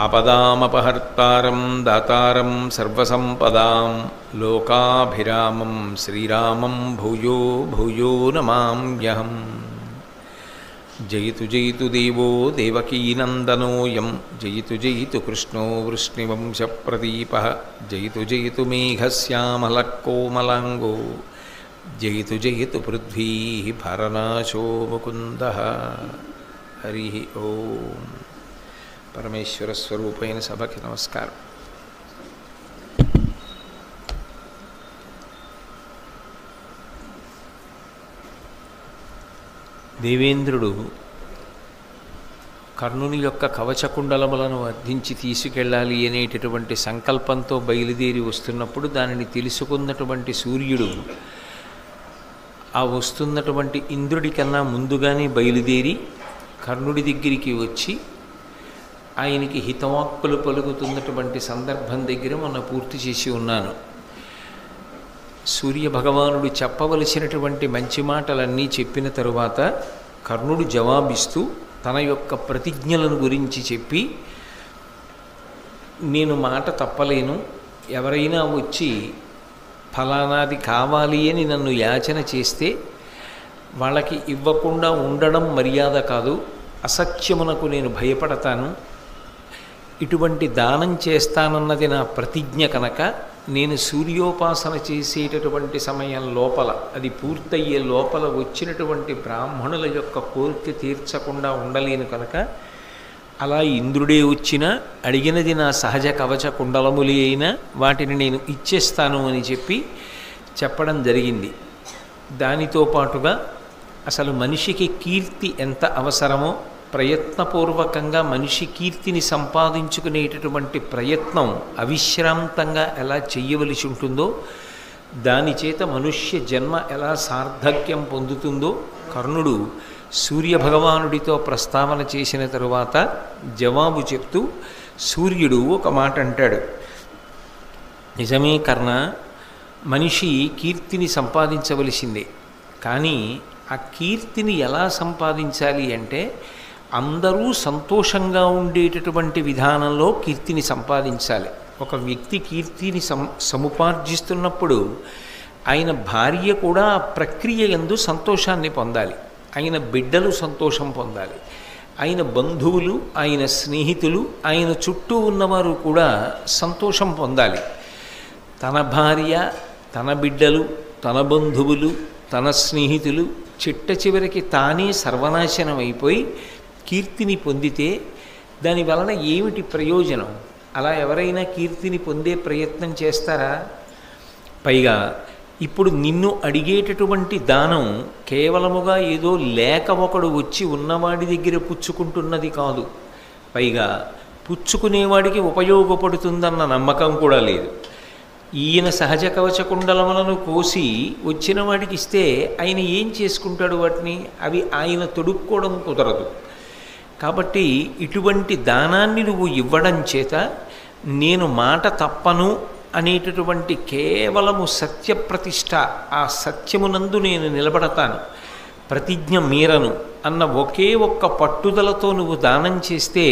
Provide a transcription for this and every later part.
ఆపదామపహర్తారం దాతారం సర్వసంపదాం లోకాభిరామం శ్రీరామం భూయో భూయో నమామ్యహం. జయతు జయతు దేవో దేవకీనందనోయం జయతు జయతు కృష్ణో వృష్ణివంశప్రదీపః జయతు జయతు మేఘశ్యామలకోమలాంగో జయతు జయతు పృథ్వీ భరనాశో ముకుందః. హరి ఓం. పరమేశ్వర స్వరూపైన సభకి నమస్కారం. దేవేంద్రుడు కర్ణుని యొక్క కవచకుండలములను అర్థించి తీసుకెళ్ళాలి అనేటటువంటి సంకల్పంతో బయలుదేరి వస్తున్నప్పుడు దానిని తెలుసుకున్నటువంటి సూర్యుడు ఆ వస్తున్నటువంటి ఇంద్రుడి కన్నా ముందుగానే బయలుదేరి కర్ణుడి దగ్గరికి వచ్చి ఆయనకి హితవాక్కులు పలుకుతున్నటువంటి సందర్భం దగ్గర మొన్న పూర్తి చేసి ఉన్నాను. సూర్యభగవానుడు చెప్పవలసినటువంటి మంచి మాటలన్నీ చెప్పిన తరువాత కర్ణుడు జవాబిస్తూ తన యొక్క ప్రతిజ్ఞలను గురించి చెప్పి, నేను మాట తప్పలేను, ఎవరైనా వచ్చి ఫలానాది కావాలి అని నన్ను యాచన చేస్తే వాళ్ళకి ఇవ్వకుండా ఉండడం మర్యాద కాదు, అసత్యమునకు నేను భయపడతాను, ఇటువంటి దానం చేస్తానన్నది నా ప్రతిజ్ఞ కనుక నేను సూర్యోపాసన చేసేటటువంటి సమయం లోపల, అది పూర్తయ్యే లోపల వచ్చినటువంటి బ్రాహ్మణుల యొక్క కోరిక తీర్చకుండా ఉండలేను కనుక అలా ఇంద్రుడే వచ్చినా అడిగినది నా సహజ కవచ కుండలములే అయినా వాటిని నేను ఇచ్చేస్తాను అని చెప్పడం జరిగింది. దానితో పాటుగా అసలు మనిషికి కీర్తి ఎంత అవసరమో, ప్రయత్నపూర్వకంగా మనిషి కీర్తిని సంపాదించుకునేటటువంటి ప్రయత్నం అవిశ్రాంతంగా ఎలా చెయ్యవలసి ఉంటుందో, దాని చేత మనుష్య జన్మ ఎలా సార్థక్యం పొందుతుందో కర్ణుడు సూర్యభగవానుడితో ప్రస్తావన చేసిన తరువాత జవాబు చెప్తూ సూర్యుడు ఒక మాట అంటాడు. నిజమే కర్ణ, మనిషి కీర్తిని సంపాదించవలసిందే, కానీ ఆ కీర్తిని ఎలా సంపాదించాలి అంటే అందరూ సంతోషంగా ఉండేటటువంటి విధానంలో కీర్తిని సంపాదించాలి. ఒక వ్యక్తి కీర్తిని సముపార్జిస్తున్నప్పుడు ఆయన భార్య కూడా ఆ ప్రక్రియ యందు సంతోషాన్ని పొందాలి, ఆయన బిడ్డలు సంతోషం పొందాలి, ఆయన బంధువులు, ఆయన స్నేహితులు, ఆయన చుట్టూ ఉన్నవారు కూడా సంతోషం పొందాలి. తన భార్య, తన బిడ్డలు, తన బంధువులు, తన స్నేహితులు చిట్ట చివరికి తానే సర్వనాశనం అయిపోయి కీర్తిని పొందితే దాని వలన ఏమిటి ప్రయోజనం? అలా ఎవరైనా కీర్తిని పొందే ప్రయత్నం చేస్తారా? పైగా ఇప్పుడు నిన్ను అడిగేటటువంటి దానం కేవలముగా ఏదో లేక ఒకడు వచ్చి ఉన్నవాడి దగ్గర పుచ్చుకుంటున్నది కాదు, పైగా పుచ్చుకునేవాడికి ఉపయోగపడుతుందన్న నమ్మకం కూడా లేదు. ఈయన సహజ కవచ కుండలములను కోసి వచ్చిన వాడికి ఇస్తే ఆయన ఏం చేసుకుంటాడు? వాటిని అవి ఆయన తొడుక్కోవడం కుదరదు. కాబట్టి ఇటువంటి దానాన్ని నువ్వు ఇవ్వడం చేత నేను మాట తప్పను అనేటటువంటి కేవలము సత్యప్రతిష్ఠ, ఆ సత్యమునందు నేను నిలబడతాను, ప్రతిజ్ఞ మీరను అన్న ఒకే ఒక్క పట్టుదలతో నువ్వు దానం చేస్తే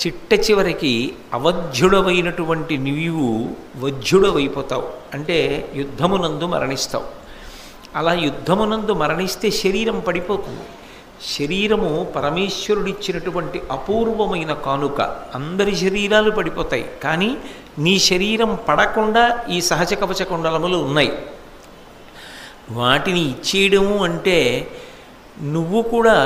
చిట్ట చివరికి అవధ్యుడవైనటువంటి నీవు వధ్యుడవైపోతావు, అంటే యుద్ధమునందు మరణిస్తావు. అలా యుద్ధమునందు మరణిస్తే శరీరం పడిపోతుంది. శరీరము పరమేశ్వరుడిచ్చినటువంటి అపూర్వమైన కానుక. అందరి శరీరాలు పడిపోతాయి, కానీ నీ శరీరం పడకుండా ఈ సహజ కవచ కుండలములు ఉన్నాయి. వాటిని ఇచ్చేయడము అంటే నువ్వు కూడా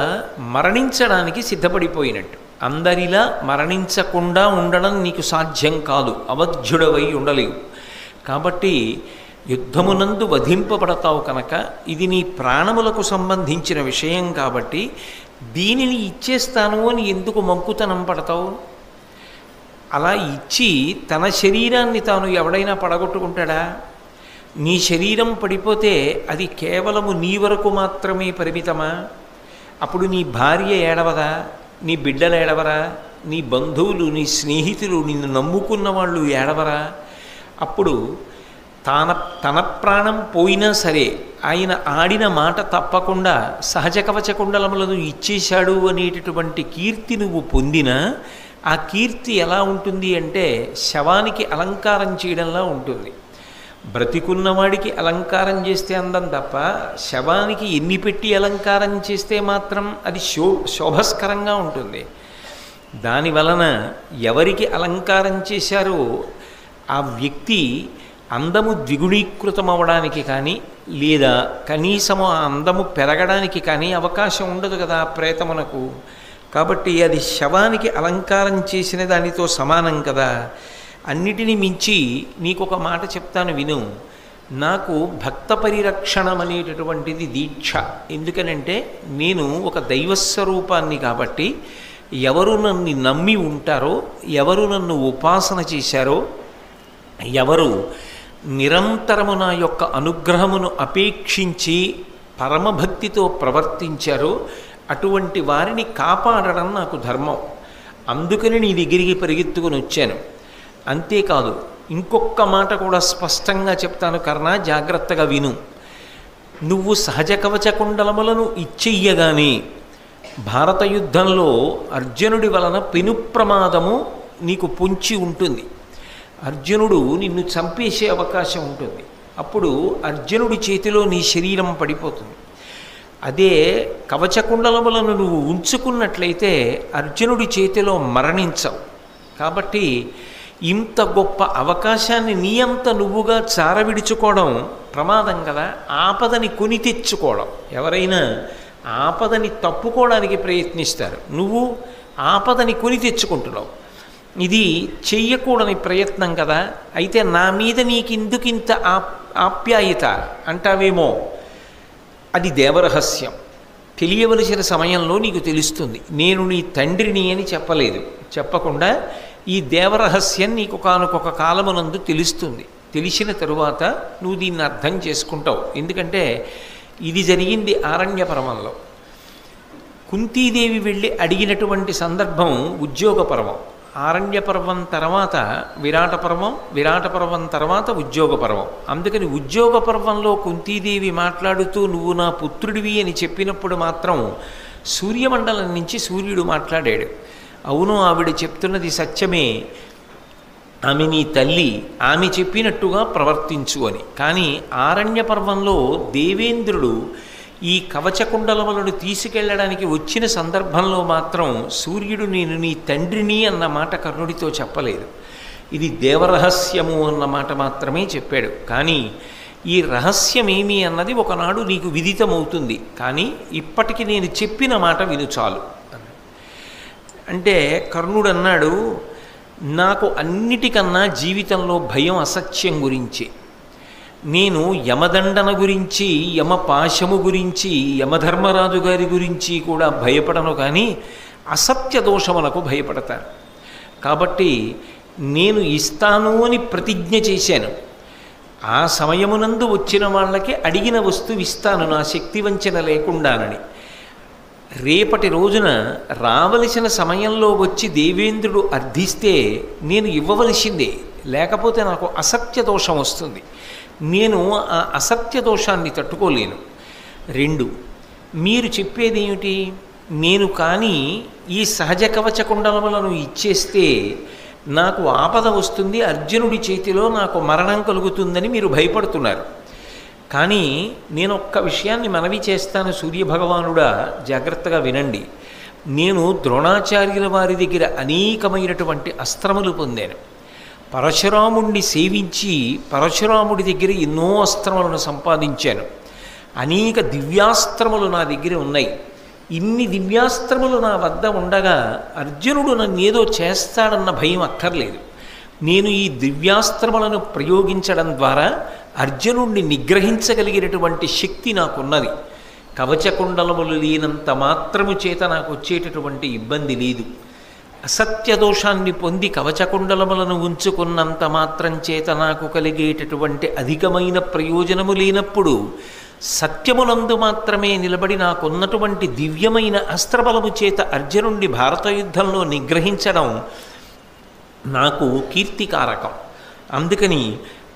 మరణించడానికి సిద్ధపడిపోయినట్టు. అందరిలా మరణించకుండా ఉండడం నీకు సాధ్యం కాదు, అవధ్యుడవై ఉండలేవు. కాబట్టి యుద్ధమునందు వధింపబడతావు కనుక ఇది నీ ప్రాణములకు సంబంధించిన విషయం కాబట్టి దీనిని ఇచ్చేస్తాను అని ఎందుకు మంకుతనం పడతావు? అలా ఇచ్చి తన శరీరాన్ని తాను ఎవడైనా పడగొట్టుకుంటాడా? నీ శరీరం పడిపోతే అది కేవలము నీ వరకు మాత్రమే పరిమితమా? అప్పుడు నీ భార్య ఏడవదా? నీ బిడ్డలు ఏడవరా? నీ బంధువులు, నీ స్నేహితులు, నిన్ను నమ్ముకున్న వాళ్ళు ఏడవరా? అప్పుడు తన ప్రాణం పోయినా సరే ఆయన ఆడిన మాట తప్పకుండా సహజ కవచ కుండలములను ఇచ్చేశాడు అనేటటువంటి కీర్తి నువ్వు పొందినా ఆ కీర్తి ఎలా ఉంటుంది అంటే శవానికి అలంకారం చేయడంలా ఉంటుంది. బ్రతికున్నవాడికి అలంకారం చేస్తే అందం తప్ప శవానికి ఎన్ని పెట్టి అలంకారం చేస్తే మాత్రం అది శోభస్కరంగా ఉంటుంది. దానివలన ఎవరికి అలంకారం చేశారో ఆ వ్యక్తి అందము ద్విగుణీకృతం అవ్వడానికి కానీ లేదా కనీసము ఆ అందము పెరగడానికి కానీ అవకాశం ఉండదు కదా ప్రేతమునకు. కాబట్టి అది శవానికి అలంకారం చేసిన దానితో సమానం కదా. అన్నిటినీ మించి నీకు ఒక మాట చెప్తాను విను. నాకు భక్త పరిరక్షణం అనేటటువంటిది దీక్ష. ఎందుకనంటే నేను ఒక దైవస్వరూపాన్ని కాబట్టి ఎవరు నన్ను నమ్మి ఉంటారో, ఎవరు నన్ను ఉపాసన చేశారో, ఎవరు నిరంతరము నా యొక్క అనుగ్రహమును అపేక్షించి పరమభక్తితో ప్రవర్తించారో అటువంటి వారిని కాపాడడం నాకు ధర్మం. అందుకని నీ దగ్గరికి పరిగెత్తుకుని వచ్చాను. అంతేకాదు ఇంకొక మాట కూడా స్పష్టంగా చెప్తాను కర్ణ, జాగ్రత్తగా విను. నువ్వు సహజ కవచ కుండలములను ఇచ్చెయ్యగానే భారత యుద్ధంలో అర్జునుడి వలన పెను ప్రమాదము నీకు పొంచి ఉంటుంది. అర్జునుడు నిన్ను చంపేసే అవకాశం ఉంటుంది. అప్పుడు అర్జునుడి చేతిలో నీ శరీరం పడిపోతుంది. అదే కవచకుండలములను నువ్వు ఉంచుకున్నట్లయితే అర్జునుడి చేతిలో మరణించవు. కాబట్టి ఇంత గొప్ప అవకాశాన్ని నీ అంత నువ్వుగా చారవిడుచుకోవడం ప్రమాదం కదా. ఆపదని కొని తెచ్చుకోవడం. ఎవరైనా ఆపదని తప్పుకోవడానికి ప్రయత్నిస్తారు, నువ్వు ఆపదని కొని తెచ్చుకుంటున్నావు. ఇది చెయ్యకూడని ప్రయత్నం కదా. అయితే నా మీద నీకెందుకింత ఆప్యాయత అంటావేమో, అది దేవరహస్యం. తెలియవలసిన సమయంలో నీకు తెలుస్తుంది. నేను నీ తండ్రిని అని చెప్పలేదు, చెప్పకుండా ఈ దేవరహస్యం నీకు కానుకొక కాలమునందు తెలుస్తుంది. తెలిసిన తరువాత నువ్వు దీన్ని అర్థం చేసుకుంటావు. ఎందుకంటే ఇది జరిగింది ఆరణ్య పర్వంలో. కుంతీదేవి వెళ్ళి అడిగినటువంటి సందర్భం ఉద్యోగ పర్వం. ఆరణ్య పర్వం తర్వాత విరాట పర్వం, విరాట పర్వం తర్వాత ఉద్యోగ పర్వం. అందుకని ఉద్యోగ పర్వంలో కుంతీదేవి మాట్లాడుతూ నువ్వు నా పుత్రుడివి అని చెప్పినప్పుడు మాత్రం సూర్యమండలం నుంచి సూర్యుడు మాట్లాడాడు. అవును, ఆవిడ చెప్తున్నది సత్యమే, ఆమె నీ తల్లి, ఆమె చెప్పినట్టుగా ప్రవర్తించు అని. కానీ ఆరణ్య పర్వంలో దేవేంద్రుడు ఈ కవచకుండలములను తీసుకెళ్లడానికి వచ్చిన సందర్భంలో మాత్రం సూర్యుడు నేను నీ తండ్రిని అన్న మాట కర్ణుడితో చెప్పలేదు. ఇది దేవరహస్యము అన్న మాట మాత్రమే చెప్పాడు. కానీ ఈ రహస్యమేమి అన్నది ఒకనాడు నీకు విదితమవుతుంది. కానీ ఇప్పటికి నేను చెప్పిన మాట విను చాలు అంటే కర్ణుడు అన్నాడు, నాకు అన్నిటికన్నా జీవితంలో భయం అసత్యం గురించి. నేను యమదండన గురించి, యమపాశము గురించి, యమధర్మరాజు గారి గురించి కూడా భయపడను, కానీ అసత్య దోషములకు భయపడతాను. కాబట్టి నేను ఇస్తాను అని ప్రతిజ్ఞ చేశాను. ఆ సమయమునందు వచ్చిన వాళ్ళకి అడిగిన వస్తువు ఇస్తాను, నా శక్తి వంచన లేకుండానని. రేపటి రోజున రావలసిన సమయంలో వచ్చి దేవేంద్రుడు అర్థిస్తే నేను ఇవ్వవలసిందే, లేకపోతే నాకు అసత్య దోషం వస్తుంది. నేను ఆ అసత్య దోషాన్ని తట్టుకోలేను. 2, మీరు చెప్పేది ఏమిటి? నేను కానీ ఈ సహజ కవచ కుండలములను ఇచ్చేస్తే నాకు ఆపద వస్తుంది, అర్జునుడి చేతిలో నాకు మరణం కలుగుతుందని మీరు భయపడుతున్నారు. కానీ నేను ఒక్క విషయాన్ని మనవి చేస్తాను సూర్యభగవానుడా, జాగ్రత్తగా వినండి. నేను ద్రోణాచార్యుల వారి దగ్గర అనేకమైనటువంటి అస్త్రములు పొందాను. పరశురాముణ్ణి సేవించి పరశురాముడి దగ్గర ఎన్నో అస్త్రములను సంపాదించాను. అనేక దివ్యాస్త్రములు నా దగ్గర ఉన్నాయి. ఇన్ని దివ్యాస్త్రములు నా వద్ద ఉండగా అర్జునుడు నన్ను ఏదో చేస్తాడన్న భయం అక్కర్లేదు. నేను ఈ దివ్యాస్త్రములను ప్రయోగించడం ద్వారా అర్జునుడిని నిగ్రహించగలిగినటువంటి శక్తి నాకున్నది. కవచకుండలములు లేనంత మాత్రము చేత నాకు వచ్చేటటువంటి ఇబ్బంది లేదు. అసత్య దోషాన్ని పొంది కవచకుండలములను ఉంచుకున్నంత మాత్రం చేత నాకు కలిగేటటువంటి అధికమైన ప్రయోజనము లేనప్పుడు సత్యమునందు మాత్రమే నిలబడి నాకున్నటువంటి దివ్యమైన అస్త్రబలము చేత అర్జునుడిని భారత యుద్ధంలో నిగ్రహించడం నాకు కీర్తికారకం. అందుకని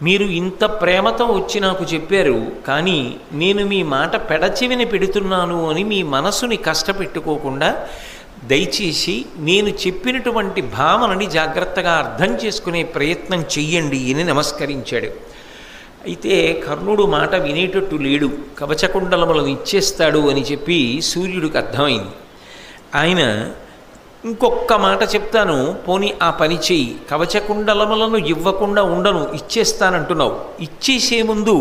మీరు ఇంత ప్రేమతో వచ్చి నాకు చెప్పారు, కానీ నేను మీ మాట పెడచెవిని పెడుతున్నాను అని మీ మనసుని కష్టపెట్టుకోకుండా దయచేసి నేను చెప్పినటువంటి భావనని జాగ్రత్తగా అర్థం చేసుకునే ప్రయత్నం చెయ్యండి అని నమస్కరించాడు. అయితే కర్ణుడు మాట వినేటట్టు లేడు. కవచకుండలములను ఇచ్చేస్తాడు అని చెప్పి సూర్యుడికి అర్థమైంది. ఆయన ఇంకొక్క మాట చెప్తాను, పోనీ ఆ పని చెయ్యి, కవచకుండలములను ఇవ్వకుండా ఉండను, ఇచ్చేస్తానంటున్నావు. ఇచ్చేసే ముందు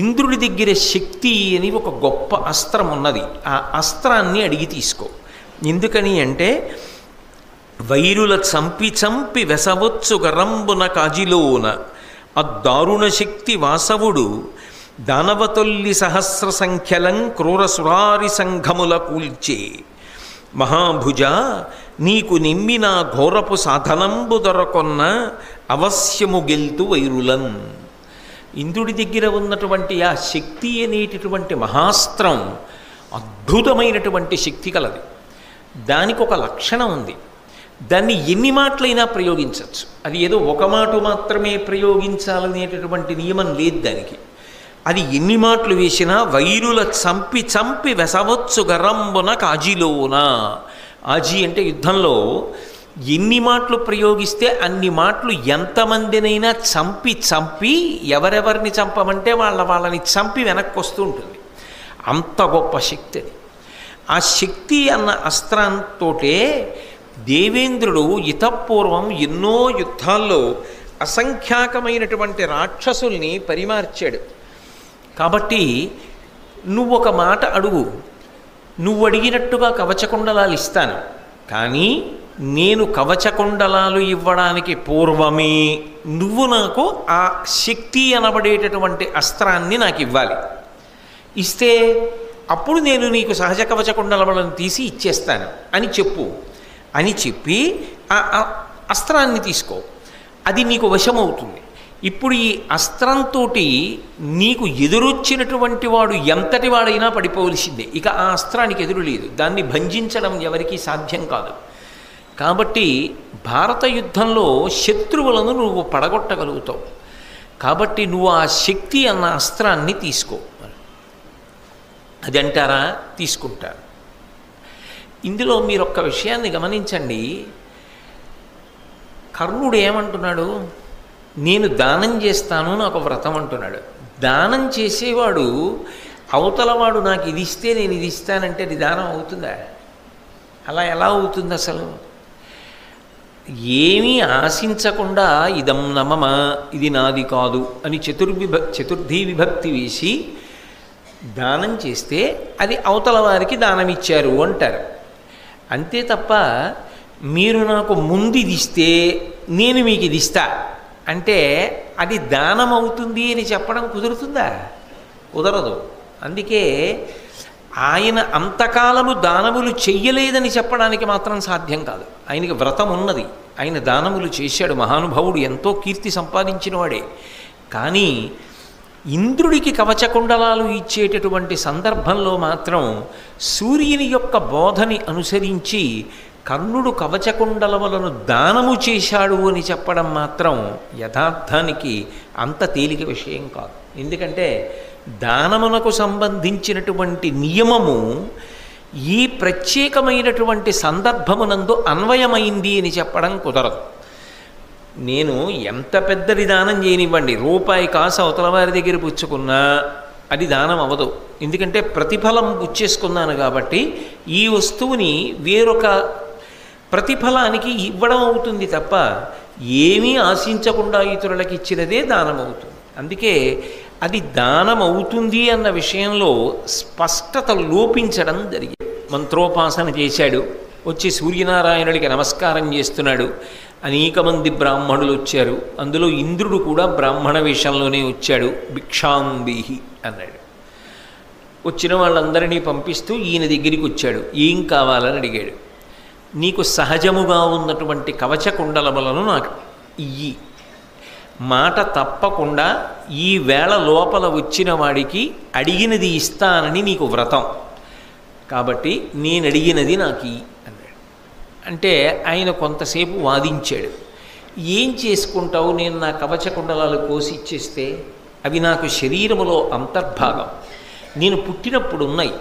ఇంద్రుడి దగ్గర శక్తి అని ఒక గొప్ప అస్త్రం ఉన్నది, ఆ అస్త్రాన్ని అడిగి తీసుకో. ఎందుకని అంటే వైరుల చంపి చంపి వెసవొచ్చు గరంబున కాజిలోన అద్దారుణ శక్తి వాసవుడు దానవతొల్లి సహస్ర సంఖ్యలం క్రూర సురారి సంఘముల కూల్చే మహాభుజ నీకు నిమ్మిన ఘోరపు సాధనంబు దొరకొన్న అవశ్యము గెల్తు వైరులన్. ఇంద్రుడి దగ్గర ఉన్నటువంటి ఆ శక్తి అనేటటువంటి మహాస్త్రం అద్భుతమైనటువంటి శక్తి కలది. దానికి ఒక లక్షణం ఉంది, దాన్ని ఎన్ని మాటలైనా ప్రయోగించవచ్చు. అది ఏదో ఒక మాట మాత్రమే ప్రయోగించాలనేటటువంటి నియమం లేదు దానికి. అది ఎన్ని మాటలు వేసినా వైరుల చంపి చంపి వెసవచ్చు గరంబున కాజిలోన. ఆజీ అంటే యుద్ధంలో ఎన్ని మాటలు ప్రయోగిస్తే అన్ని మాటలు ఎంతమందినైనా చంపి చంపి ఎవరెవరిని చంపమంటే వాళ్ళని చంపి వెనక్కి వస్తూ ఉంటుంది. అంత గొప్ప శక్తి అది. ఆ శక్తి అన్న అస్త్రంతో దేవేంద్రుడు ఇతపూర్వం ఎన్నో యుద్ధాల్లో అసంఖ్యాకమైనటువంటి రాక్షసుల్ని పరిమార్చాడు. కాబట్టి నువ్వు ఒక మాట అడుగు, నువ్వు అడిగినట్టుగా కవచకుండలాలు ఇస్తాను, కానీ నేను కవచకుండలాలు ఇవ్వడానికి పూర్వమే నువ్వు నాకు ఆ శక్తి అనబడేటటువంటి అస్త్రాన్ని నాకు ఇవ్వాలి. ఇస్తే అప్పుడు నేను నీకు సహజ కవచకుండలములను తీసి ఇచ్చేస్తాను అని చెప్పు అని చెప్పి ఆ అస్త్రాన్ని తీసుకో, అది నీకు వశమవుతుంది. ఇప్పుడు ఈ అస్త్రంతో నీకు ఎదురొచ్చినటువంటి వాడు ఎంతటి వాడైనా పడిపోవలసిందే. ఇక ఆ అస్త్రానికి ఎదురు లేదు, దాన్ని భంజించడం ఎవరికీ సాధ్యం కాదు. కాబట్టి భారత యుద్ధంలో శత్రువులను నువ్వు పడగొట్టగలుగుతావు. కాబట్టి నువ్వు ఆ శక్తి అన్న అస్త్రాన్ని తీసుకో. అది అంటారా? తీసుకుంటారు. ఇందులో మీరు ఒక్క విషయాన్ని గమనించండి. కర్ణుడు ఏమంటున్నాడు? నేను దానం చేస్తాను, నాకు వ్రతం అంటున్నాడు. దానం చేసేవాడు అవతలవాడు నాకు ఇది ఇస్తే నేను ఇది ఇస్తానంటే అది దానం అవుతుందా? అలా ఎలా అవుతుంది అసలు? ఏమీ ఆశించకుండా ఇదం నమమ, ఇది నాది కాదు అని చతుర్థీ విభక్తి వేసి దానం చేస్తే అది అవతల వారికి దానం ఇచ్చారు అంటారు. అంతే తప్ప మీరు నాకు ముందు ఇది ఇస్తే నేను మీకు ఇది ఇస్తా అంటే అది దానం అవుతుంది అని చెప్పడం కుదురుతుందా? కుదరదు. అందుకే ఆయన అంతకాలము దానములు చెయ్యలేదని చెప్పడానికి మాత్రం సాధ్యం కాదు. ఆయనకి వ్రతం ఉన్నది, ఆయన దానములు చేశాడు. మహానుభావుడు, ఎంతో కీర్తి సంపాదించిన వాడే. కానీ ఇంద్రుడికి కవచకుండలాలు ఇచ్చేటటువంటి సందర్భంలో మాత్రం సూర్యుని యొక్క బోధని అనుసరించి కర్ణుడు కవచకుండలములను దానము చేశాడు అని చెప్పడం మాత్రం యథార్థానికి అంత తేలిక విషయం కాదు. ఎందుకంటే దానమునకు సంబంధించినటువంటి నియమము ఈ ప్రత్యేకమైనటువంటి సందర్భమునందు అన్వయమైంది అని చెప్పడం కుదరదు. నేను ఎంత పెద్దది దానం చేయనివ్వండి, రూపాయి కాసు అవతల వారి దగ్గర పుచ్చుకున్నా అది దానం అవ్వదు. ఎందుకంటే ప్రతిఫలం పుచ్చేసుకున్నాను కాబట్టి ఈ వస్తువుని వేరొక ప్రతిఫలానికి ఇవ్వడం అవుతుంది తప్ప ఏమీ ఆశించకుండా ఇతరులకు ఇచ్చినదే దానం అవుతుంది. అందుకే అది దానం అవుతుంది అన్న విషయంలో స్పష్టత లోపించడం జరిగింది. మంత్రోపాసన చేశాడు, వచ్చి సూర్యనారాయణుడికి నమస్కారం చేస్తున్నాడు. అనేక మంది బ్రాహ్మణులు వచ్చారు. అందులో ఇంద్రుడు కూడా బ్రాహ్మణ వేషంలోనే వచ్చాడు. భిక్షాందేహి అన్నాడు. వచ్చిన వాళ్ళందరినీ పంపిస్తూ ఈయన దగ్గరికి వచ్చాడు. ఏం కావాలని అడిగాడు. నీకు సహజముగా ఉన్నటువంటి కవచకుండలములను నాకు ఇయ్యి, మాట తప్పకుండా ఈ వేళ లోపల వచ్చిన వాడికి అడిగినది ఇస్తానని నీకు వ్రతం, కాబట్టి నేను అడిగినది నాకు ఇయ్యి అన్నాడు. అంటే ఆయన కొంతసేపు వాదించాడు. ఏం చేసుకుంటావు, నేను నా కవచకుండలాలు కోసి ఇచ్చేస్తే? అవి నాకు శరీరములో అంతర్భాగం, నేను పుట్టినప్పుడు ఉన్నాయి.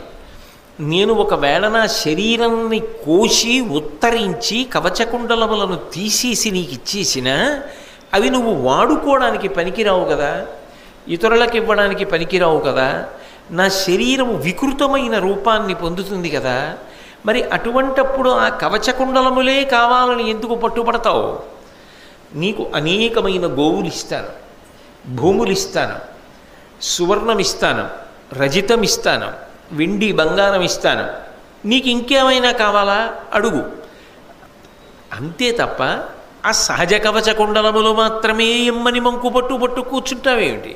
నేను ఒకవేళ నా శరీరాన్ని కోసి ఉత్తరించి కవచకుండలములను తీసేసి నీకు ఇచ్చేసినా అవి నువ్వు వాడుకోవడానికి పనికిరావు కదా, ఇతరులకు ఇవ్వడానికి పనికిరావు కదా, నా శరీరము వికృతమైన రూపాన్ని పొందుతుంది కదా. మరి అటువంటప్పుడు ఆ కవచకుండలములే కావాలని ఎందుకు పట్టుబడతావు? నీకు అనేకమైన గోవులు ఇస్తాను, భూములు ఇస్తాను, సువర్ణం ఇస్తాను, రజితం ఇస్తాను, వెండి బంగారం ఇస్తాను, నీకు ఇంకేమైనా కావాలా అడుగు. అంతే తప్ప ఆ సహజ కవచకుండలములు మాత్రమే ఇమ్మని మంకు పట్టు కూర్చుంటావేమిటి?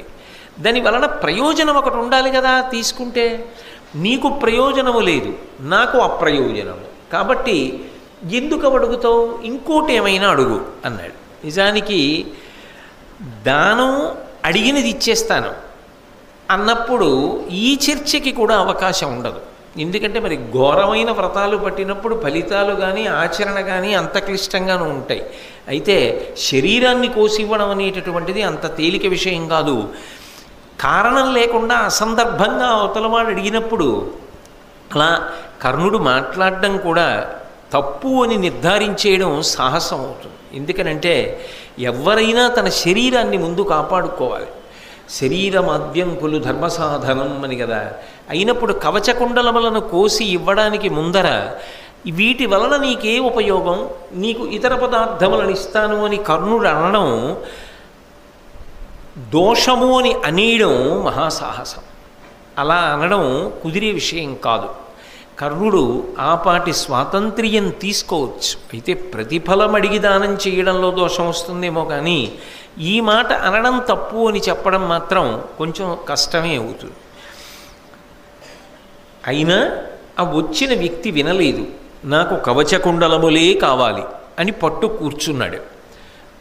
దాని వలన ప్రయోజనం ఒకటి ఉండాలి కదా. తీసుకుంటే నీకు ప్రయోజనము లేదు, నాకు అప్రయోజనము, కాబట్టి ఎందుకు అడుగుతావు? ఇంకోటి ఏమైనా అడుగు అన్నాడు. నిజానికి దానం అడిగినది ఇచ్చేస్తాను అన్నప్పుడు ఈ చర్చకి కూడా అవకాశం ఉండదు. ఎందుకంటే మరి ఘోరమైన వ్రతాలు పట్టినప్పుడు ఫలితాలు కానీ ఆచరణ కానీ అంత క్లిష్టంగానూ ఉంటాయి. అయితే శరీరాన్ని కోసివ్వడం అనేటటువంటిది అంత తేలిక విషయం కాదు. కారణం లేకుండా అసందర్భంగా అవతలవాడు అడిగినప్పుడు అలా కర్ణుడు మాట్లాడడం కూడా తప్పు అని నిర్ధారించేయడం సాహసం అవుతుంది. ఎందుకనంటే ఎవరైనా తన శరీరాన్ని ముందు కాపాడుకోవాలి. శరీరమాద్యంకులు ధర్మసాధనం అని కదా. అయినప్పుడు కవచకుండలములను కోసి ఇవ్వడానికి ముందర వీటి వలన నీకే ఉపయోగం, నీకు ఇతర పదార్థములను ఇస్తాను అని కర్ణుడు అనడం దోషము అని అనేయడం మహాసాహసం. అలా అనడం కుదిరే విషయం కాదు. కర్ణుడు ఆపాటి స్వాతంత్ర్యం తీసుకోవచ్చు. అయితే ప్రతిఫలం అడిగి దానం చేయడంలో దోషం వస్తుందేమో కానీ ఈ మాట అనడం తప్పు అని చెప్పడం మాత్రం కొంచెం కష్టమే అవుతుంది. అయినా ఆ వచ్చిన వ్యక్తి వినలేదు. నాకు కవచకుండలములే కావాలి అని పట్టు కూర్చున్నాడు.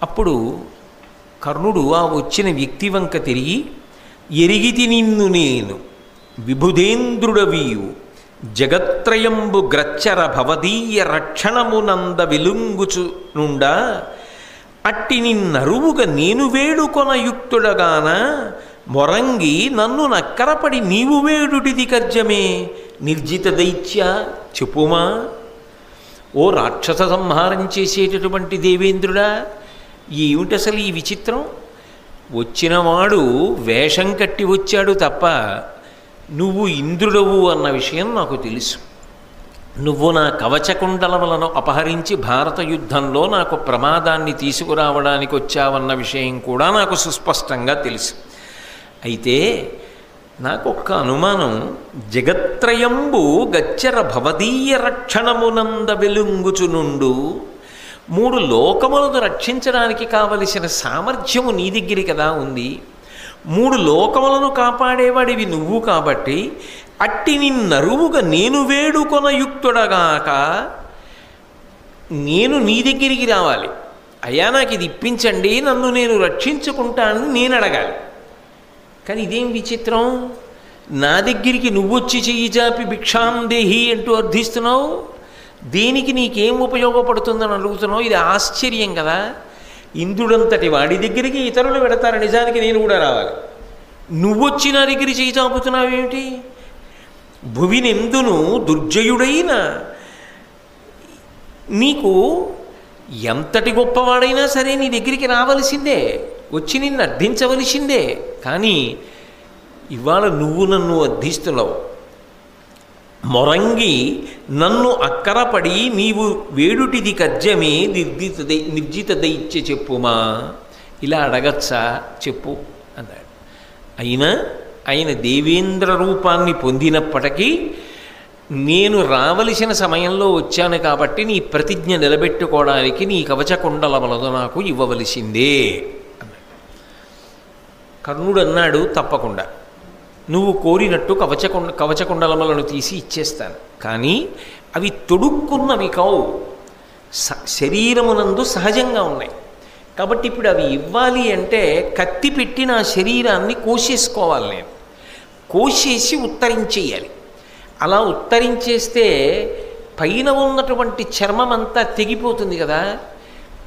అప్పుడు కర్ణుడు ఆ వచ్చిన వ్యక్తి వంక తిరిగి, ఎరిగితి నిన్ను నేను విభుధేంద్రుడవీయు జగత్రయంబు గ్రచ్చర భవదీయ రక్షణమునంద వెలుంగుచునుండా అట్టి నిన్నరువుగా నేను వేడుకొన యుక్తుడగాన మొరంగి నన్ను నక్కరపడి నీవు వేడుటిది కర్జమే నిర్జిత దైత్య చెప్పుమా. ఓ రాక్షస సంహారం చేసేటటువంటి దేవేంద్రుడా, ఏమిటి అసలు ఈ విచిత్రం? వచ్చినవాడు వేషం కట్టి వచ్చాడు తప్ప నువ్వు ఇంద్రుడవు అన్న విషయం నాకు తెలుసు. నువ్వు నా కవచకుండలములను అపహరించి భారత యుద్ధంలో నాకు ప్రమాదాన్ని తీసుకురావడానికి వచ్చావన్న విషయం కూడా నాకు సుస్పష్టంగా తెలుసు. అయితే నాకొక్క అనుమానం, జగత్రయంబు గచ్చర భవదీయ రక్షణమునంద వెలుంగుచునుండు, మూడు లోకములను రక్షించడానికి కావలసిన సామర్థ్యము నీ దగ్గర కదా ఉంది. మూడు లోకములను కాపాడేవాడివి నువ్వు కాబట్టి అట్టి నిన్నరువుగా నేను వేడుకొన యుక్తుడగాక నేను నీ దగ్గరికి రావాలి. అయ్యా నాకు ఇది ఇప్పించండి, నన్ను నేను రక్షించుకుంటానని నేను అడగాలి. కానీ ఇదేం విచిత్రం, నా దగ్గరికి నువ్వొచ్చి చెయ్యి జాపి భిక్షాందేహి అంటూ అర్థిస్తున్నావు. దేనికి నీకేం ఉపయోగపడుతుందని అడుగుతున్నావు? ఇది ఆశ్చర్యం కదా. ఇంద్రుడంతటి వాడి దగ్గరికి ఇతరులు పెడతారు, నిజానికి నేను కూడా రావాలి. నువ్వొచ్చి నా దగ్గర చెయ్యి చాపుతున్నావేమిటి? భువినెందును దుర్జయుడైన నీకు ఎంతటి గొప్పవాడైనా సరే నీ దగ్గరికి రావలసిందే, వచ్చి నిన్ను అర్థించవలసిందే. కానీ ఇవాళ నువ్వు నన్ను అర్థిస్తున్నావు. మొరంగి నన్ను అక్కరపడి నీవు వేడుటిది కర్జమే నిర్జిత దైత్య చెప్పుమా. ఇలా అడగచ్చా చెప్పు అన్నాడు. అయినా ఆయన దేవేంద్ర రూపాన్ని పొందినప్పటికీ నేను రావలసిన సమయంలో వచ్చాను కాబట్టి నీ ప్రతిజ్ఞ నిలబెట్టుకోవడానికి నీ కవచకుండలములను నాకు ఇవ్వవలసిందే అన్నాడు. కర్ణుడు అన్నాడు, తప్పకుండా నువ్వు కోరినట్టు కవచకుండలములను తీసి ఇచ్చేస్తాను, కానీ అవి తొడుక్కున్నవి కావు, శరీరమునందు సహజంగా ఉన్నాయి. కాబట్టి ఇప్పుడు అవి ఇవ్వాలి అంటే కత్తి పెట్టి నా శరీరాన్ని కోసేసుకోవాలి, నేను కోసేసి ఉత్తరించేయాలి. అలా ఉత్తరించేస్తే పైన ఉన్నటువంటి చర్మం అంతా తెగిపోతుంది కదా,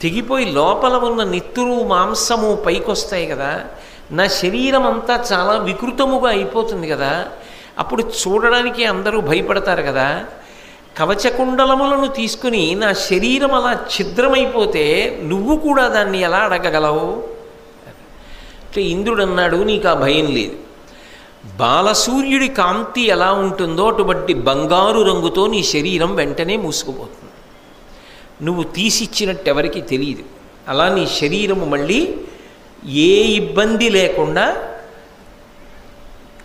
తెగిపోయి లోపల ఉన్న నెత్తురు మాంసము పైకొస్తాయి కదా, నా శరీరం అంతా చాలా వికృతముగా అయిపోతుంది కదా. అప్పుడు చూడడానికి అందరూ భయపడతారు కదా. కవచకుండలములను తీసుకుని నా శరీరం అలా ఛిద్రమైపోతే నువ్వు కూడా దాన్ని ఎలా అడగగలవు? అంటే ఇంద్రుడు అన్నాడు, నీకు ఆ భయం లేదు. బాలసూర్యుడి కాంతి ఎలా ఉంటుందో అటువంటి బంగారు రంగుతో నీ శరీరం వెంటనే మూసుకుపోతుంది. నువ్వు తీసిచ్చినట్టు ఎవరికి తెలియదు. అలా నీ శరీరము మళ్ళీ ఏ ఇబ్బంది లేకుండా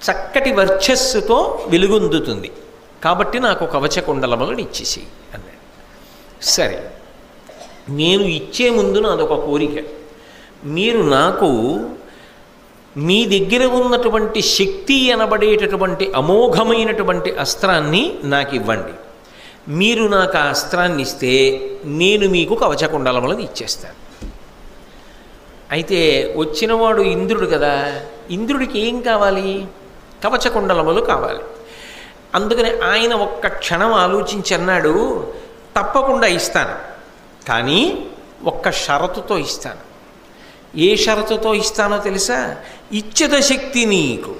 చక్కటి వర్చస్సుతో వెలుగొందుతుంది. కాబట్టి నాకు కవచకుండలములను ఇచ్చేసి అన్నాడు. సరే, నేను ఇచ్చే ముందు నాదొక కోరిక. మీరు నాకు మీ దగ్గర ఉన్నటువంటి శక్తి అనబడేటటువంటి అమోఘమైనటువంటి అస్త్రాన్ని నాకు ఇవ్వండి. మీరు నాకు ఆ అస్త్రాన్ని ఇస్తే నేను మీకు కవచకుండలములను ఇచ్చేస్తాను. అయితే వచ్చినవాడు ఇంద్రుడు కదా, ఇంద్రుడికి ఏం కావాలి? కవచకుండలములు కావాలి. అందుకని ఆయన ఒక్క క్షణం ఆలోచించి అన్నాడు, తప్పకుండా ఇస్తాను, కానీ ఒక్క షరతుతో ఇస్తాను. ఏ షరతుతో ఇస్తానో తెలుసా? ఇచ్చద శక్తి నీకు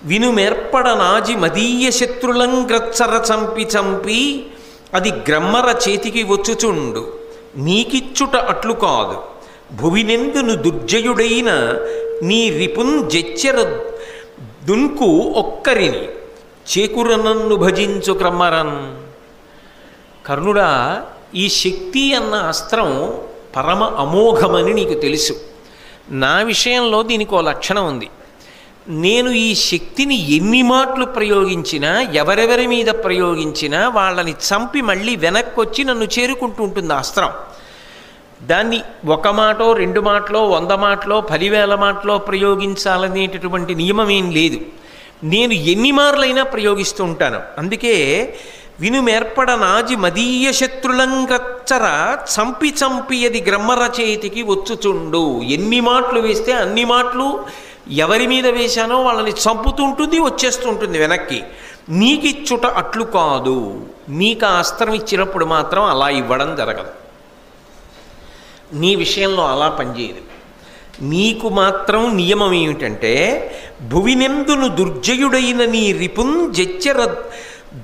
వినుమెర్పడ నాజి మదీయ శత్రులం గ్రచ్చర చంపి చంపి అది గ్రమ్మర చేతికి వచ్చుచుండు నీకిచ్చుట అట్లు కాదు భువినెందును దుర్జయుడైన నీ రిపున్ జెచ్చెర దున్కు ఒక్కరిని చేకురనన్ను భజించు క్రమ్మరన్. కర్ణుడా, ఈ శక్తి అన్న అస్త్రం పరమ అమోఘమని నీకు తెలుసు. నా విషయంలో దీనికి ఓ లక్షణం ఉంది. నేను ఈ శక్తిని ఎన్ని మాటలు ప్రయోగించినా, ఎవరెవరి మీద ప్రయోగించినా వాళ్ళని చంపి మళ్ళీ వెనక్కి వచ్చి నన్ను చేరుకుంటూ ఉంటుంది ఆ అస్త్రం. దాన్ని ఒక మాటో 2 మాటలో 100 మాటలో 10,000 మాటలో ప్రయోగించాలనేటటువంటి నియమం ఏం లేదు. నేను ఎన్ని మార్లైనా ప్రయోగిస్తూ ఉంటాను. అందుకే వినుమెర్పడ నాజి మదీయ శత్రులంగచ్చర చంపి చంపి అది గ్రమ్మర చేతికి వచ్చుచుండు. ఎన్ని మాటలు వేస్తే అన్ని మాటలు ఎవరి మీద వేశానో వాళ్ళని చంపుతుంటుంది, వచ్చేస్తుంటుంది వెనక్కి. నీకిచ్చుట అట్లు కాదు, నీకు ఆ అస్త్రం ఇచ్చినప్పుడు మాత్రం అలా ఇవ్వడం జరగదు. నీ విషయంలో అలా పనిచేయదు. నీకు మాత్రం నియమం ఏమిటంటే భువినెందును దుర్జయుడైన నీ రిపున్ జెచ్చెర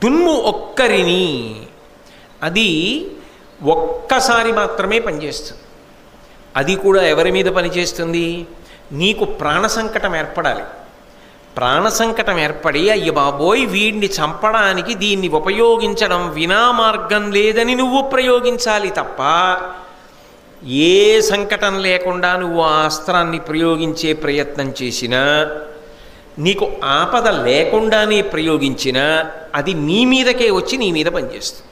దున్ము ఒక్కరిని, అది ఒక్కసారి మాత్రమే పనిచేస్తుంది. అది కూడా ఎవరి మీద పనిచేస్తుంది? నీకు ప్రాణ సంకటం ఏర్పడాలి. ప్రాణ సంకటం ఏర్పడి అయ్య బాబోయ్ వీడిని చంపడానికి దీన్ని ఉపయోగించడం వినా మార్గం లేదని నువ్వు ప్రయోగించాలి తప్ప, ఏ సంకటం లేకుండా నువ్వు ఆ అస్త్రాన్ని ప్రయోగించే ప్రయత్నం చేసినా, నీకు ఆపద లేకుండానే ప్రయోగించినా అది నీ మీదకే వచ్చి నీ మీద పనిచేస్తుంది.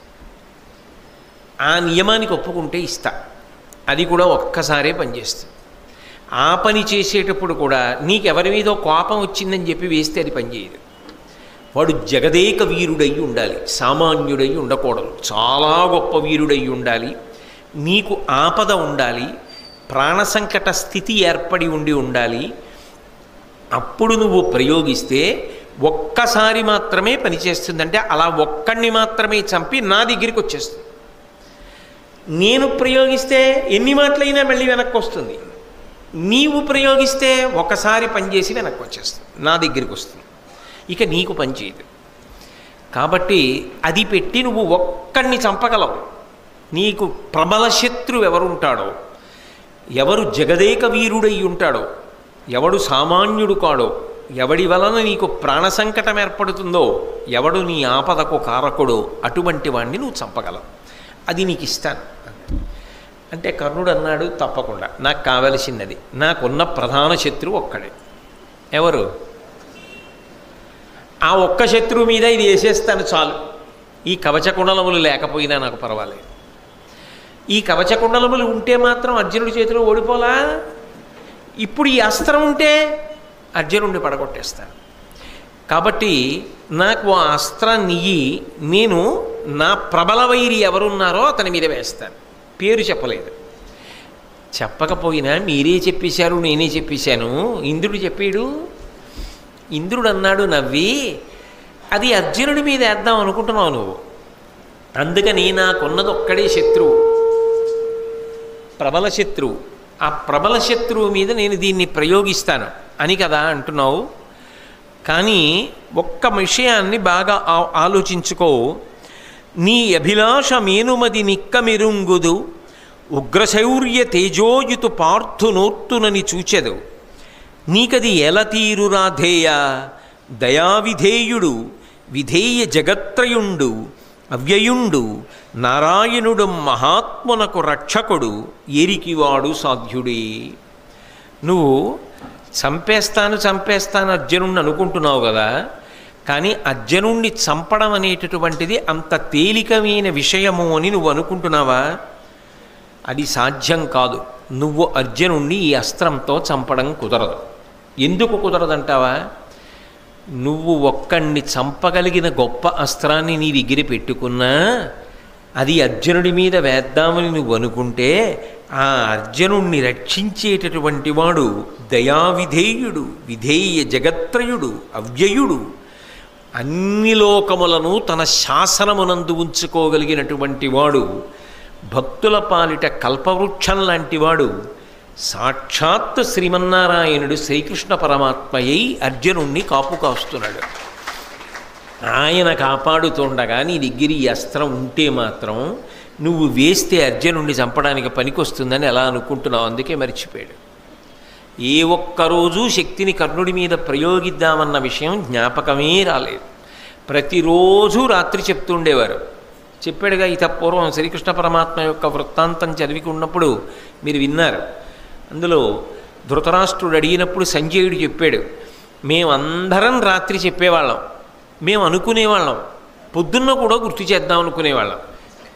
ఆ నియమానికి ఒప్పుకుంటే ఇస్తా. అది కూడా ఒక్కసారే పనిచేస్తుంది. ఆ పని చేసేటప్పుడు కూడా నీకెవరి మీదో కోపం వచ్చిందని చెప్పి వేస్తే అది పనిచేయదు. వాడు జగదేక వీరుడై ఉండాలి, సామాన్యుడై ఉండకూడదు. చాలా గొప్ప వీరుడై ఉండాలి. నీకు ఆపద ఉండాలి, ప్రాణ సంకట స్థితి ఏర్పడి ఉండాలి. అప్పుడు నువ్వు ప్రయోగిస్తే ఒక్కసారి మాత్రమే పనిచేస్తుందంటే అలా ఒక్కడిని మాత్రమే చంపి నా దగ్గరికి వచ్చేస్తుంది. నేను ప్రయోగిస్తే ఎన్ని మాటలైనా మళ్ళీ వెనక్కి వస్తుంది. నీవు ప్రయోగిస్తే ఒకసారి పనిచేసి వెనక్కి వచ్చేస్తుంది, నా దగ్గరికి వస్తుంది. ఇక నీకు పనిచేయదు. కాబట్టి అది పెట్టి నువ్వు ఒక్కడిని చంపగలవు. నీకు ప్రబల శత్రువు ఎవరుంటాడో, ఎవరు జగదేక వీరుడై ఉంటాడో, ఎవడు సామాన్యుడు కాడో, ఎవడి వలన నీకు ప్రాణ సంకటం ఏర్పడుతుందో, ఎవడు నీ ఆపదకు కారకుడో అటువంటి వాడిని నువ్వు చంపగలవు. అది నీకు ఇస్తాను అంటే కర్ణుడు అన్నాడు, తప్పకుండా నాకు కావలసినది. నాకున్న ప్రధాన శత్రువు ఒక్కడే. ఎవరు? ఆ ఒక్క శత్రువు మీద ఇది వేసేస్తాను చాలు. ఈ కవచకుండలములు లేకపోయినా నాకు పర్వాలేదు. ఈ కవచకుండలములు ఉంటే మాత్రం అర్జునుడి చేతిలో ఓడిపోలా. ఇప్పుడు ఈ అస్త్రం ఉంటే అర్జునుడిని పడగొట్టేస్తాను. కాబట్టి నాకు ఆ అస్త్రాన్ని ఇయ్యి, నేను నా ప్రబల వైరి ఎవరున్నారో అతని మీద వేస్తాను. పేరు చెప్పలేదు. చెప్పకపోయినా మీరే చెప్పేశారు, నేనే చెప్పేశాను. ఇంద్రుడు చెప్పాడు. ఇంద్రుడు అన్నాడు నవ్వి, అది అర్జునుడి మీద వేద్దాం అనుకుంటున్నావు నువ్వు. అందుకని నాకున్నది ఒక్కడే శత్రువు, ప్రబల శత్రువు. ఆ ప్రబల శత్రువు మీద నేను దీన్ని ప్రయోగిస్తాను అని కదా అంటున్నావు. కానీ ఒక్క విషయాన్ని బాగా ఆలోచించుకో. నీ అభిలాష మేనుమది నిక్కమెరుంగుదు, ఉగ్రశౌర్య తేజోయుతు పార్థునోర్తునని చూచెదు. నీకది ఎలతీరు రాధేయ, దయావిధేయుడు విధేయ జగత్రయుండు అవ్యయుండు నారాయణుడు మహాత్మునకు రక్షకుడు ఎరికివాడు సాధ్యుడే. నువ్వు చంపేస్తాను అర్జునుడిని అనుకుంటున్నావు కదా, కానీ అర్జునుడిని చంపడం అనేటటువంటిది అంత తేలికమైన విషయము అని నువ్వు అనుకుంటున్నావా? అది సాధ్యం కాదు. నువ్వు అర్జునుడిని ఈ అస్త్రంతో చంపడం కుదరదు. ఎందుకు కుదరదంటావా? నువ్వు ఒక్కడిని చంపగలిగిన గొప్ప అస్త్రాన్ని నీ దగ్గర పెట్టుకున్నా అది అర్జునుడి మీద వేద్దామని నువ్వు అనుకుంటే ఆ అర్జునుడిని రక్షించేటటువంటి వాడు దయావిధేయుడు విధేయ జగత్రయుడు అవ్యయుడు, అన్ని లోకములను తన శాసనమునందు ఉంచుకోగలిగినటువంటి వాడు, భక్తుల పాలిట కల్పవృక్షం లాంటివాడు, సాక్షాత్ శ్రీమన్నారాయణుడు శ్రీకృష్ణ పరమాత్మయ్యి అర్జునుణ్ణి కాపు కాస్తున్నాడు. ఆయన కాపాడుతుండగా నీ దగ్గర ఈ అస్త్రం ఉంటే మాత్రం నువ్వు వేస్తే అర్జునుణ్ణి చంపడానికి పనికొస్తుందని ఎలా అనుకుంటున్నావు? అందుకే మర్చిపోయాడు. ఏ ఒక్కరోజు శక్తిని కర్ణుడి మీద ప్రయోగిద్దామన్న విషయం జ్ఞాపకమే రాలేదు. ప్రతిరోజు రాత్రి చెప్తుండేవారు. చెప్పాడుగా పూర్వం శ్రీకృష్ణ పరమాత్మ యొక్క వృత్తాంతం చదివి ఉన్నప్పుడు మీరు విన్నారు. అందులో ధృతరాష్ట్రుడు అడిగినప్పుడు సంజయుడు చెప్పాడు, మేమందరం రాత్రి చెప్పేవాళ్ళం, మేము అనుకునేవాళ్ళం, పొద్దున్న కూడా గుర్తు చేద్దాం అనుకునేవాళ్ళం.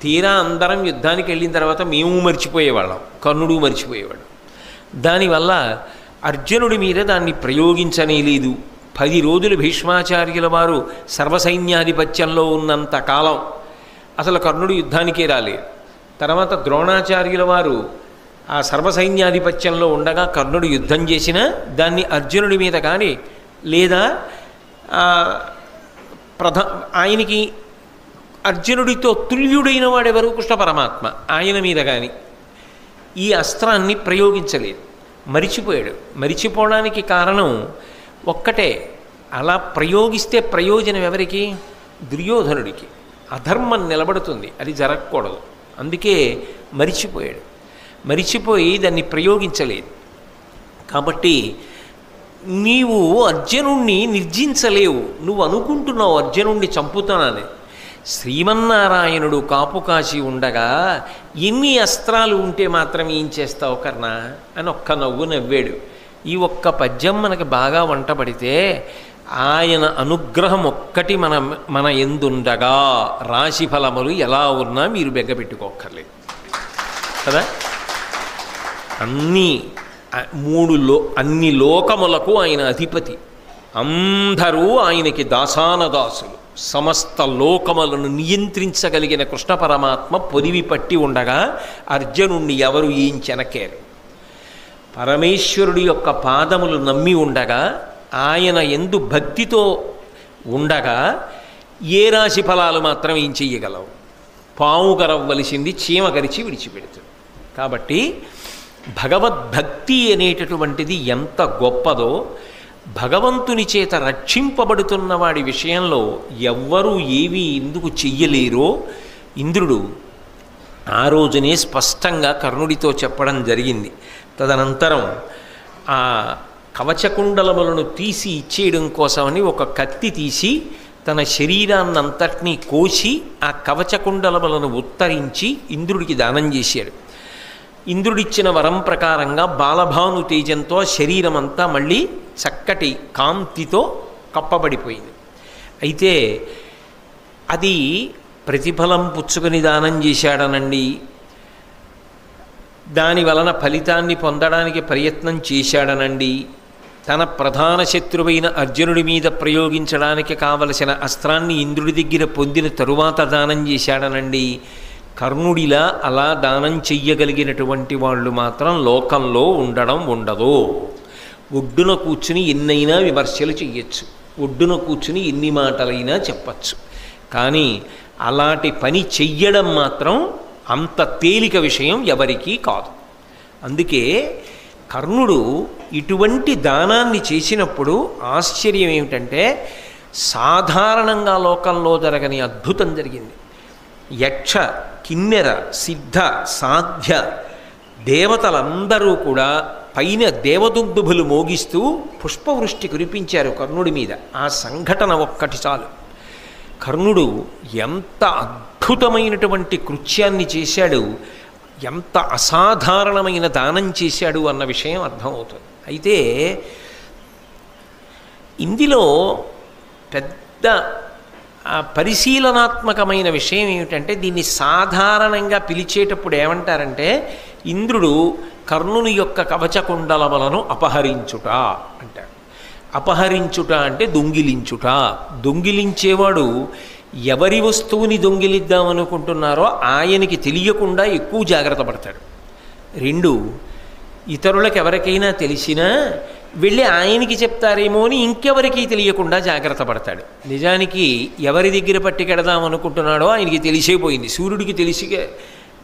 తీరా అందరం యుద్ధానికి వెళ్ళిన తర్వాత మేము మర్చిపోయేవాళ్ళం, కర్ణుడు మర్చిపోయేవాడు. దానివల్ల అర్జునుడి మీద దాన్ని ప్రయోగించనే లేదు. 10 రోజులు భీష్మాచార్యుల వారు సర్వసైన్యాధిపత్యంలో ఉన్నంత కాలం అసలు కర్ణుడు యుద్ధానికే రాలేదు. తర్వాత ద్రోణాచార్యుల వారు ఆ సర్వసైన్యాధిపత్యంలో ఉండగా కర్ణుడు యుద్ధం చేసినా దాన్ని అర్జునుడి మీద కానీ లేదా ఆయనకి అర్జునుడితో తుల్యుడైన వాడెవరు? కృష్ణ పరమాత్మ. ఆయన మీద కానీ ఈ అస్త్రాన్ని ప్రయోగించలేదు, మరిచిపోయాడు. మరిచిపోవడానికి కారణం ఒక్కటే, అలా ప్రయోగిస్తే ప్రయోజనం ఎవరికి? దుర్యోధనుడికి. అధర్మం నిలబడుతుంది, అది జరగకూడదు. అందుకే మరిచిపోయాడు. మరిచిపోయి దాన్ని ప్రయోగించలేదు. కాబట్టి నీవు అర్జునుణ్ణి నిర్జించలేవు. నువ్వు అనుకుంటున్నావు అర్జునుణ్ణి చంపుతానని. శ్రీమన్నారాయణుడు కాపు కాచి ఉండగా ఎన్ని అస్త్రాలు ఉంటే మాత్రం ఏం చేస్తావు కర్ణ అని ఒక్క నవ్వు నవ్వాడు. ఈ ఒక్క పద్యం మనకి బాగా వంటపడితే ఆయన అనుగ్రహం ఒక్కటి మన ఎందుండగా రాశి ఫలములు ఎలా ఉన్నా మీరు బెగ్గపెట్టుకోక్కర్లేదు కదా. అన్ని లోకములకు ఆయన అధిపతి, అందరూ ఆయనకి దాసానదాసులు. సమస్త లోకములను నియంత్రించగలిగిన కృష్ణ పరమాత్మ పొదివి పట్టి ఉండగా అర్జునుణ్ణి ఎవరు ఏం చెనకేరు? పరమేశ్వరుడి యొక్క పాదములు నమ్మి ఉండగా, ఆయన ఎందు భక్తితో ఉండగా ఏ రాశి ఫలాలు మాత్రం ఏం చెయ్యగలవు? పాము గరవ్వలసింది చీమ గరిచి విడిచిపెడుతుంది. కాబట్టి భగవద్భక్తి అనేటటువంటిది ఎంత గొప్పదో, భగవంతుని చేత రక్షింపబడుతున్న వాడి విషయంలో ఎవ్వరూ ఏమీ ఎందుకు చెయ్యలేరో ఇంద్రుడు ఆ రోజునే స్పష్టంగా కర్ణుడితో చెప్పడం జరిగింది. తదనంతరం ఆ కవచకుండలములను తీసి ఇచ్చేయడం కోసమని ఒక కత్తి తీసి తన శరీరాన్నంతటినీ కోసి ఆ కవచకుండలములను ఉత్తరించి ఇంద్రుడికి దానం చేశాడు. ఇంద్రుడిచ్చిన వరం ప్రకారంగా బాలభాను తేజంతో శరీరం అంతా మళ్ళీ చక్కటి కాంతితో కప్పబడిపోయింది. అయితే అది ప్రతిఫలం పుచ్చుకొని దానం చేశాడనండి, దాని వలన ఫలితాన్ని పొందడానికి ప్రయత్నం చేశాడనండి, తన ప్రధాన శత్రువైన అర్జునుడి మీద ప్రయోగించడానికి కావలసిన అస్త్రాన్ని ఇంద్రుడి దగ్గర పొందిన తరువాత దానం చేశాడనండి. కర్ణుడిలా అలా దానం చెయ్యగలిగినటువంటి వాళ్ళు మాత్రం లోకంలో ఉండదు. ఒడ్డున కూర్చుని ఎన్నైనా విమర్శలు చెయ్యొచ్చు, ఒడ్డున కూర్చుని ఎన్ని మాటలైనా చెప్పచ్చు, కానీ అలాంటి పని చెయ్యడం మాత్రం అంత తేలిక విషయం ఎవరికీ కాదు. అందుకే కర్ణుడు ఇటువంటి దానాన్ని చేసినప్పుడు ఆశ్చర్యం ఏమిటంటే సాధారణంగా లోకంలో జరగని అద్భుతం జరిగింది. యక్ష, కిన్నెర, సిద్ధ, సాధ్య దేవతలందరూ కూడా పైన దేవదుందుభులు మోగిస్తూ పుష్పవృష్టి కురిపించారు కర్ణుడి మీద. ఆ సంఘటన ఒక్కటి చాలు. కర్ణుడు ఎంత అద్భుతమైనటువంటి కృత్యాన్ని చేశాడు, ఎంత అసాధారణమైన దానం చేశాడు అన్న విషయం అర్థమవుతుంది. అయితే ఇందులో పెద్ద పరిశీలనాత్మకమైన విషయం ఏమిటంటే, దీన్ని సాధారణంగా పిలిచేటప్పుడు ఏమంటారంటే, ఇంద్రుడు కర్ణుని యొక్క కవచకుండలములను అపహరించుట అంటాడు. అపహరించుట అంటే దొంగిలించుట. దొంగిలించేవాడు ఎవరి వస్తువుని దొంగిలిద్దామనుకుంటున్నారో ఆయనకి తెలియకుండా ఎక్కువ జాగ్రత్త పడతాడు. 2, ఇతరులకు ఎవరికైనా తెలిసినా వెళ్ళి ఆయనకి చెప్తారేమో అని ఇంకెవరికి తెలియకుండా జాగ్రత్త పడతాడు. నిజానికి ఎవరి దగ్గర పట్టుకెడదాం అనుకుంటున్నాడో ఆయనకి తెలిసిపోయింది. సూర్యుడికి తెలిసి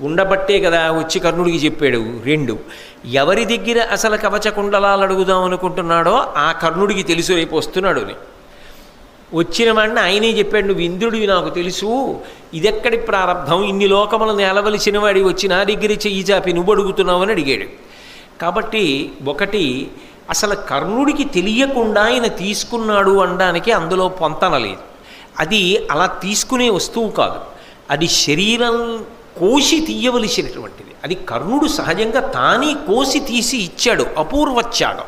ఉండబట్టే కదా వచ్చి కర్ణుడికి చెప్పాడు. 2, ఎవరి దగ్గర అసలు కవచకుండలాలు అడుగుదాం అనుకుంటున్నాడో ఆ కర్ణుడికి తెలుసు రేపు వస్తున్నాడు అని. వచ్చిన వాడిని ఆయనే చెప్పాడు, నువ్వు ఇంద్రుడివి నాకు తెలుసు, ఇదెక్కడి ప్రారంభం, ఇన్ని లోకములను నేలవలసిన వాడి వచ్చి నా దగ్గర చెయ్యి చాపి నువ్వు అడుగుతున్నావు అని అడిగాడు. కాబట్టి ఒకటి, అసలు కర్ణుడికి తెలియకుండా ఆయన తీసుకున్నాడు అనడానికి అందులో పొంతన లేదు. అది అలా తీసుకునే వస్తువు కాదు, అది శరీరం కోసి తీయవలసినటువంటిది. అది కర్ణుడు సహజంగా తానే కోసి తీసి ఇచ్చాడు, అపూర్వత్యాగం.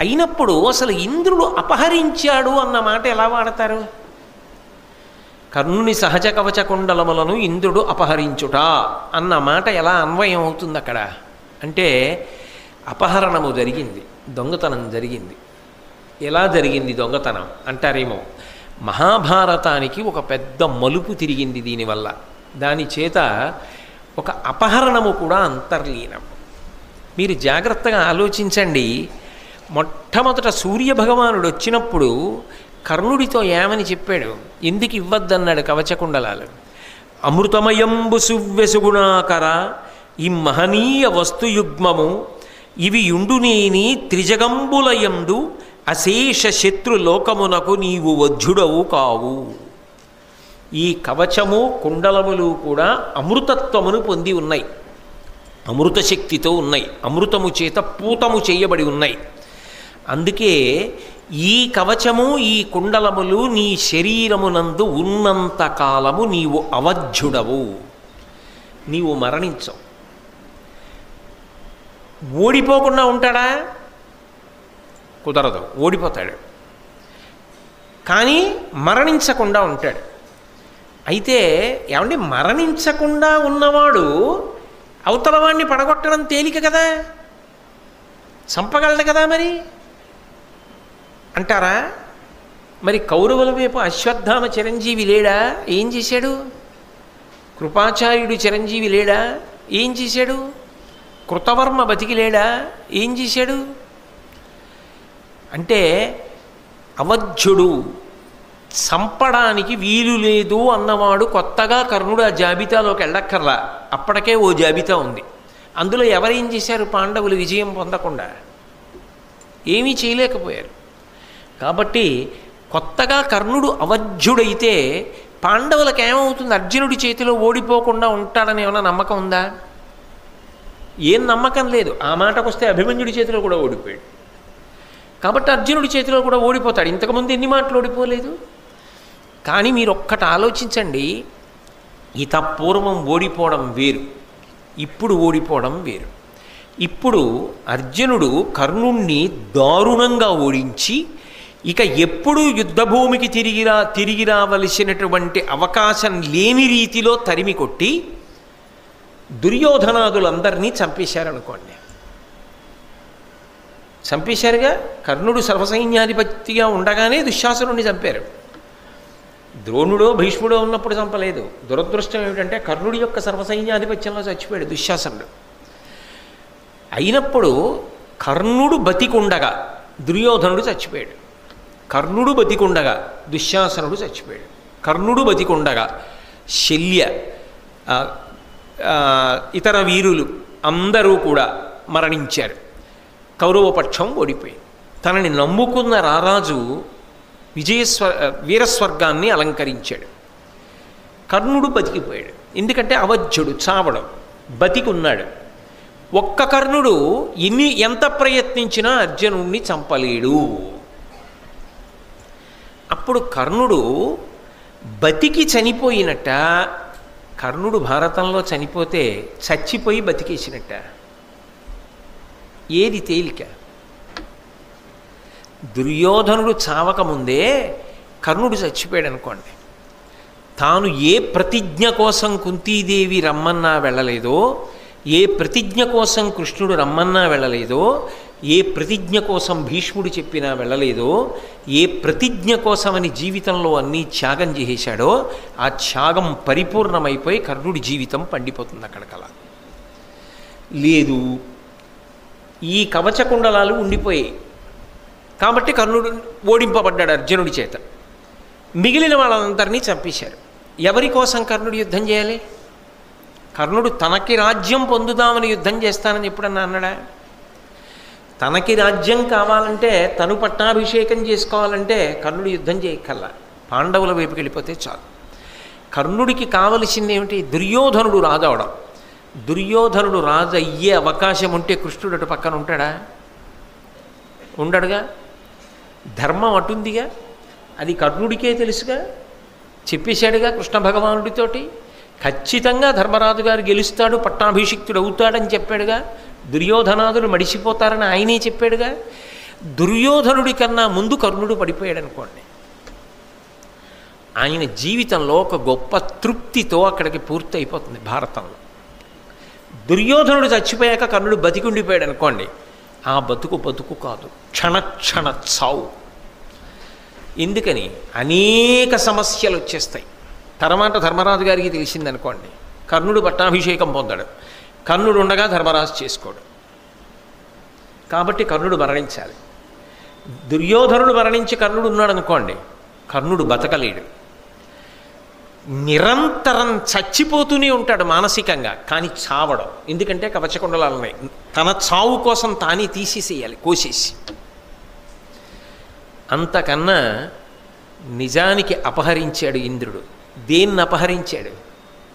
అయినప్పుడు అసలు ఇంద్రుడు అపహరించాడు అన్న మాట ఎలా వాడతారు? కర్ణుని సహజ కవచ కుండలములను ఇంద్రుడు అపహరించుట అన్న మాట ఎలా అన్వయం అవుతుంది అక్కడ అంటే, అపహరణము జరిగింది, దొంగతనం జరిగింది. ఎలా జరిగింది దొంగతనం అంటారేమో, మహాభారతానికి ఒక పెద్ద మలుపు తిరిగింది దీనివల్ల. దాని చేత ఒక అపహరణము కూడా అంతర్లీనం. మీరు జాగ్రత్తగా ఆలోచించండి. మొట్టమొదట సూర్యభగవానుడు వచ్చినప్పుడు కర్ణుడితో ఏమని చెప్పాడు? ఎందుకు ఇవ్వద్దన్నాడు కవచకుండలాలు? అమృతమయంబు సువ్యసుగుణాకర ఈ మహనీయ వస్తుయుగ్మము ఇవి యుండునేని త్రిజగంబులయందు అశేష శత్రులోకమునకు నీవు వజ్జుడవు కావు. ఈ కవచము కుండలములు కూడా అమృతత్వమును పొంది ఉన్నాయి, అమృత శక్తితో ఉన్నాయి, అమృతము చేత పూతము చేయబడి ఉన్నాయి. అందుకే ఈ కవచము ఈ కుండలములు నీ శరీరమునందు ఉన్నంత కాలము నీవు అవధ్యుడవు, నీవు మరణించవు. ఓడిపోకుండా ఉంటాడా? కుదరదు, ఓడిపోతాడు. కానీ మరణించకుండా ఉంటాడు. అయితే ఏమండి, మరణించకుండా ఉన్నవాడు అవతలవాడిని పడగొట్టడం తేలిక కదా, చంపగలడు కదా మరి అంటారా? మరి కౌరవుల వైపు అశ్వత్థామ చిరంజీవి లేడా? ఏం చేశాడు? కృపాచార్యుడు చిరంజీవి లేడా? ఏం చేశాడు? కృతవర్మ బతికి లేడా? ఏం చేశాడు? అంటే అవధ్యుడు, చంపడానికి వీలు లేదు అన్నవాడు కొత్తగా కర్ణుడు ఆ జాబితాలోకి వెళ్ళక్కర్లా, అప్పటికే ఓ జాబితా ఉంది. అందులో ఎవరేం చేశారు? పాండవులు విజయం పొందకుండా ఏమీ చేయలేకపోయారు. కాబట్టి కొత్తగా కర్ణుడు అవధ్యుడైతే పాండవులకు ఏమవుతుంది? అర్జునుడి చేతిలో ఓడిపోకుండా ఉంటాడని ఏమైనా నమ్మకం ఉందా? ఏం నమ్మకం లేదు. ఆ మాటకు వస్తే అభిమన్యుడి చేతిలో కూడా ఓడిపోయాడు. కాబట్టి అర్జునుడి చేతిలో కూడా ఓడిపోతాడు. ఇంతకుముందు ఎన్ని మాటలు ఓడిపోలేదు. కానీ మీరు ఒక్కటి ఆలోచించండి, ఇత పూర్వం ఓడిపోవడం వేరు, ఇప్పుడు ఓడిపోవడం వేరు. ఇప్పుడు అర్జునుడు కర్ణుణ్ణి దారుణంగా ఓడించి ఇక ఎప్పుడూ యుద్ధభూమికి తిరిగి రావలసినటువంటి అవకాశం లేని రీతిలో తరిమి కొట్టి దుర్యోధనాదులందరినీ చంపేశారనుకోండి. చంపేశారుగా. కర్ణుడు సర్వసైన్యాధిపతిగా ఉండగానే దుశ్శాసనుడిని చంపారు. ద్రోణుడో భీష్ముడో ఉన్నప్పుడు చంపలేదు. దురదృష్టం ఏమిటంటే కర్ణుడి యొక్క సర్వసైన్యాధిపత్యంలో చచ్చిపోయాడు దుశ్శాసనుడు. అయినప్పుడు కర్ణుడు బతికుండగా దుర్యోధనుడు చచ్చిపోయాడు, కర్ణుడు బతికుండగా దుశ్శాసనుడు చచ్చిపోయాడు, కర్ణుడు బతికుండగా శల్య ఇతర వీరులు అందరూ కూడా మరణించారు. కౌరవపక్షం ఓడిపోయింది. తనని నమ్ముకున్న రారాజు వీరస్వర్గాన్ని అలంకరించాడు. కర్ణుడు బతికిపోయాడు. ఎందుకంటే అవధ్యుడు, చావడం, బతికున్నాడు. ఒక్క కర్ణుడు ఎంత ప్రయత్నించినా అర్జునుడిని చంపలేడు. అప్పుడు కర్ణుడు బతికి చనిపోయినట్ట. కర్ణుడు భారతంలో చనిపోతే చచ్చిపోయి బతికేసినట్ట. ఏది తేలిక? దుర్యోధనుడు చావకముందే కర్ణుడు చచ్చిపోయాడు అనుకోండి. తాను ఏ ప్రతిజ్ఞ కోసం కుంతీదేవి రమ్మన్నా వెళ్ళలేదో, ఏ ప్రతిజ్ఞ కోసం కృష్ణుడు రమ్మన్నా వెళ్ళలేదో, ఏ ప్రతిజ్ఞ కోసం భీష్ముడు చెప్పినా వెళ్ళలేదో, ఏ ప్రతిజ్ఞ కోసమని జీవితంలో అన్నీ త్యాగం చేసేశాడో ఆ త్యాగం పరిపూర్ణమైపోయి కర్ణుడి జీవితం పండిపోతుంది అక్కడికలా. లేదు, ఈ కవచకుండలాలు ఉండిపోయాయి కాబట్టి కర్ణుడు ఓడింపబడ్డాడు అర్జునుడి చేత. మిగిలిన వాళ్ళందరినీ చంపేశారు. ఎవరి కోసం కర్ణుడు యుద్ధం చేయాలి? కర్ణుడు తనకి రాజ్యం పొందుదామని యుద్ధం చేస్తానని ఎప్పుడన్నా అన్నాడా? తనకి రాజ్యం కావాలంటే, తను పట్టాభిషేకం చేసుకోవాలంటే కర్ణుడు యుద్ధం చేయక్కల్లా, పాండవుల వైపుకి వెళ్ళిపోతే చాలు. కర్ణుడికి కావలసింది ఏమిటి? దుర్యోధనుడు రాజు అవడం. దుర్యోధనుడు రాజు అయ్యే అవకాశం ఉంటే కృష్ణుడు అటు పక్కన ఉంటాడా? ఉండడుగా. ధర్మం అటుందిగా, అది కర్ణుడికే తెలుసుగా, చెప్పేశాడుగా కృష్ణ భగవానుడితోటి. ఖచ్చితంగా ధర్మరాజు గారు గెలుస్తాడు, పట్టాభిషిక్తుడు అవుతాడని చెప్పాడుగా. దుర్యోధనాదులు మడిసిపోతారని ఆయనే చెప్పాడుగా. దుర్యోధనుడి కన్నా ముందు కర్ణుడు పడిపోయాడు అనుకోండి. ఆయన జీవితంలో ఒక గొప్ప తృప్తితో అక్కడికి పూర్తి అయిపోతుంది భారతంలో. దుర్యోధనుడు చచ్చిపోయాక కర్ణుడు బతికుండిపోయాడు అనుకోండి, ఆ బతుకు కాదు, క్షణ చావు. ఎందుకని? అనేక సమస్యలు వచ్చేస్తాయి. తర్వాత ధర్మరాజు గారికి తెలిసిందనుకోండి, కర్ణుడు పట్టాభిషేకం పొందాడు, కర్ణుడు ఉండగా ధర్మరాజు చేసుకోడు, కాబట్టి కర్ణుడు మరణించాలి. దుర్యోధనుడు మరణించి కర్ణుడు ఉన్నాడు అనుకోండి, కర్ణుడు బతకలేడు. నిరంతరం చచ్చిపోతూనే ఉంటాడు మానసికంగా, కానీ చావడం. ఎందుకంటే కవచకుండలాలు ఉన్నాయి. తన చావు కోసం తానే తీసేసేయాలి, కోసేసి. అంతకన్నా నిజానికి అపహరించాడు ఇంద్రుడు. దేన్ని అపహరించాడు?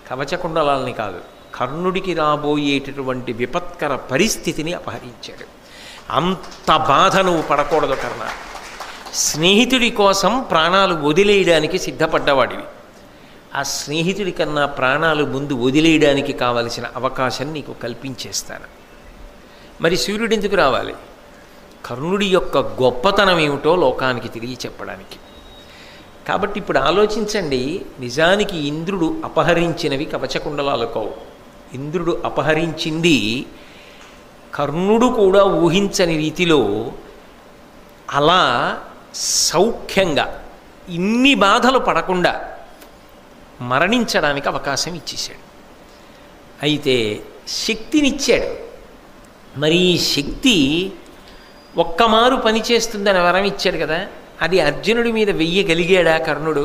కవచకుండలాల్ని కాదు, కర్ణుడికి రాబోయేటటువంటి విపత్కర పరిస్థితిని అపహరించాడు. అంత బాధ నువ్వు పడకూడదు కర్ణ. స్నేహితుడి కోసం ప్రాణాలు వదిలేయడానికి సిద్ధపడ్డవాడివి. ఆ స్నేహితుడి కన్నా ప్రాణాలు ముందు వదిలేయడానికి కావలసిన అవకాశం నీకు కల్పించేస్తాను. మరి సూర్యుడు ఎందుకు రావాలి? కర్ణుడి యొక్క గొప్పతనం ఏమిటో లోకానికి తిరిగి చెప్పడానికి. కాబట్టి ఇప్పుడు ఆలోచించండి, నిజానికి ఇంద్రుడు అపహరించినవి కవచకుండలాలు కావు. ఇంద్రుడు అపహరించింది కర్ణుడు కూడా ఊహించని రీతిలో అలా సౌఖ్యంగా ఇన్ని బాధలు పడకుండా మరణించడానికి అవకాశం ఇచ్చేశాడు. అయితే శక్తినిచ్చాడు. మరి ఈ శక్తి ఒక్కమారు పనిచేస్తుందని వరం ఇచ్చాడు కదా, అది అర్జునుడి మీద వెయ్యగలిగాడా కర్ణుడు?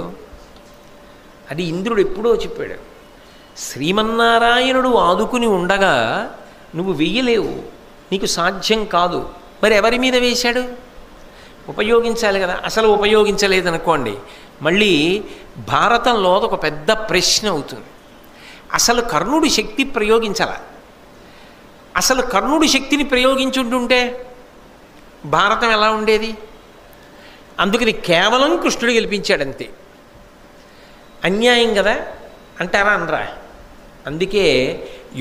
అది ఇంద్రుడు ఎప్పుడో చెప్పాడు. శ్రీమన్నారాయణుడు ఆదుకుని ఉండగా నువ్వు వెయ్యలేవు, నీకు సాధ్యం కాదు. మరి ఎవరి మీద వేశాడు? ఉపయోగించాలి కదా. అసలు ఉపయోగించలేదనుకోండి, మళ్ళీ భారతంలో ఒక పెద్ద ప్రశ్న అవుతుంది. అసలు కర్ణుడి శక్తి ప్రయోగించాల. అసలు కర్ణుడి శక్తిని ప్రయోగించుంటుంటే భారతం ఎలా ఉండేది? అందుకని కేవలం కృష్ణుడు గెలిపించాడంతే. అన్యాయం కదా అంటారా? అనరా? అందుకే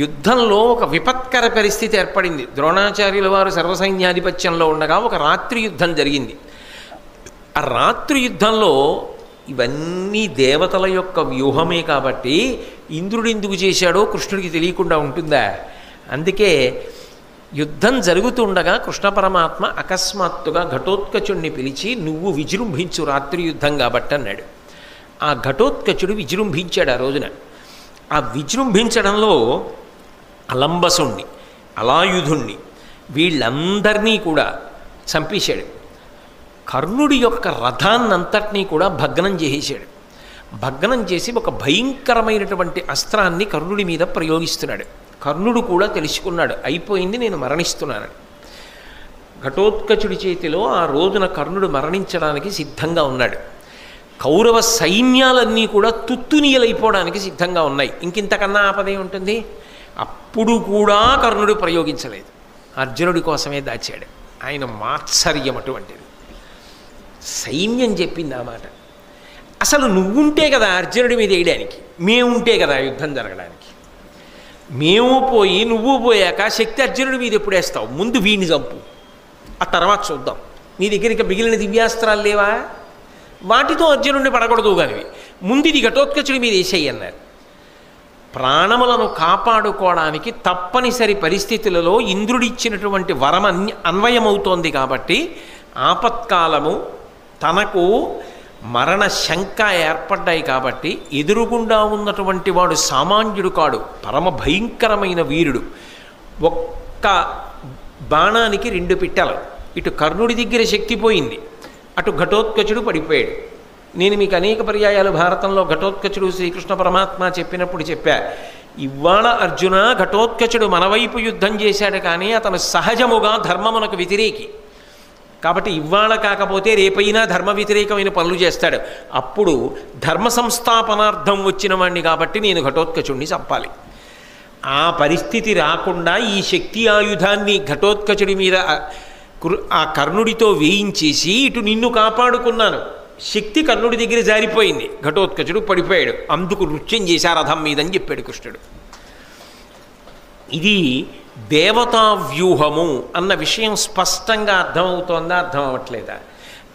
యుద్ధంలో ఒక విపత్కర పరిస్థితి ఏర్పడింది. ద్రోణాచార్యుల వారు సర్వసైన్యాధిపత్యంలో ఉండగా ఒక రాత్రి యుద్ధం జరిగింది. ఆ రాత్రి యుద్ధంలో ఇవన్నీ దేవతల యొక్క వ్యూహమే కాబట్టి ఇంద్రుడు ఎందుకు చేశాడో కృష్ణుడికి తెలియకుండా ఉంటుందా? అందుకే యుద్ధం జరుగుతుండగా కృష్ణ పరమాత్మ అకస్మాత్తుగా ఘటోత్కచుడిని పిలిచి, నువ్వు విజృంభించు రాత్రి యుద్ధం కాబట్టి అన్నాడు. ఆ ఘటోత్కచుడు విజృంభించాడు ఆ రోజున. ఆ విజృంభించడంలో అలంబసుణ్ణి, అలాయుధుణ్ణి, వీళ్ళందరినీ కూడా చంపేశాడు. కర్ణుడి యొక్క రథాన్నంతటినీ కూడా భగ్నం చేసేశాడు. భగ్నం చేసి ఒక భయంకరమైనటువంటి అస్త్రాన్ని కర్ణుడి మీద ప్రయోగిస్తున్నాడు. కర్ణుడు కూడా తెలుసుకున్నాడు, అయిపోయింది, నేను మరణిస్తున్నానని. ఘటోత్కచుడి చేతిలో ఆ రోజున కర్ణుడు మరణించడానికి సిద్ధంగా ఉన్నాడు. కౌరవ సైన్యాలన్నీ కూడా తుత్తునియలైపోవడానికి సిద్ధంగా ఉన్నాయి. ఇంకింతకన్నా ఆపదే ఉంటుంది. అప్పుడు కూడా కర్ణుడు ప్రయోగించలేదు, అర్జునుడి కోసమే దాచాడు. ఆయన మాత్సర్యం అటువంటిది. సైన్యం చెప్పింది ఆ మాట. అసలు నువ్వుంటే కదా అర్జునుడి మీద వేయడానికి, మేముంటే కదా యుద్ధం జరగడానికి. మేము పోయి నువ్వు పోయాక శక్తి అర్జునుడి మీద ఎప్పుడు వేస్తావు? ముందు వీడిని చంపు, ఆ తర్వాత చూద్దాం. నీ దగ్గరికి మిగిలిన దివ్యాస్త్రాలు లేవా? వాటితో అర్జునుడిని పడకూడదు, కానీ ముందు ఇది ఘటోత్కచుడి మీద వేసేయి అన్నారు. ప్రాణములను కాపాడుకోవడానికి తప్పనిసరి పరిస్థితులలో ఇంద్రుడిచ్చినటువంటి వరం అన్వయమవుతోంది. కాబట్టి ఆపత్కాలము తనకు మరణ శంక ఏర్పడ్డాయి. కాబట్టి ఎదురుగుండా ఉన్నటువంటి వాడు సామాన్యుడు కాడు, పరమ భయంకరమైన వీరుడు. ఒక్క బాణానికి 2 పిట్టలు. ఇటు కర్ణుడి దగ్గర శక్తి పోయింది, అటు ఘటోత్కచుడు పడిపోయాడు. నేను మీకు అనేక పర్యాయాలు భారతంలో ఘటోత్కచుడు శ్రీకృష్ణ పరమాత్మ చెప్పినప్పుడు చెప్పా, ఇవాళ అర్జున ఘటోత్కచుడు మన వైపు యుద్ధం చేశాడు, కానీ అతను సహజముగా ధర్మమునకు వ్యతిరేకి. కాబట్టి ఇవాళ కాకపోతే రేపైనా ధర్మ వ్యతిరేకమైన పనులు చేస్తాడు. అప్పుడు ధర్మ సంస్థాపనార్థం వచ్చిన వాడిని కాబట్టి నేను ఘటోత్కచుడిని చంపాలి. ఆ పరిస్థితి రాకుండా ఈ శక్తి ఆయుధాన్ని ఘటోత్కచుడి మీద ఆ కర్ణుడితో వేయించేసి ఇటు నిన్ను కాపాడుకున్నాను. శక్తి కర్ణుడి దగ్గర జారిపోయింది, ఘటోత్కచుడు పడిపోయాడు. అందుకు నృత్యం చేశారు రథం మీదని చెప్పాడు కృష్ణుడు. ఇది దేవతా వ్యూహము అన్న విషయం స్పష్టంగా అర్థమవుతోందా, అర్థం అవ్వట్లేదా?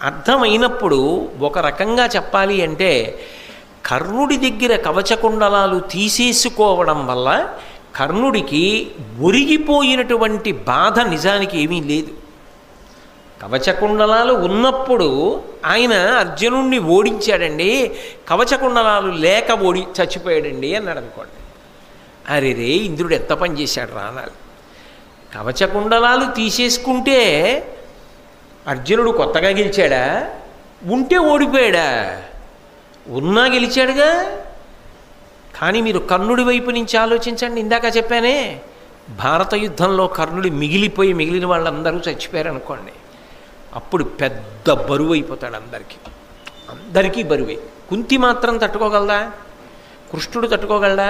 అర్థమైనప్పుడు ఒక రకంగా చెప్పాలి అంటే, కర్ణుడి దగ్గర కవచకుండలాలు తీసేసుకోవడం వల్ల కర్ణుడికి ఒరిగిపోయినటువంటి బాధ నిజానికి ఏమీ లేదు. కవచకుండలాలు ఉన్నప్పుడు ఆయన అర్జునుణ్ణి ఓడించాడండి, కవచకుండలాలు లేక చచ్చిపోయాడండి అన్నాడు అనుకోండి. అరే రే, ఇంద్రుడు ఎంత పని చేశాడు రా అనాలి. కవచకుండలాలు తీసేసుకుంటే అర్జునుడు కొత్తగా గెలిచాడా? ఉంటే ఓడిపోయాడా? ఉన్నా గెలిచాడుగా. కానీ మీరు కర్ణుడి వైపు నుంచి ఆలోచించండి. ఇందాక చెప్పానే, భారత యుద్ధంలో కర్ణుడు మిగిలిపోయి మిగిలిన వాళ్ళందరూ చచ్చిపోయారు అనుకోండి, అప్పుడు పెద్ద బరువు అయిపోతాడు. అందరికీ బరువే. కుంతి మాత్రం తట్టుకోగలదా? కృష్ణుడు తట్టుకోగలడా?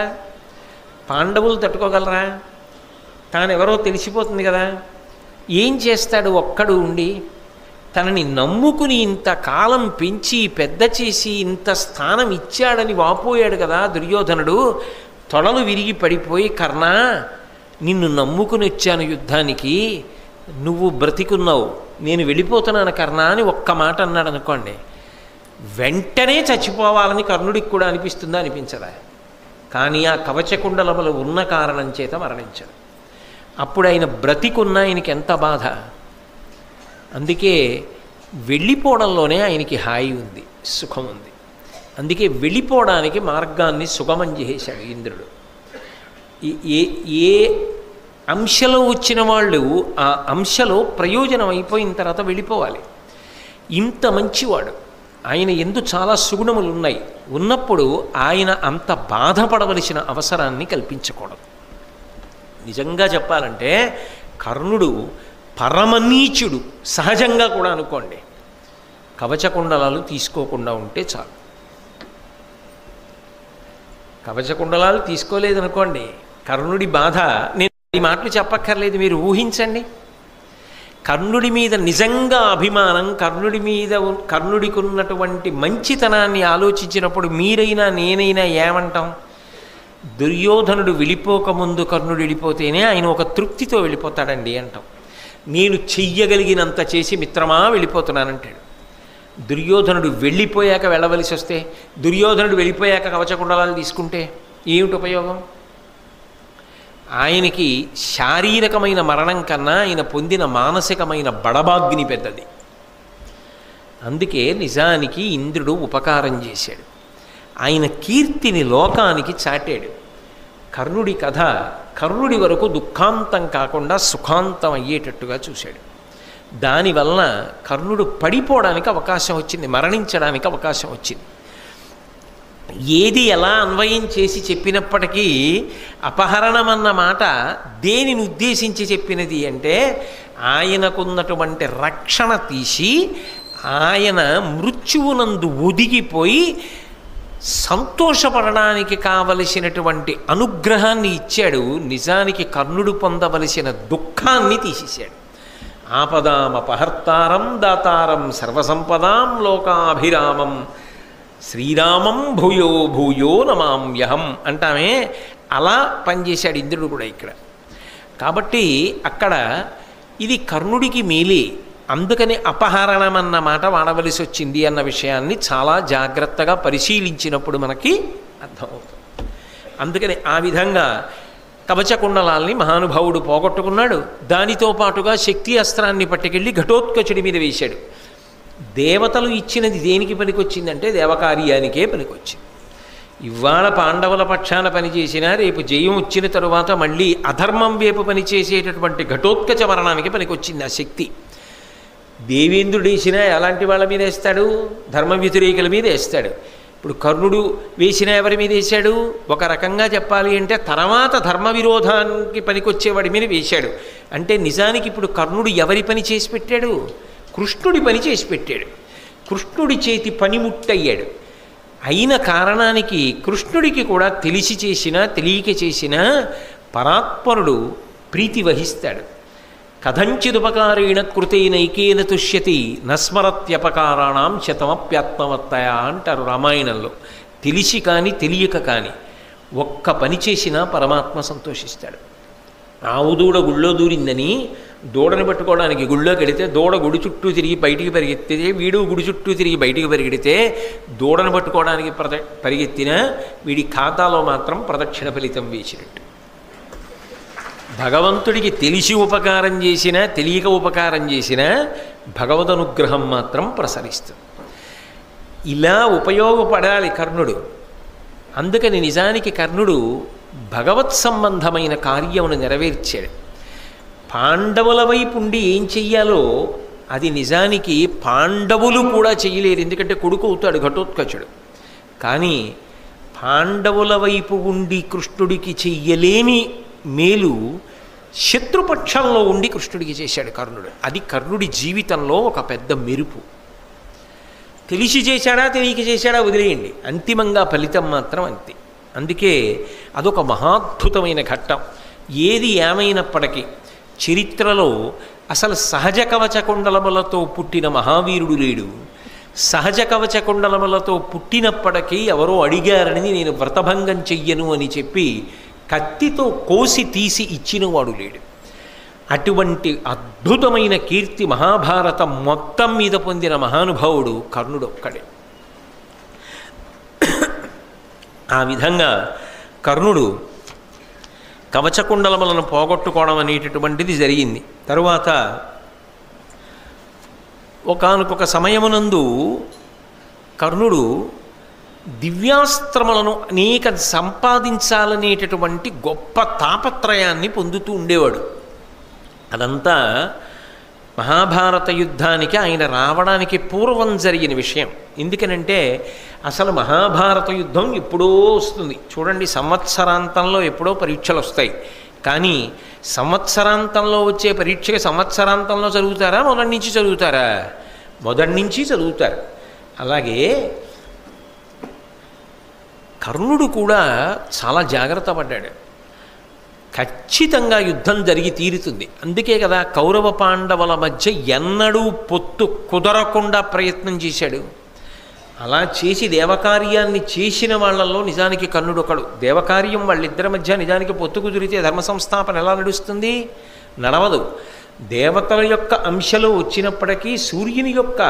పాండవులు తట్టుకోగలరా? తానెవరో తెలిసిపోతుంది కదా. ఏం చేస్తాడు? ఒక్కడు ఉండి తనని నమ్ముకుని ఇంతకాలం పెంచి పెద్ద చేసి ఇంత స్థానం ఇచ్చాడని వాపోయాడు కదా దుర్యోధనుడు. తొడలు విరిగి పడిపోయి, కర్ణ నిన్ను నమ్ముకుని వచ్చాను యుద్ధానికి, నువ్వు బ్రతికున్నావు, నేను వెళ్ళిపోతున్నాను కర్ణ అని ఒక్క మాట అన్నాడు అనుకోండి, వెంటనే చచ్చిపోవాలని కర్ణుడికి కూడా అనిపిస్తుందా, అనిపించదా? కానీ ఆ కవచకుండలములు ఉన్న కారణం చేత మరణించాడు. అప్పుడు ఆయన బ్రతికున్న ఆయనకి ఎంత బాధ. అందుకే వెళ్ళిపోవడంలోనే ఆయనకి హాయి ఉంది, సుఖం ఉంది. అందుకే వెళ్ళిపోవడానికి మార్గాన్ని సుగమం చేశాడు ఇంద్రుడు. ఏ అంశలో వచ్చిన వాళ్ళు ఆ అంశలో ప్రయోజనం అయిపోయిన తర్వాత వెళ్ళిపోవాలి. ఇంత మంచివాడు, ఆయన ఎందు చాలా సుగుణములు ఉన్నాయి. ఉన్నప్పుడు ఆయన అంత బాధపడవలసిన అవసరాన్ని కల్పించకూడదు. నిజంగా చెప్పాలంటే కర్ణుడు పరమనీచుడు సహజంగా కూడా అనుకోండి. కవచకుండలాలు తీసుకోకుండా ఉంటే చాలు. కవచకుండలాలు తీసుకోలేదనుకోండి, కర్ణుడి బాధ నేను ఈ మాటలు చెప్పక్కర్లేదు, మీరు ఊహించండి. కర్ణుడి మీద నిజంగా అభిమానం, కర్ణుడికి ఉన్నటువంటి మంచితనాన్ని ఆలోచించినప్పుడు మీరైనా నేనైనా ఏమంటాం? దుర్యోధనుడు వెళ్ళిపోకముందు కర్ణుడు వెళ్ళిపోతేనే ఆయన ఒక తృప్తితో వెళ్ళిపోతాడండి అంటాం. నేను చెయ్యగలిగినంత చేసి మిత్రమా వెళ్ళిపోతున్నానంటాడు. దుర్యోధనుడు వెళ్ళిపోయాక వెళ్ళవలసి వస్తే, దుర్యోధనుడు వెళ్ళిపోయాక కవచకుండలాలు తీసుకుంటే ఏమిటి ఉపయోగం? ఆయనకి శారీరకమైన మరణం కన్నా ఆయన పొందిన మానసికమైన బడబాగ్ని పెద్దది. అందుకే నిజానికి ఇంద్రుడు ఉపకారం చేశాడు. ఆయన కీర్తిని లోకానికి చాటాడు. కర్ణుడి కథ కర్ణుడి వరకు దుఃఖాంతం కాకుండా సుఖాంతం అయ్యేటట్టుగా చూశాడు. దానివల్ల కర్ణుడు పడిపోవడానికి అవకాశం వచ్చింది, మరణించడానికి అవకాశం వచ్చింది. ఏది ఎలా అన్వయం చేసి చెప్పినప్పటికీ అపహరణం అన్న మాట దేనిని ఉద్దేశించి చెప్పినది అంటే ఆయనకున్నటువంటి రక్షణ తీసి ఆయన మృత్యువునందు ఒదిగిపోయి సంతోషపడడానికి కావలసినటువంటి అనుగ్రహాన్ని ఇచ్చాడు. నిజానికి కర్ణుడు పొందవలసిన దుఃఖాన్ని తీసేశాడు. ఆపదామపహర్తారం దాతారం సర్వసంపదాం లోకాభిరామం శ్రీరామం భూయో భూయో నమామ్యహం అంటామే, అలా పనిచేశాడు ఇంద్రుడు కూడా ఇక్కడ. కాబట్టి అక్కడ ఇది కర్ణుడికి మేలే, అందుకని అపహరణం అన్న మాట వాడవలసి వచ్చింది అన్న విషయాన్ని చాలా జాగ్రత్తగా పరిశీలించినప్పుడు మనకి అర్థమవుతుంది. అందుకని ఆ విధంగా కవచకుండలాల్ని మహానుభావుడు పోగొట్టుకున్నాడు. దానితో పాటుగా శక్తి అస్త్రాన్ని పట్టుకెళ్ళి ఘటోత్కచుడి మీద వేశాడు. దేవతలు ఇచ్చినది దేనికి పనికొచ్చిందంటే దేవకార్యానికే పనికొచ్చింది. ఇవాళ పాండవుల పక్షాన పనిచేసినా రేపు జయం వచ్చిన తరువాత మళ్ళీ అధర్మం వైపు పనిచేసేటటువంటి ఘటోత్కచ మరణానికి పనికొచ్చింది ఆ శక్తి. దేవేంద్రుడు వేసినా ఎలాంటి వాళ్ళ మీద వేస్తాడు? ధర్మ వ్యతిరేకుల మీద వేస్తాడు. ఇప్పుడు కర్ణుడు వేసిన ఎవరి మీద వేశాడు? ఒక రకంగా చెప్పాలి అంటే తర్వాత ధర్మ విరోధానికి పనికొచ్చేవాడి మీద వేశాడు. అంటే నిజానికి ఇప్పుడు కర్ణుడు ఎవరి పని చేసి పెట్టాడు? కృష్ణుడి పని చేసి పెట్టాడు. కృష్ణుడి చేతి పనిముట్టయ్యాడు. అయిన కారణానికి కృష్ణుడికి కూడా తెలిసి చేసినా తెలియక చేసినా పరాత్పరుడు ప్రీతి వహిస్తాడు. కథంచిదుపకారేణ కృతేనైకేన తుష్యతి నస్మరత్యపకారాణం శతమప్యాత్మవత్తయ అంటారు రామాయణంలో. తెలిసి కానీ తెలియక కానీ ఒక్క పని చేసినా పరమాత్మ సంతోషిస్తాడు. ఆవు దూడ గుళ్ళో దూరిందని దూడని పట్టుకోవడానికి గుళ్ళో కడితే దూడ గుడి చుట్టూ తిరిగి బయటికి పరిగెత్తితే వీడు గుడి చుట్టూ తిరిగి బయటికి పరిగెడితే దూడను పట్టుకోవడానికి పరిగెత్తినా వీడి ఖాతాలో మాత్రం ప్రదక్షిణ ఫలితం వేసినట్టు. భగవంతుడికి తెలిసి ఉపకారం చేసినా తెలియక ఉపకారం చేసినా భగవదనుగ్రహం మాత్రం ప్రసరిస్తుంది. ఇలా ఉపయోగపడాలి కర్ణుడు. అందుకని నిజానికి కర్ణుడు భగవత్ సంబంధమైన కార్యమును నెరవేర్చాడు. పాండవుల వైపు ఉండి ఏం చెయ్యాలో అది నిజానికి పాండవులు కూడా చెయ్యలేరు, ఎందుకంటే కొడుకు అవుతాడు ఘటోత్కచుడు. కానీ పాండవుల వైపు ఉండి కృష్ణుడికి చెయ్యలేని మేలు శత్రుపక్షంలో ఉండి కృష్ణుడికి చేశాడు కర్ణుడు. అది కర్ణుడి జీవితంలో ఒక పెద్ద మెరుపు. తెలిసి చేశాడా తెలియక చేశాడా వదిలేయండి, అంతిమంగా ఫలితం మాత్రం అంతే. అందుకే అదొక మహాద్భుతమైన ఘట్టం. ఏది ఏమైనప్పటికీ చరిత్రలో అసలు సహజ కవచ కుండలములతో పుట్టిన మహావీరుడు లేడు. సహజ కవచ కుండలములతో పుట్టినప్పటికీ ఎవరో అడిగారని నేను వ్రతభంగం చెయ్యను అని చెప్పి కత్తితో కోసి తీసి ఇచ్చినవాడు లేడు. అటువంటి అద్భుతమైన కీర్తి మహాభారతం మొత్తం మీద పొందిన మహానుభావుడు కర్ణుడు ఒక్కడే. ఆ విధంగా కర్ణుడు కవచకుండలములను పోగొట్టుకోవడం అనేటటువంటిది జరిగింది. తరువాత ఒకానొక సమయమునందు కర్ణుడు దివ్యాస్త్రములను అనేక సంపాదించాలనేటటువంటి గొప్ప తాపత్రయాన్ని పొందుతూ ఉండేవాడు. అదంతా మహాభారత యుద్ధానికి ఆయన రావడానికి పూర్వం జరిగిన విషయం. ఎందుకనంటే అసలు మహాభారత యుద్ధం ఎప్పుడో వస్తుంది చూడండి, సంవత్సరాంతంలో ఎప్పుడో పరీక్షలు వస్తాయి. కానీ సంవత్సరాంతంలో వచ్చే పరీక్షకి సంవత్సరాంతంలో చదువుతారా మొదటి నుంచి చదువుతారా? మొదటి నుంచి చదువుతారు. అలాగే కర్ణుడు కూడా చాలా జాగ్రత్త పడ్డాడు. ఖచ్చితంగా యుద్ధం జరిగి తీరుతుంది. అందుకే కదా కౌరవ పాండవుల మధ్య ఎన్నడూ పొత్తు కుదరకుండా ప్రయత్నం చేశాడు. అలా చేసి దేవకార్యాన్ని చేసిన వాళ్ళల్లో నిజానికి కర్ణుడు ఒకడు. దేవకార్యం వాళ్ళిద్దరి మధ్య నిజానికి పొత్తు కుదిరితే ధర్మ సంస్థాపన ఎలా నడుస్తుంది? నడవదు. దేవతల యొక్క అంశలో వచ్చినప్పటికీ సూర్యుని యొక్క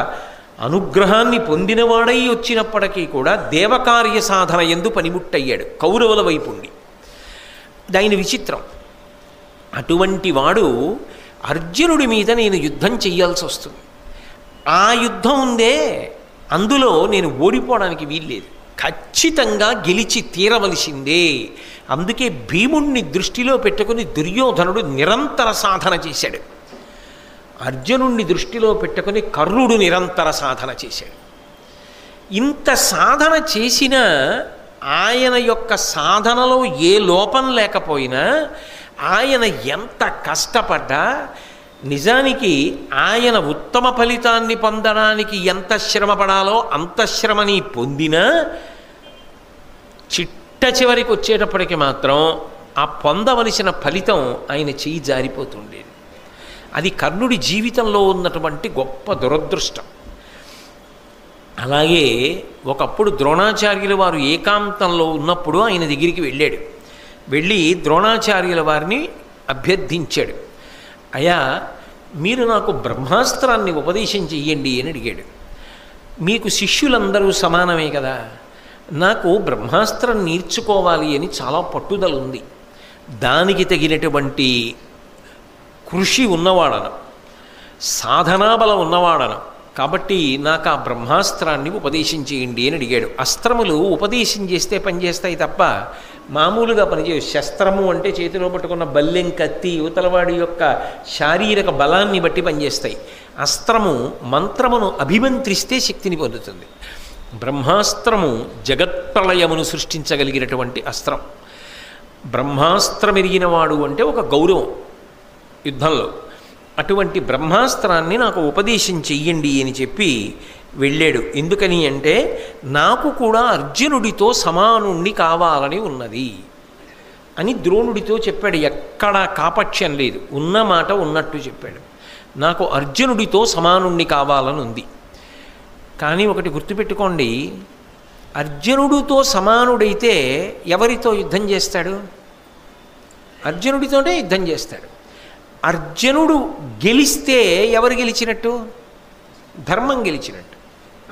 అనుగ్రహాన్ని పొందినవాడై వచ్చినప్పటికీ కూడా దేవకార్య సాధన యందు పనిముట్టయ్యాడు కౌరవుల వైపు ఉండి. దాని విచిత్రం. అటువంటి వాడు అర్జునుడి మీద నేను యుద్ధం చెయ్యాల్సి వస్తుంది. ఆ యుద్ధం ఉందే, అందులో నేను ఓడిపోవడానికి వీల్లేదు, ఖచ్చితంగా గెలిచి తీరవలసిందే. అందుకే భీముణ్ణి దృష్టిలో పెట్టుకుని దుర్యోధనుడు నిరంతర సాధన చేశాడు. అర్జునుణ్ణి దృష్టిలో పెట్టుకుని కర్ణుడు నిరంతర సాధన చేశాడు. ఇంత సాధన చేసినా ఆయన యొక్క సాధనలో ఏ లోపం లేకపోయినా ఆయన ఎంత కష్టపడ్డా నిజానికి ఆయన ఉత్తమ ఫలితాన్ని పొందడానికి ఎంత శ్రమ పడాలో అంత శ్రమని పొందినా చిట్ట చివరికి వచ్చేటప్పటికి మాత్రం ఆ పొందవలసిన ఫలితం ఆయన చెయ్యి జారిపోతుండేది. అది కర్ణుడి జీవితంలో ఉన్నటువంటి గొప్ప దురదృష్టం. అలాగే ఒకప్పుడు ద్రోణాచార్యుల వారు ఏకాంతంలో ఉన్నప్పుడు ఆయన దగ్గరికి వెళ్ళాడు. వెళ్ళి ద్రోణాచార్యుల వారిని అభ్యర్థించాడు. అయ్యా, మీరు నాకు బ్రహ్మాస్త్రాన్ని ఉపదేశం చెయ్యండి అని అడిగాడు. మీకు శిష్యులందరూ సమానమే కదా, నాకు బ్రహ్మాస్త్రం నేర్చుకోవాలి అని చాలా పట్టుదల ఉంది. దానికి తగినటువంటి కృషి ఉన్నవాడను, సాధనాబలం ఉన్నవాడను, కాబట్టి నాకు ఆ బ్రహ్మాస్త్రాన్ని ఉపదేశం చేయండి అని అడిగాడు. అస్త్రములు ఉపదేశం చేస్తే పనిచేస్తాయి తప్ప మామూలుగా పనిచేయవు. శస్త్రము అంటే చేతిలో పట్టుకున్న బల్లెం, కత్తి యువతలవాడి యొక్క శారీరక బలాన్ని బట్టి పనిచేస్తాయి. అస్త్రము మంత్రమును అభిమంత్రిస్తే శక్తిని పొందుతుంది. బ్రహ్మాస్త్రము జగత్ప్రళయమును సృష్టించగలిగినటువంటి అస్త్రం. బ్రహ్మాస్త్రం ఎరిగినవాడు అంటే ఒక గౌరవం యుద్ధంలో. అటువంటి బ్రహ్మాస్త్రాన్ని నాకు ఉపదేశం చెయ్యండి అని చెప్పి వెళ్ళాడు. ఎందుకని అంటే నాకు కూడా అర్జునుడితో సమానుణ్ణి కావాలని ఉన్నది అని ద్రోణుడితో చెప్పాడు. ఎక్కడా కాపక్ష్యం లేదు, ఉన్న మాట ఉన్నట్టు చెప్పాడు. నాకు అర్జునుడితో సమానుణ్ణి కావాలని ఉంది. కానీ ఒకటి గుర్తుపెట్టుకోండి, అర్జునుడితో సమానుడైతే ఎవరితో యుద్ధం చేస్తాడు? అర్జునుడితోనే యుద్ధం చేస్తాడు. అర్జునుడు గెలిస్తే ఎవరు గెలిచినట్టు? ధర్మం గెలిచినట్టు.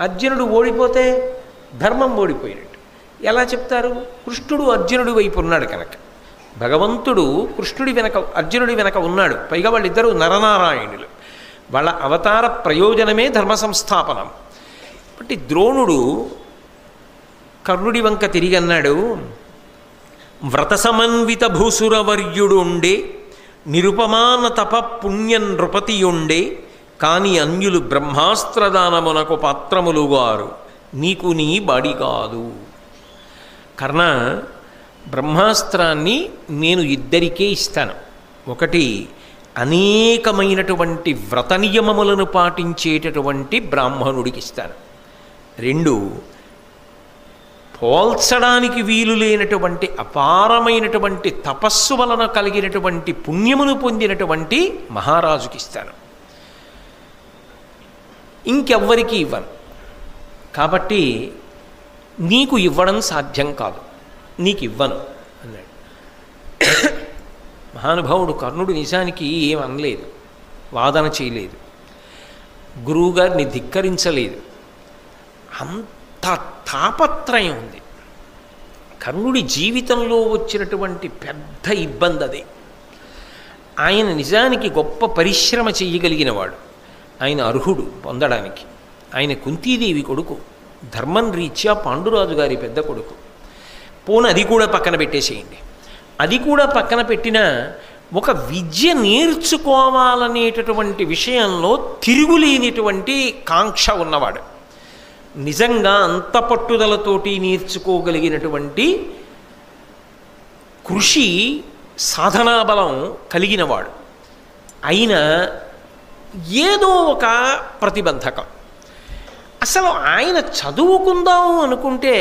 అర్జునుడు ఓడిపోతే ధర్మం ఓడిపోయినట్టు. ఎలా చెప్తారు? కృష్ణుడు అర్జునుడి వైపు ఉన్నాడు కనుక, భగవంతుడు కృష్ణుడి వెనక అర్జునుడి వెనక ఉన్నాడు. పైగా వాళ్ళిద్దరూ నరనారాయణులు. వాళ్ళ అవతార ప్రయోజనమే ధర్మ సంస్థాపనం. కాబట్టి ద్రోణుడు కర్ణుడి వంక తిరిగి అన్నాడు, వ్రత సమన్విత భూసురవర్యుడుండే నిరుపమాన తప పుణ్య నృపతియుండే కాని అన్యులు బ్రహ్మాస్త్రదానమునకు పాత్రములుగారు నీకు నీ బాడి కాదు. కర్ణ, బ్రహ్మాస్త్రాన్ని నేను ఇద్దరికే ఇస్తాను. ఒకటి అనేకమైనటువంటి వ్రత నియమములను పాటించేటటువంటి బ్రాహ్మణుడికి ఇస్తాను. రెండు, పోల్చడానికి వీలు లేనటువంటి అపారమైనటువంటి తపస్సు వలన కలిగినటువంటి పుణ్యమును పొందినటువంటి మహారాజుకి ఇస్తాను. ఇంకెవ్వరికి ఇవ్వను. కాబట్టి నీకు ఇవ్వడం సాధ్యం కాదు, నీకు ఇవ్వను అన్నాడు. మహానుభావుడు కర్ణుడు నిజానికి ఏం అనలేదు, వాదన చేయలేదు, గురువుగారిని ధిక్కరించలేదు. అంత తాపత్రయం ఉంది. కర్ణుడి జీవితంలో వచ్చినటువంటి పెద్ద ఇబ్బంది అది. ఆయన నిజానికి గొప్ప పరిశ్రమ చెయ్యగలిగినవాడు. ఆయన అర్హుడు పొందడానికి. ఆయన కుంతీదేవి కొడుకు, ధర్మం రీత్యా పాండురాజు గారి పెద్ద కొడుకు. పోను అది కూడా పక్కన పెట్టేసేయండి. అది కూడా పక్కన పెట్టినా ఒక విద్య నేర్చుకోవాలనేటటువంటి విషయంలో తిరుగులేనిటువంటి కాంక్ష ఉన్నవాడు. నిజంగా అంత పట్టుదలతోటి నేర్చుకోగలిగినటువంటి కృషి సాధనాబలం కలిగినవాడు. అయినా ఏదో ఒక ప్రతిబంధకం. అసలు ఆయన చదువుకుందాము అనుకుంటే,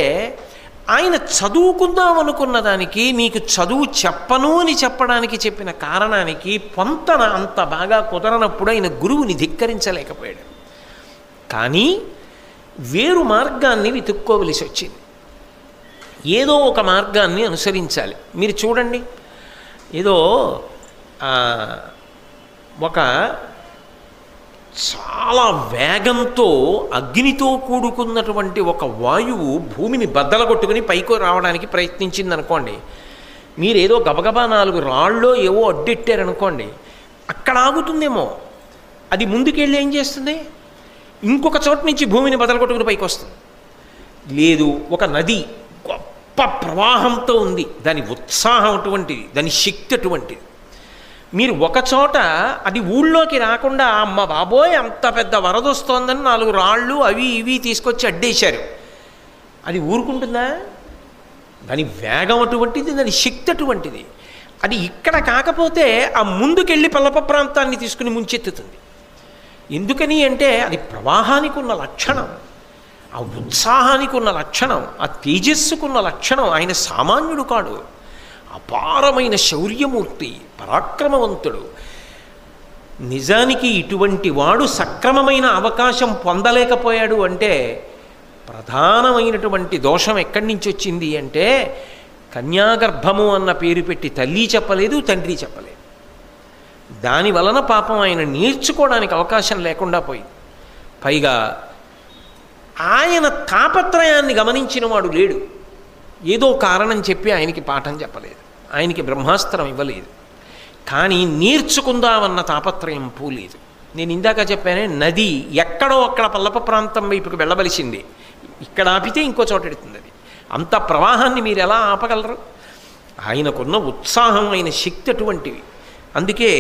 ఆయన చదువుకుందాం అనుకున్న దానికి నీకు చదువు చెప్పను అని చెప్పడానికి చెప్పిన కారణానికి పొంతన అంత బాగా కుదరనప్పుడు ఆయన గురువుని ధిక్కరించలేకపోయాడు. కానీ వేరు మార్గాన్ని వెతుక్కోవలసి వచ్చింది. ఏదో ఒక మార్గాన్ని అనుసరించాలి. మీరు చూడండి, ఏదో ఒక చాలా వేగంతో అగ్నితో కూడుకున్నటువంటి ఒక వాయువు భూమిని బద్దలగొట్టుకుని పైకి రావడానికి ప్రయత్నించింది అనుకోండి. మీరేదో గబగబా 4 రాళ్ళో ఏవో అడ్డెట్టారనుకోండి, అక్కడ ఆగుతుందేమో. అది ముందుకెళ్ళి ఏం చేస్తుంది? ఇంకొక చోట నుంచి భూమిని బదలగొట్టుకుని పైకి వస్తుంది. లేదు, ఒక నది గొప్ప ప్రవాహంతో ఉంది, దాని ఉత్సాహం అటువంటిది, దాని శక్తి అటువంటిది. మీరు ఒక చోట అది ఊళ్ళోకి రాకుండా అమ్మ బాబోయ్ అంత పెద్ద వరద వస్తోందని 4 రాళ్ళు అవి ఇవి తీసుకొచ్చి అడ్డేశారు. అది ఊరుకుంటుందా? దాని వేగం అటువంటిది, దాని శక్తి అటువంటిది. అది ఇక్కడ కాకపోతే ఆ ముందుకెళ్ళి పల్లప ప్రాంతాన్ని తీసుకుని ముంచెత్తుతుంది. ఎందుకని అంటే అది ప్రవాహానికి ఉన్న లక్షణం, ఆ ఉత్సాహానికి ఉన్న లక్షణం, ఆ తేజస్సుకున్న లక్షణం. ఆయన సామాన్యుడు కాడు, అపారమైన శౌర్యమూర్తి, పరాక్రమవంతుడు. నిజానికి ఇటువంటి వాడు సక్రమమైన అవకాశం పొందలేకపోయాడు అంటే ప్రధానమైనటువంటి దోషం ఎక్కడి నుంచి వచ్చింది అంటే కన్యాగర్భము అన్న పేరు పెట్టి తల్లి చెప్పలేదు, తండ్రి చెప్పలేదు. దాని వలన పాపం ఆయన నేర్చుకోవడానికి అవకాశం లేకుండా పోయింది. పైగా ఆయన తాపత్రయాన్ని గమనించిన వాడు లేడు. ఏదో కారణం చెప్పి ఆయనకి పాఠం చెప్పలేదు, ఆయనకి బ్రహ్మాస్త్రం ఇవ్వలేదు. కానీ నేర్చుకుందామన్న తాపత్రయం పోలేదు. నేను ఇందాక చెప్పానే, నది ఎక్కడో అక్కడ పల్లప ప్రాంతం వైపుకి వెళ్ళవలసింది, ఇక్కడ ఆపితే ఇంకో చోట ఎడుతుంది. అది అంత ప్రవాహాన్ని మీరు ఎలా ఆపగలరు? ఆయనకున్న ఉత్సాహం, ఆయన శక్తి అటువంటివి. అందుకే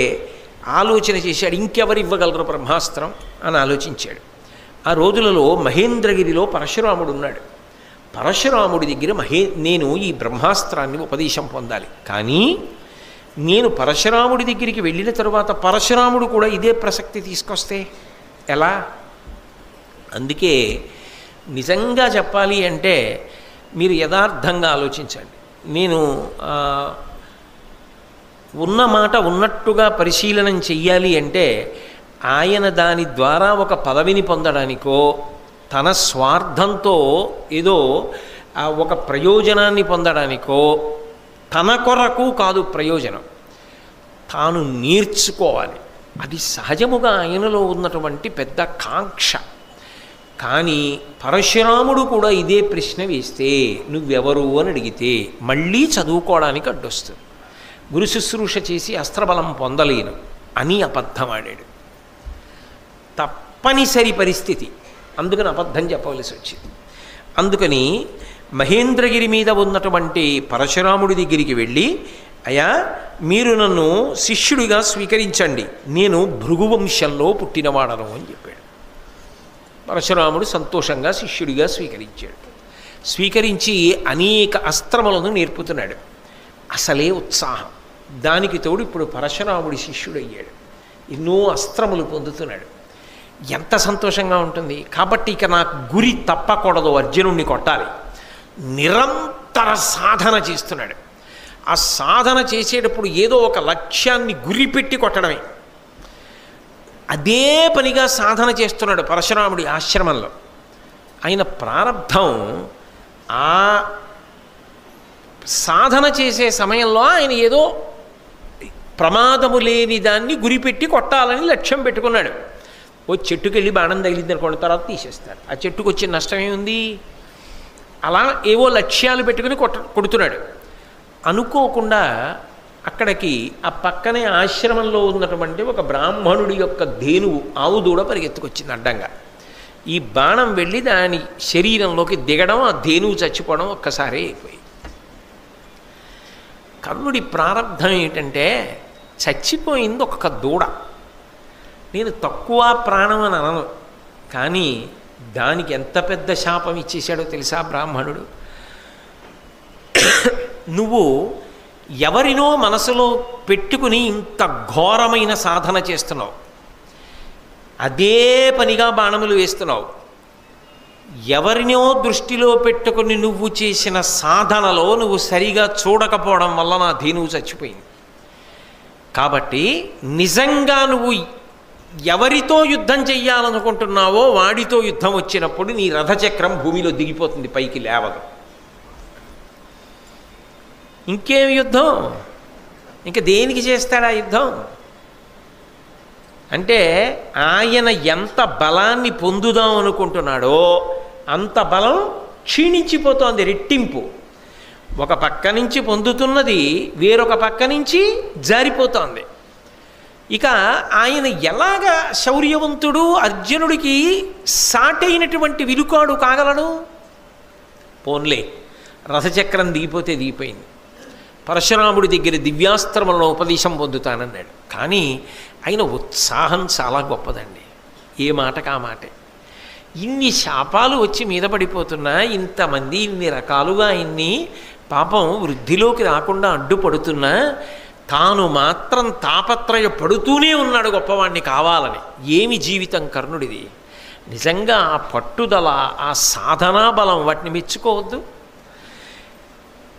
ఆలోచన చేశాడు, ఇంకెవరు ఇవ్వగలరు బ్రహ్మాస్త్రం అని ఆలోచించాడు. ఆ రోజులలో మహేంద్రగిరిలో పరశురాముడు ఉన్నాడు. పరశురాముడి దగ్గర నేను ఈ బ్రహ్మాస్త్రాన్ని ఉపదేశం పొందాలి, కానీ నేను పరశురాముడి దగ్గరికి వెళ్ళిన తరువాత పరశురాముడు కూడా ఇదే ప్రసక్తి తీసుకొస్తే ఎలా? అందుకే నిజంగా చెప్పాలి అంటే మీరు యథార్థంగా ఆలోచించండి. నేను ఉన్న మాట ఉన్నట్టుగా పరిశీలనం చెయ్యాలి అంటే ఆయన దాని ద్వారా ఒక పదవిని పొందడానికో తన స్వార్థంతో ఏదో ఒక ప్రయోజనాన్ని పొందడానికో తన కొరకు కాదు ప్రయోజనం, తాను నేర్చుకోవాలి. అది సహజముగా ఆయనలో ఉన్నటువంటి పెద్ద కాంక్ష. కానీ పరశురాముడు కూడా ఇదే ప్రశ్న వేస్తే నువ్వెవరు అని అడిగితే మళ్ళీ చదువుకోవడానికి అడ్డొస్తుంది. గురు శుశ్రూష చేసి అస్త్రబలం పొందలేను అని అబద్ధమాడాడు. తప్పనిసరి పరిస్థితి, అందుకని అబద్ధం చెప్పవలసి వచ్చింది. అందుకని మహేంద్రగిరి మీద ఉన్నటువంటి పరశురాముడి దగ్గరికి వెళ్ళి, అయ్యా మీరు నన్ను శిష్యుడిగా స్వీకరించండి, నేను భృగువంశంలో పుట్టినవాడను అని చెప్పాడు. పరశురాముడు సంతోషంగా శిష్యుడిగా స్వీకరించాడు. స్వీకరించి అనేక అస్త్రములను నేర్పుతున్నాడు. అసలే ఉత్సాహం. దానికి తోడు ఇప్పుడు పరశురాముడి శిష్యుడు అయ్యాడు, ఎన్నో అస్త్రములు పొందుతున్నాడు. ఎంత సంతోషంగా ఉంటుంది. కాబట్టి ఇక నాకు గురి తప్పకూడదు, అర్జునుడిని కొట్టాలి. నిరంతర సాధన చేస్తున్నాడు. ఆ సాధన చేసేటప్పుడు ఏదో ఒక లక్ష్యాన్ని గురిపెట్టి కొట్టడమే, అదే పనిగా సాధన చేస్తున్నాడు పరశురాముడి ఆశ్రమంలో. ఆయన ప్రారంధం ఆ సాధన చేసే సమయంలో ఆయన ఏదో ప్రమాదము లేని దాన్ని గురిపెట్టి కొట్టాలని లక్ష్యం పెట్టుకున్నాడు. ఓ చెట్టుకి వెళ్ళి బాణం తగిలింది అనుకోండి, తర్వాత తీసేస్తారు. ఆ చెట్టుకు వచ్చిన నష్టం ఏముంది? అలా ఏవో లక్ష్యాలు పెట్టుకుని కొడుతున్నాడు. అనుకోకుండా అక్కడికి ఆ పక్కనే ఆశ్రమంలో ఉన్నటువంటి ఒక బ్రాహ్మణుడి యొక్క ధేనువు, ఆవు దూడ పరిగెత్తుకొచ్చింది అడ్డంగా. ఈ బాణం వెళ్ళి దాని శరీరంలోకి దిగడం, ఆ ధేనువు చచ్చిపోవడం ఒక్కసారి అయిపోయి. కర్ణుడి ప్రారంధం ఏంటంటే చచ్చిపోయింది ఒక్క దూడ. నేను తక్కువ ప్రాణం అని అనను, కానీ దానికి ఎంత పెద్ద శాపం ఇచ్చేశాడో తెలుసా బ్రాహ్మణుడు? నువ్వు ఎవరినో మనసులో పెట్టుకుని ఇంత ఘోరమైన సాధన చేస్తున్నావు, అదే పనిగా బాణములు వేస్తున్నావు. ఎవరినో దృష్టిలో పెట్టుకుని నువ్వు చేసిన సాధనలో నువ్వు సరిగా చూడకపోవడం వల్ల నా ధేనువు చచ్చిపోయింది. కాబట్టి నిజంగా నువ్వు ఎవరితో యుద్ధం చెయ్యాలనుకుంటున్నావో వాడితో యుద్ధం వచ్చినప్పుడు నీ రథచక్రం భూమిలో దిగిపోతుంది, పైకి లేవదు. ఇంకేం యుద్ధం? ఇంకా దేనికి చేస్తాడా యుద్ధం? అంటే ఆయన ఎంత బలాన్ని పొందుదాం అనుకుంటున్నాడో అంత బలం క్షీణించిపోతోంది, రెట్టింపు. ఒక పక్క నుంచి పొందుతున్నది వేరొక పక్క నుంచి జారిపోతోంది. ఇక ఆయన ఎలాగా శౌర్యవంతుడు, అర్జునుడికి సాటైనటువంటి విలుకాడు కాగలడు? పోన్లే, రథచక్రం దిగిపోతే దిగిపోయింది. పరశురాముడి దగ్గర దివ్యాస్త్రములను ఉపదేశం పొందుతానన్నాడు. కానీ ఆయన ఉత్సాహం చాలా గొప్పదండి, ఏ మాటకు ఆ మాటే. ఇన్ని శాపాలు వచ్చి మీద పడిపోతున్నా, ఇంతమంది ఇన్ని రకాలుగా ఇన్ని పాపం వృద్ధిలోకి రాకుండా అడ్డుపడుతున్నా తాను మాత్రం తాపత్రయపడుతూనే ఉన్నాడు గొప్పవాణ్ణి కావాలని. ఏమి జీవితం కర్ణుడిది! నిజంగా ఆ పట్టుదల, ఆ సాధనా బలం, వాటిని మెచ్చుకోవద్దు.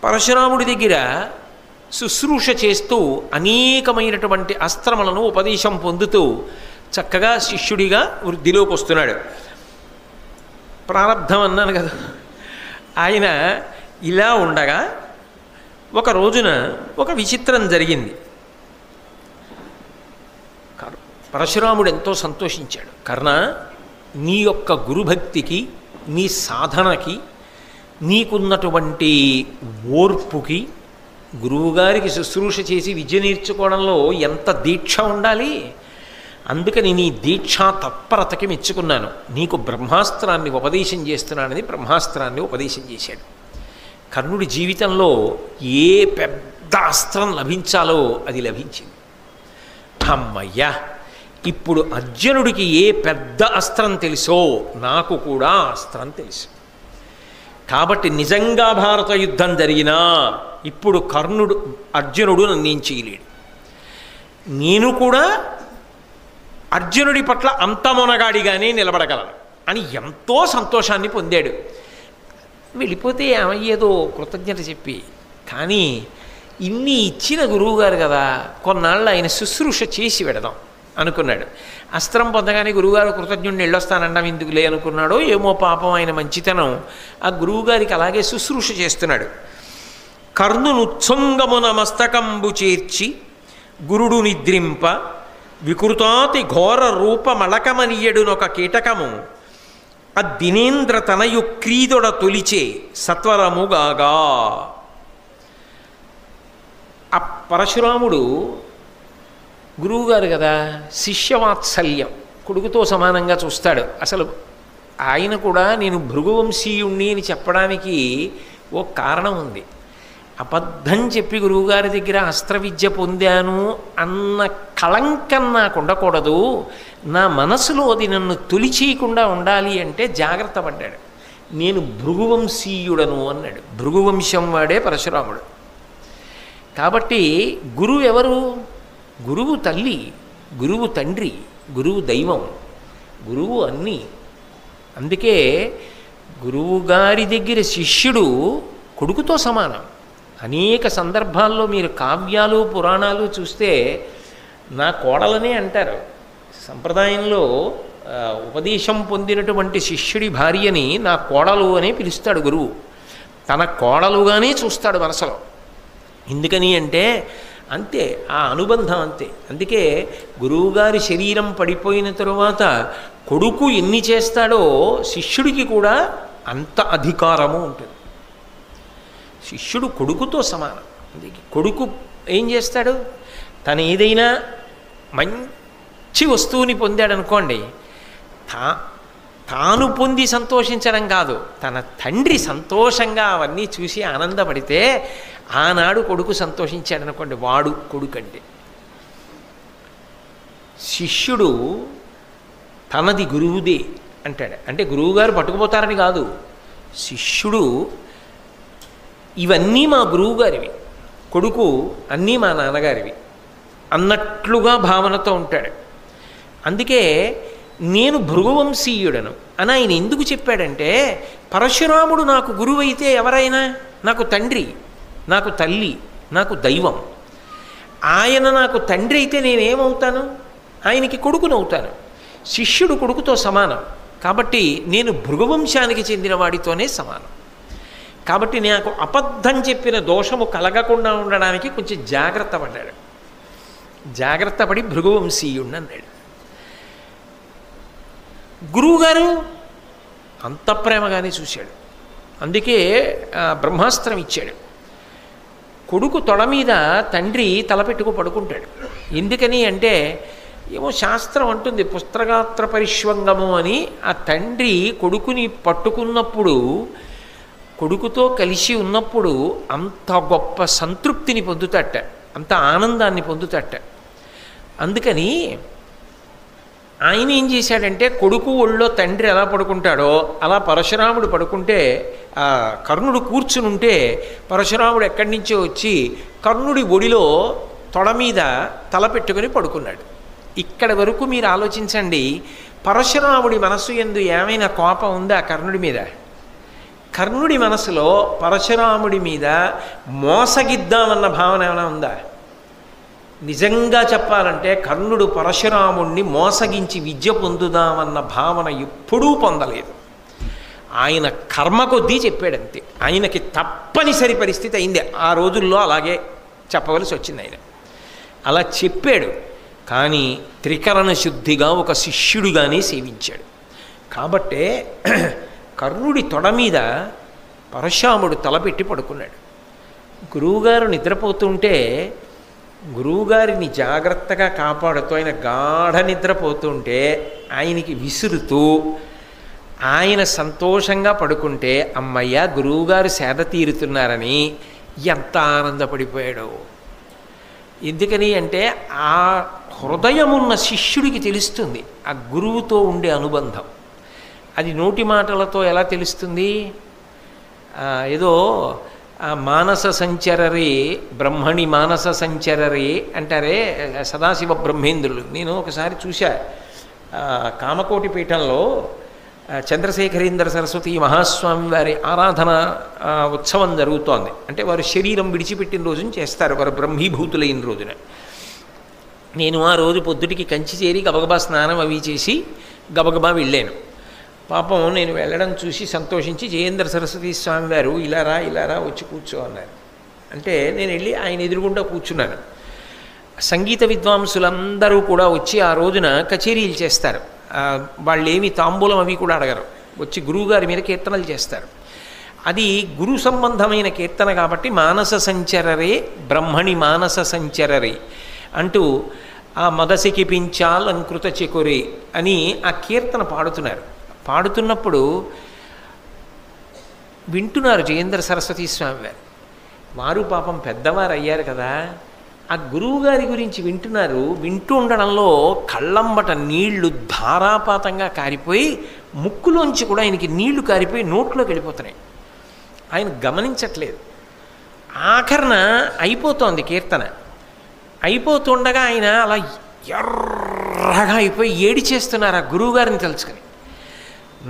పరశురాముడి దగ్గర శుశ్రూష చేస్తూ అనేకమైనటువంటి అస్త్రములను ఉపదేశం పొందుతూ చక్కగా శిష్యుడిగా వృద్ధిలోకి వస్తున్నాడు. ప్రారంధం అన్నాను కదా. ఆయన ఇలా ఉండగా ఒక రోజున ఒక విచిత్రం జరిగింది. పరశురాముడు ఎంతో సంతోషించాడు. కర్ణ, నీ యొక్క గురుభక్తికి, నీ సాధనకి, నీకున్నటువంటి ఓర్పుకి, గురువుగారికి శుశ్రూష చేసి విద్య నేర్చుకోవడంలో ఎంత దీక్ష ఉండాలి. అందుకని నీ దీక్షా తత్పరతకి మెచ్చుకున్నాను. నీకు బ్రహ్మాస్త్రాన్ని ఉపదేశం చేస్తున్నానని బ్రహ్మాస్త్రాన్ని ఉపదేశం చేశాడు. కర్ణుడి జీవితంలో ఏ పెద్ద అస్త్రం లభించాలో అది లభించింది. అమ్మయ్యా, ఇప్పుడు అర్జునుడికి ఏ పెద్ద అస్త్రం తెలుసో నాకు కూడా అస్త్రం తెలుసు. కాబట్టి నిజంగా భారత యుద్ధం జరిగినా ఇప్పుడు అర్జునుడు నన్నేం చేయలేడు. నేను కూడా అర్జునుడి పట్ల అంత మొనగాడిగానే నిలబడగలను అని ఎంతో సంతోషాన్ని పొందాడు. వెళ్ళిపోతే ఏమయ్యేదో కృతజ్ఞత చెప్పి, కానీ ఇన్ని ఇచ్చిన గురువుగారు కదా, కొన్నాళ్ళు ఆయన శుశ్రూష చేసి పెడదాం అనుకున్నాడు. అస్త్రం పొందగానే గురువుగారు కృతజ్ఞుడిని వెళ్ళొస్తానండం ఎందుకులే అనుకున్నాడో ఏమో, పాపం ఆయన మంచితనం ఆ గురువుగారికి అలాగే శుశ్రూష చేస్తున్నాడు. కర్ణునుత్సంగమున మస్తకంబు చేర్చి గురుడు నిద్రింప వికృతాతి ఘోర రూపమళకమనియడునొక కీటకము అద్దినేంద్ర తనయు క్రీదొడ తొలిచే సత్వరముగాగా. ఆ పరశురాముడు గురువుగారు కదా, శిష్యవాత్సల్యం, కొడుకుతో సమానంగా చూస్తాడు. అసలు ఆయన కూడా నేను భృగువంశీయుణ్ణి అని చెప్పడానికి ఓ కారణం ఉంది. అబద్ధం చెప్పి గురువుగారి దగ్గర అస్త్రవిద్య పొందాను అన్న కళంకం నాకు ఉండకూడదు, నా మనసులో అది నన్ను తొలిచేయకుండా ఉండాలి అంటే జాగ్రత్త పడ్డాడు. నేను భృగువంశీయుడను అన్నాడు. భృగువంశం వాడే పరశురాముడు. కాబట్టి గురువు ఎవరు? గురువు తల్లి, గురువు తండ్రి, గురువు దైవం, గురువు అన్నీ. అందుకే గురువుగారి దగ్గర శిష్యుడు కొడుకుతో సమానం. అనేక సందర్భాల్లో మీరు కావ్యాలు పురాణాలు చూస్తే నా కోడలనే అంటారు. సంప్రదాయంలో ఉపదేశం పొందినటువంటి శిష్యుడి భార్యని నా కోడలు అనే పిలుస్తాడు గురువు. తన కోడలుగానే చూస్తాడు మనసులో. ఎందుకని అంటే అంతే, ఆ అనుబంధం అంతే. అందుకే గురువుగారి శరీరం పడిపోయిన తరువాత కొడుకు ఎన్ని చేస్తాడో శిష్యుడికి కూడా అంత అధికారము ఉంటుంది. శిష్యుడు కొడుకుతో సమానం. అందుకే కొడుకు ఏం చేస్తాడు, తను ఏదైనా మంచి వస్తువుని పొందాడనుకోండి, తాను పొంది సంతోషించడం కాదు, తన తండ్రి సంతోషంగా అవన్నీ చూసి ఆనందపడితే ఆనాడు కొడుకు సంతోషించాడనుకోండి, వాడు కొడుకంటే. శిష్యుడు తనది గురువుదే అంటాడు. అంటే గురువుగారు పట్టుకుపోతారని కాదు, శిష్యుడు ఇవన్నీ మా గురువుగారివి, కొడుకు అన్నీ మా నాన్నగారివి అన్నట్లుగా భావనతో ఉంటాడు. అందుకే నేను భృగువంశీయుడను అని ఆయన ఎందుకు చెప్పాడంటే, పరశురాముడు నాకు గురువు అయితే ఎవరైనా నాకు తండ్రి, నాకు తల్లి, నాకు దైవం. ఆయన నాకు తండ్రి అయితే నేనేమవుతాను? ఆయనకి కొడుకునవుతాను. శిష్యుడు కొడుకుతో సమానం. కాబట్టి నేను భృగువంశానికి చెందిన వాడితోనే సమానం. కాబట్టి నాకు అబద్ధం చెప్పిన దోషము కలగకుండా ఉండడానికి కొంచెం జాగ్రత్త పడ్డాడు. జాగ్రత్త పడి భృగువంశీయుణ్ణి అన్నాడు. గురువుగారు అంత ప్రేమగానే చూశాడు. అందుకే బ్రహ్మాస్త్రం ఇచ్చాడు. కొడుకు తొడ మీద తండ్రి తలపెట్టుకు పడుకుంటాడు. ఎందుకని అంటే ఏమో శాస్త్రం అంటుంది, పుత్రగాత్ర పరిష్వంగము అని. ఆ తండ్రి కొడుకుని పట్టుకున్నప్పుడు, కొడుకుతో కలిసి ఉన్నప్పుడు అంత గొప్ప సంతృప్తిని పొందుతట, అంత ఆనందాన్ని పొందుతట. అందుకని ఆయన ఏం చేశాడంటే కొడుకు ఒళ్ళో తండ్రి ఎలా పడుకుంటాడో అలా పరశురాముడు పడుకుంటే కర్ణుడు కూర్చుని ఉంటే పరశురాముడు ఎక్కడి నుంచో వచ్చి కర్ణుడి ఒడిలో తొడ మీద తల పెట్టుకుని పడుకున్నాడు. ఇక్కడ వరకు మీరు ఆలోచించండి, పరశురాముడి మనస్సు యందు ఏమైనా కోపం ఉందా కర్ణుడి మీద? కర్ణుడి మనసులో పరశురాముడి మీద మోసగిద్దామన్న భావన ఏమైనా ఉందా? నిజంగా చెప్పాలంటే కర్ణుడు పరశురాముణ్ణి మోసగించి విద్య పొందుదామన్న భావన ఎప్పుడూ పొందలేదు. ఆయన కర్మ కొద్దీ చెప్పాడంతే. ఆయనకి తప్పనిసరి పరిస్థితి అయింది, ఆ రోజుల్లో అలాగే చెప్పవలసి వచ్చింది. ఆయన అలా చెప్పాడు, కానీ త్రికరణ శుద్ధిగా ఒక శిష్యుడిగానే సేవించాడు. కాబట్టే కర్ణుడి తొడ మీద పరశురాముడు తలపెట్టి పడుకున్నాడు. గురువుగారు నిద్రపోతుంటే గురువుగారిని జాగ్రత్తగా కాపాడుతూ ఆయన గాఢ నిద్రపోతుంటే ఆయనకి విసురుతూ ఆయన సంతోషంగా పడుకుంటే అమ్మయ్య గురువుగారు సేద తీరుతున్నారని ఎంత ఆనందపడిపోయాడో. ఎందుకని అంటే ఆ హృదయమున్న శిష్యుడికి తెలుస్తుంది ఆ గురువుతో ఉండే అనుబంధం. అది నోటి మాటలతో ఎలా తెలుస్తుంది? ఏదో మానస సంచరరే బ్రహ్మణి మానస సంచరరే అంటారే సదాశివ బ్రహ్మేంద్రులు. నేను ఒకసారి చూశా, కామకోటి పీఠంలో చంద్రశేఖరేంద్ర సరస్వతి మహాస్వామి వారి ఆరాధన ఉత్సవం జరుగుతోంది. అంటే వారు శరీరం విడిచిపెట్టిన రోజున చేస్తారు, వారు బ్రహ్మీభూతులైన రోజున. నేను ఆ రోజు పొద్దుటికి కంచి చేరి గబగబా స్నానం అవి చేసి గబగబా వెళ్ళాను. పాపం నేను వెళ్ళడం చూసి సంతోషించి జయేంద్ర సరస్వతి స్వామి వారు ఇలారా ఇలారా వచ్చి కూర్చో అన్నారు. అంటే నేను వెళ్ళి ఆయన ఎదురుగుండా కూర్చున్నాను. సంగీత విద్వాంసులందరూ కూడా వచ్చి ఆ రోజున కచేరీలు చేస్తారు. వాళ్ళు ఏమి తాంబూలం అవి కూడా అడగరు, వచ్చి గురువుగారి మీద కీర్తనలు చేస్తారు. అది గురు సంబంధమైన కీర్తన కాబట్టి మానస సంచరరే బ్రహ్మణి మానస సంచరరే అంటూ ఆ మదసికి పించాలంకృత చెకొరే అని ఆ కీర్తన పాడుతున్నారు. పాడుతున్నప్పుడు వింటున్నారు జయేంద్ర సరస్వతి స్వామి వారు. వారు పాపం పెద్దవారు అయ్యారు కదా, ఆ గురువుగారి గురించి వింటున్నారు. వింటూ ఉండడంలో కళ్ళంబట నీళ్లు ధారాపాతంగా కారిపోయి ముక్కులోంచి కూడా ఆయనకి నీళ్లు కారిపోయి నోట్లోకి వెళ్ళిపోతున్నాయి. ఆయన గమనించట్లేదు. ఆఖరణ అయిపోతోంది కీర్తన. అయిపోతుండగా ఆయన అలా ఎర్రగా అయిపోయి ఏడి చేస్తున్నారు ఆ గురువుగారిని తలుచుకొని.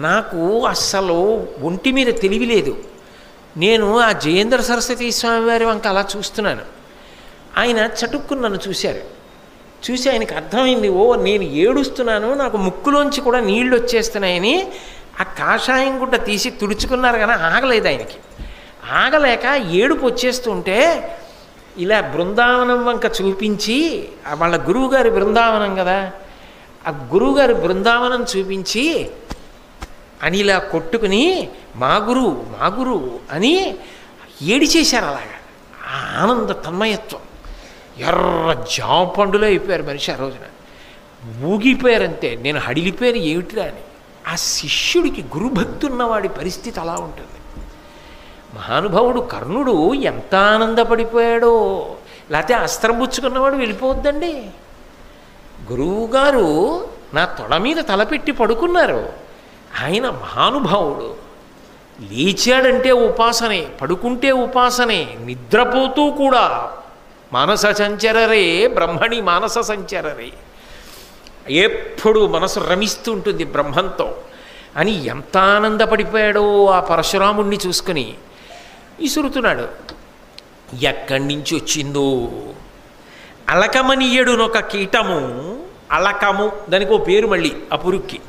నాకు అస్సలు ఒంటి మీద తెలివి లేదు. నేను ఆ జయేంద్ర సరస్వతి స్వామి వారి వంక అలా చూస్తున్నాను. ఆయన చటుక్కుని నన్ను చూశారు. చూసి ఆయనకు అర్థమైంది, ఓ నేను ఏడుస్తున్నాను, నాకు ముక్కులోంచి కూడా నీళ్లు వచ్చేస్తున్నాయని ఆ కాషాయం గుడ్డ తీసి తుడుచుకున్నారు. కానీ ఆగలేదు ఆయనకి. ఆగలేక ఏడుపు వచ్చేస్తుంటే ఇలా బృందావనం వంక చూపించి, వాళ్ళ గురువుగారి బృందావనం కదా, ఆ గురువుగారి బృందావనం చూపించి అని ఇలా కొట్టుకుని మా గురు అని ఏడిచేశారు. అలాగా ఆనంద తన్మయత్వం. ఎర్ర జాపండులో అయిపోయారు మనిషి. ఆ రోజున ఊగిపోయారంతే. నేను హడిలిపోయాను ఏమిటిరా అని. ఆ శిష్యుడికి గురుభక్తి ఉన్నవాడి పరిస్థితి అలా ఉంటుంది. మహానుభావుడు కర్ణుడు ఎంత ఆనందపడిపోయాడో. లేకపోతే అస్త్రం పుచ్చుకున్నవాడు వెళ్ళిపోవద్దండి. గురువుగారు నా తొడ మీద తలపెట్టి పడుకున్నారు. ఆయన మహానుభావుడు. లేచాడంటే ఉపాసనే, పడుకుంటే ఉపాసనే, నిద్రపోతూ కూడా మానస సంచరరే బ్రహ్మణి మానస సంచరరే, ఎప్పుడు మనసు రమిస్తూ ఉంటుంది బ్రహ్మంతో అని ఎంత ఆనందపడిపోయాడో ఆ పరశురాముణ్ణి చూసుకుని. విసురుతున్నాడు. ఎక్కడి నుంచి వచ్చిందో అలకమనీయుడునొక కీటము. అలకము దానికి ఓ పేరు, మళ్ళీ ఆ పురుగుకి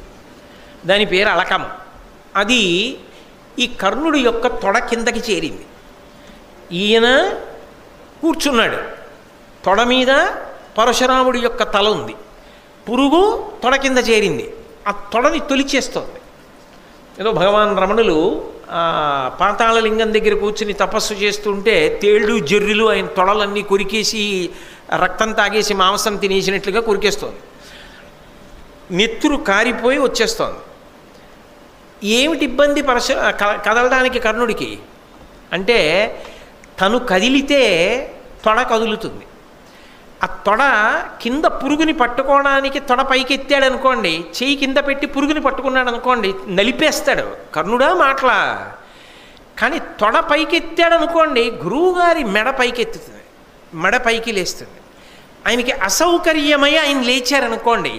దాని పేరు అలకం. అది ఈ కర్ణుడి యొక్క తొడ కిందకి చేరింది. ఈయన కూర్చున్నాడు, తొడ మీద పరశురాముడి యొక్క తల ఉంది. పురుగు తొడ కింద చేరింది, ఆ తొడని తొలిచేస్తోంది. ఏదో భగవాన్ రమణులు పాతాళలింగం దగ్గర కూర్చుని తపస్సు చేస్తుంటే తేళ్ళు జర్రులు ఆయన తొడలన్నీ కొరికేసి రక్తం తాగేసి మాంసం తినేసినట్లుగా కొరికేస్తోంది. నెత్తురు కారిపోయి వచ్చేస్తోంది. ఏమిటి ఇబ్బంది కదలడానికి కర్ణుడికి అంటే, తను కదిలితే తొడ కదులుతుంది, ఆ తొడ కింద పురుగుని పట్టుకోవడానికి తొడ పైకి ఎత్తాడు అనుకోండి, చెయ్యి కింద పెట్టి పురుగుని పట్టుకున్నాడు అనుకోండి, నలిపేస్తాడు. కర్ణుడా మాటలా. కానీ తొడ పైకి ఎత్తాడు అనుకోండి, గురువుగారి మెడ పైకి ఎత్తుతుంది, మెడ పైకి లేస్తుంది. ఆయనకి అసౌకర్యమై ఆయన లేచారనుకోండి,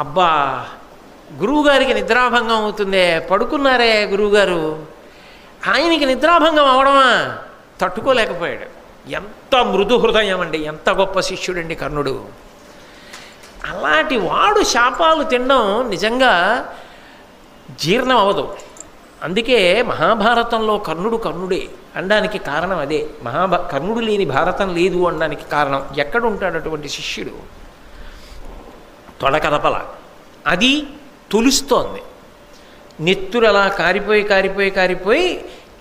అబ్బా గురువుగారికి నిద్రాభంగం అవుతుందే, పడుకున్నారే గురువుగారు, ఆయనకి నిద్రాభంగం అవడమా, తట్టుకోలేకపోయాడు. ఎంత మృదు హృదయం అండి, ఎంత గొప్ప శిష్యుడండి కర్ణుడు. అలాంటి వాడు శాపాలు తినడం నిజంగా జీర్ణం అవ్వదు. అందుకే మహాభారతంలో కర్ణుడు కర్ణుడే అనడానికి కారణం అదే. కర్ణుడు లేని భారతం లేదు అనడానికి కారణం. ఎక్కడుంటాడు అటువంటి శిష్యుడు? తొడకదపల అది తులుస్తోంది, నెత్తురు అలా కారిపోయి కారిపోయి కారిపోయి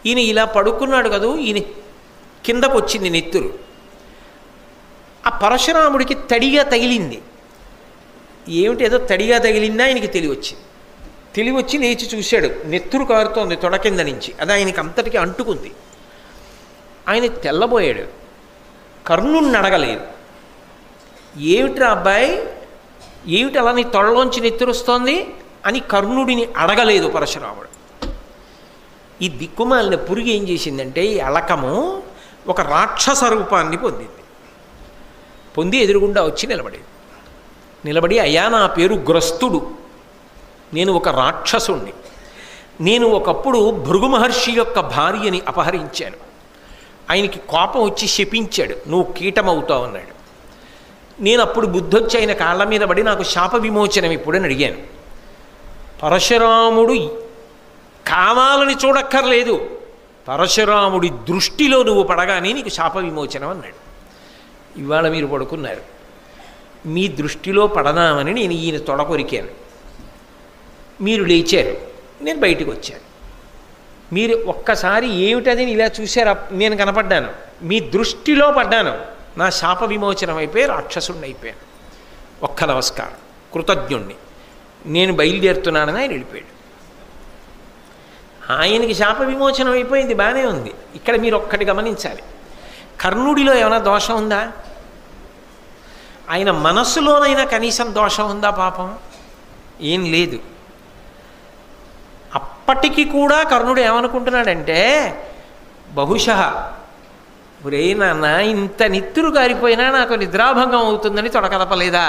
ఈయన ఇలా పడుకున్నాడు కదూ, ఈయన కిందకు వచ్చింది నెత్తురు. ఆ పరశురాముడికి తడిగా తగిలింది. ఏమిటి ఏదో తడిగా తగిలిందా ఆయనకి తెలివచ్చింది. తెలివచ్చి లేచి చూశాడు, నెత్తురు కారుతోంది తొడ కింద నుంచి. అది ఆయనకి అంతటికి అంటుకుంది. ఆయన తెల్లబోయాడు. కర్ణుడిని అడగలేదు, ఏమిట్రా అబ్బాయి, ఏమిటి అలా నీ తొడలోంచి నెత్తురుస్తోంది అని కర్ణుడిని అడగలేదు పరశురాముడు. ఈ దిక్కుమాలిన పురుగు ఏం చేసిందంటే, ఈ అలకము ఒక రాక్షస రూపాన్ని పొందింది. పొంది ఎదురుగుండా వచ్చి నిలబడి అయ్యా నా పేరు గ్రస్తుడు, నేను ఒక రాక్షసుణ్ణి, నేను ఒకప్పుడు భృగు మహర్షి యొక్క భార్యని అపహరించాను, ఆయనకి కోపం వచ్చి శపించాడు, నువ్వు కీటమవుతావు అన్నాడు. నేను అప్పుడు బుద్ధొచ్చి ఆయన కాళ్ళ మీద పడి నాకు శాప విమోచనం ఇప్పుడని అడిగాను. పరశురాముడు కావాలని చూడక్కర్లేదు, పరశురాముడి దృష్టిలో నువ్వు పడగానే నీకు శాప విమోచనం అన్నాడు. ఇవాళ మీరు పడుకున్నారు, మీ దృష్టిలో పడదామని నేను ఈయన తొడ కొరికాను, మీరు లేచారు, నేను బయటకు వచ్చాను. మీరు ఒక్కసారి ఏమిటది ఇలా చూశారు, నేను కనపడ్డాను, మీ దృష్టిలో పడ్డాను, నా శాప విమోచనం అయిపోయి రాక్షసుణ్ణి అయిపోయాను. ఒక్క నమస్కారం, కృతజ్ఞుణ్ణి, నేను బయలుదేరుతున్నానని ఆయన వెళ్ళిపోయాడు. ఆయనకి శాప విమోచనం అయిపోయింది, బాగానే ఉంది. ఇక్కడ మీరు ఒక్కటి గమనించాలి, కర్ణుడిలో ఏమైనా దోషం ఉందా? ఆయన మనస్సులోనైనా కనీసం దోషం ఉందా? పాపం ఏం లేదు. అప్పటికి కూడా కర్ణుడు ఏమనుకుంటున్నాడంటే, బహుశः ఒరే నాన్న ఇంత నిత్తురు గారిపోయినా నాకు నిద్రాభంగం అవుతుందని తొడకదపలేదా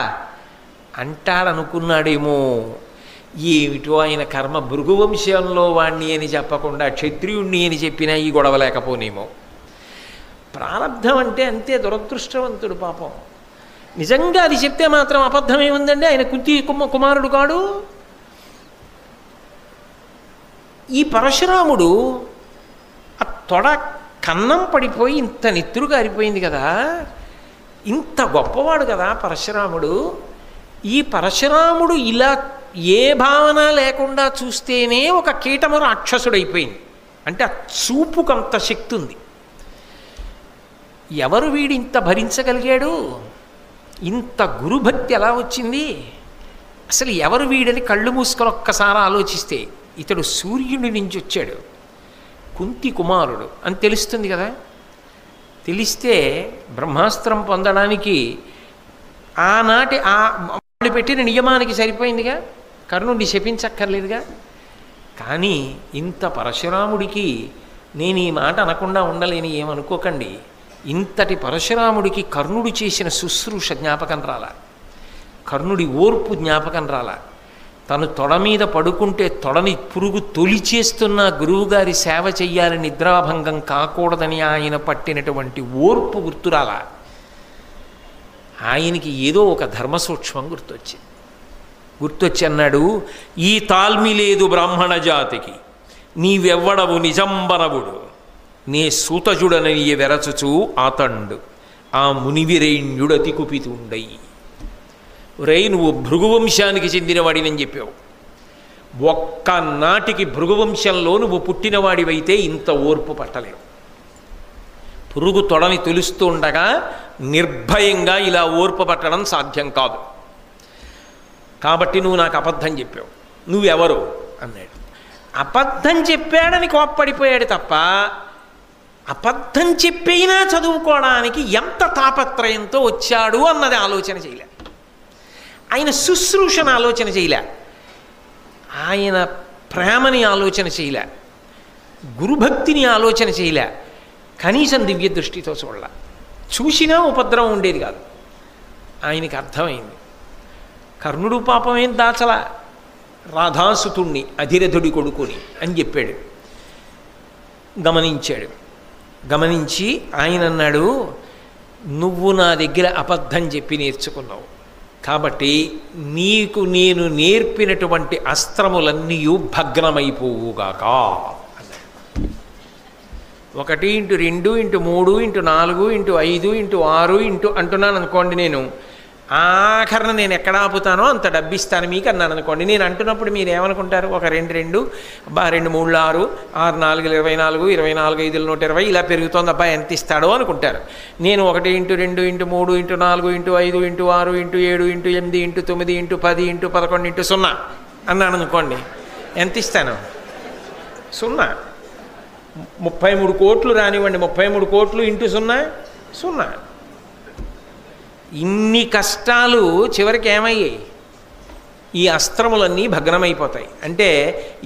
అంటాడనుకున్నాడేమో. ఏమిటో ఆయన కర్మ, భృగువంశంలో వాణ్ణి అని చెప్పకుండా క్షత్రియుణ్ణి అని చెప్పినా ఈ గొడవ లేకపోనేమో. ప్రారంధం అంటే అంతే, దురదృష్టవంతుడు పాపం. నిజంగా అది చెప్తే మాత్రం అబద్ధమేముందండి, ఆయన కుంతి కుమారుడు కాడు. ఈ పరశురాముడు ఆ తొడ కన్నం పడిపోయి ఇంత నెత్తురు గారిపోయింది కదా, ఇంత గొప్పవాడు కదా పరశురాముడు. ఈ పరశురాముడు ఇలా ఏ భావన లేకుండా చూస్తేనే ఒక కీటము రాక్షసుడైపోయింది. అంటే ఆ చూపుకంత శక్తి ఉంది. ఎవరు వీడు ఇంత భరించగలిగాడు? ఇంత గురుభక్తి ఎలా వచ్చింది? అసలు ఎవరు వీడని కళ్ళు మూసుకొని ఒక్కసారి ఆలోచిస్తే, ఇతడు సూర్యుడి నుంచి వచ్చాడు, కుంతి కుమారుడు అని తెలుస్తుంది కదా. తెలిస్తే బ్రహ్మాస్త్రం పొందడానికి ఆనాటి ఆ వాళ్ళు పెట్టిన నియమానికి సరిపోయిందిగా, కర్ణుడిని శపించక్కర్లేదుగా. కానీ ఇంత పరశురాముడికి నేను ఈ మాట అనకుండా ఉండలేని ఏమనుకోకండి, ఇంతటి పరశురాముడికి కర్ణుడు చేసిన శుశ్రూష జ్ఞాపకం రాలా, కర్ణుడి ఓర్పు జ్ఞాపకం రాలా. తను తొడ మీద పడుకుంటే తొడని పురుగు తొలిచేస్తున్న గురువుగారి సేవ చెయ్యాలని, నిద్రాభంగం కాకూడదని ఆయన పట్టినటువంటి ఓర్పు గుర్తురాలా. ఆయనకి ఏదో ఒక ధర్మసూక్ష్మం గుర్తొచ్చి అన్నాడు, ఈ తాల్మి లేదు బ్రాహ్మణ జాతికి, నీవెవ్వడవు నిజంబనవుడు, నే సూతజుడనని వెరచుచు ఆతండు ఆ మునివిరేణ్యుడతి కుపితుండై. రై నువ్వు భృగువంశానికి చెందినవాడినని చెప్పావు, ఒక్కనాటికి భృగువంశంలో నువ్వు పుట్టినవాడివైతే ఇంత ఓర్పు పట్టలేవు. పురుగు తొడని తొలుస్తూ ఉండగా నిర్భయంగా ఇలా ఓర్పు పట్టడం సాధ్యం కాదు. కాబట్టి నువ్వు నాకు అబద్ధం చెప్పావు, నువ్వెవరు అన్నాడు. అబద్ధం చెప్పాడని కోప్పడిపోయాడు తప్ప అబద్ధం చెప్పైనా చదువుకోవడానికి ఎంత తాపత్రయంతో వచ్చాడు అన్నది ఆలోచన చేయలే. ఆయన శుశ్రూషను ఆలోచన చేయలే, ఆయన ప్రేమని ఆలోచన చేయలే, గురుభక్తిని ఆలోచన చేయలే, కనీసం దివ్య దృష్టితో చూడలే. చూసినా ఉపద్రవం ఉండేది కాదు. ఆయనకి అర్థమైంది. కర్ణుడు పాపం ఏం దాచలా, రాధాసుతుణ్ణి అధిరథుడి కొడుకుని అని చెప్పాడు. గమనించాడు. గమనించి ఆయన అన్నాడు, నువ్వు నా దగ్గర అబద్ధం చెప్పి నేర్చుకున్నావు కాబట్టి నీకు నేను నేర్పినటువంటి అస్త్రములన్నీ భగ్నమైపోవుగాక అన్నాడు. 1 × 2 × 3 × 4 × 5 × 6 అంటున్నాను అనుకోండి, నేను ఆఖరణ నేను ఎక్కడ ఆపుతానో అంత డబ్బిస్తాను మీకు అన్నాను అనుకోండి. నేను అంటున్నప్పుడు మీరు ఏమనుకుంటారు? 1 2 అబ్బా 2 3 6 6 4 24 24 5 120 ఇలా పెరుగుతోంది, అబ్బా ఎంత ఇస్తాడో అనుకుంటారు. నేను 1 × 2 × 3 × 4 × 5 × 6 × 7 × 8 × 9 × 10 × 11 × 0 అన్నాను అనుకోండి, ఎంత ఇస్తాను? 0. 33 కోట్లు రానివ్వండి, 33 కోట్లు × 0 0. ఇన్ని కష్టాలు చివరికి ఏమయ్యాయి? ఈ అస్త్రములన్నీ భగ్నమైపోతాయి. అంటే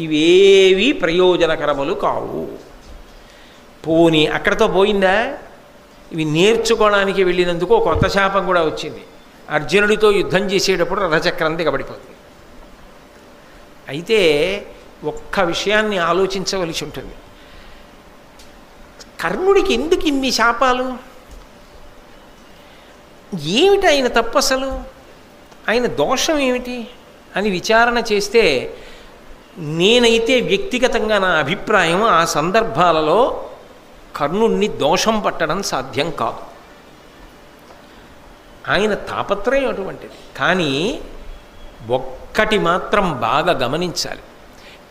ఇవేవి ప్రయోజనకరములు కావు. పోనీ అక్కడతో పోయిందా? ఇవి నేర్చుకోవడానికి వెళ్ళినందుకు ఒక కొత్త శాపం కూడా వచ్చింది. అర్జునుడితో యుద్ధం చేసేటప్పుడు రథచక్రం దిగబడిపోతుంది. అయితే ఒక్క విషయాన్ని ఆలోచించవలసి ఉంటుంది. కర్ణుడికి ఎందుకు ఇన్ని శాపాలు? ఏమిటి ఆయన తప్పు? అసలు ఆయన దోషం ఏమిటి అని విచారణ చేస్తే, నేనైతే వ్యక్తిగతంగా నా అభిప్రాయం, ఆ సందర్భాలలో కర్ణుణ్ణి దోషం పట్టడం సాధ్యం కాదు. ఆయన తాపత్రయం అటువంటిది. కానీ ఒక్కటి మాత్రం బాగా గమనించాలి,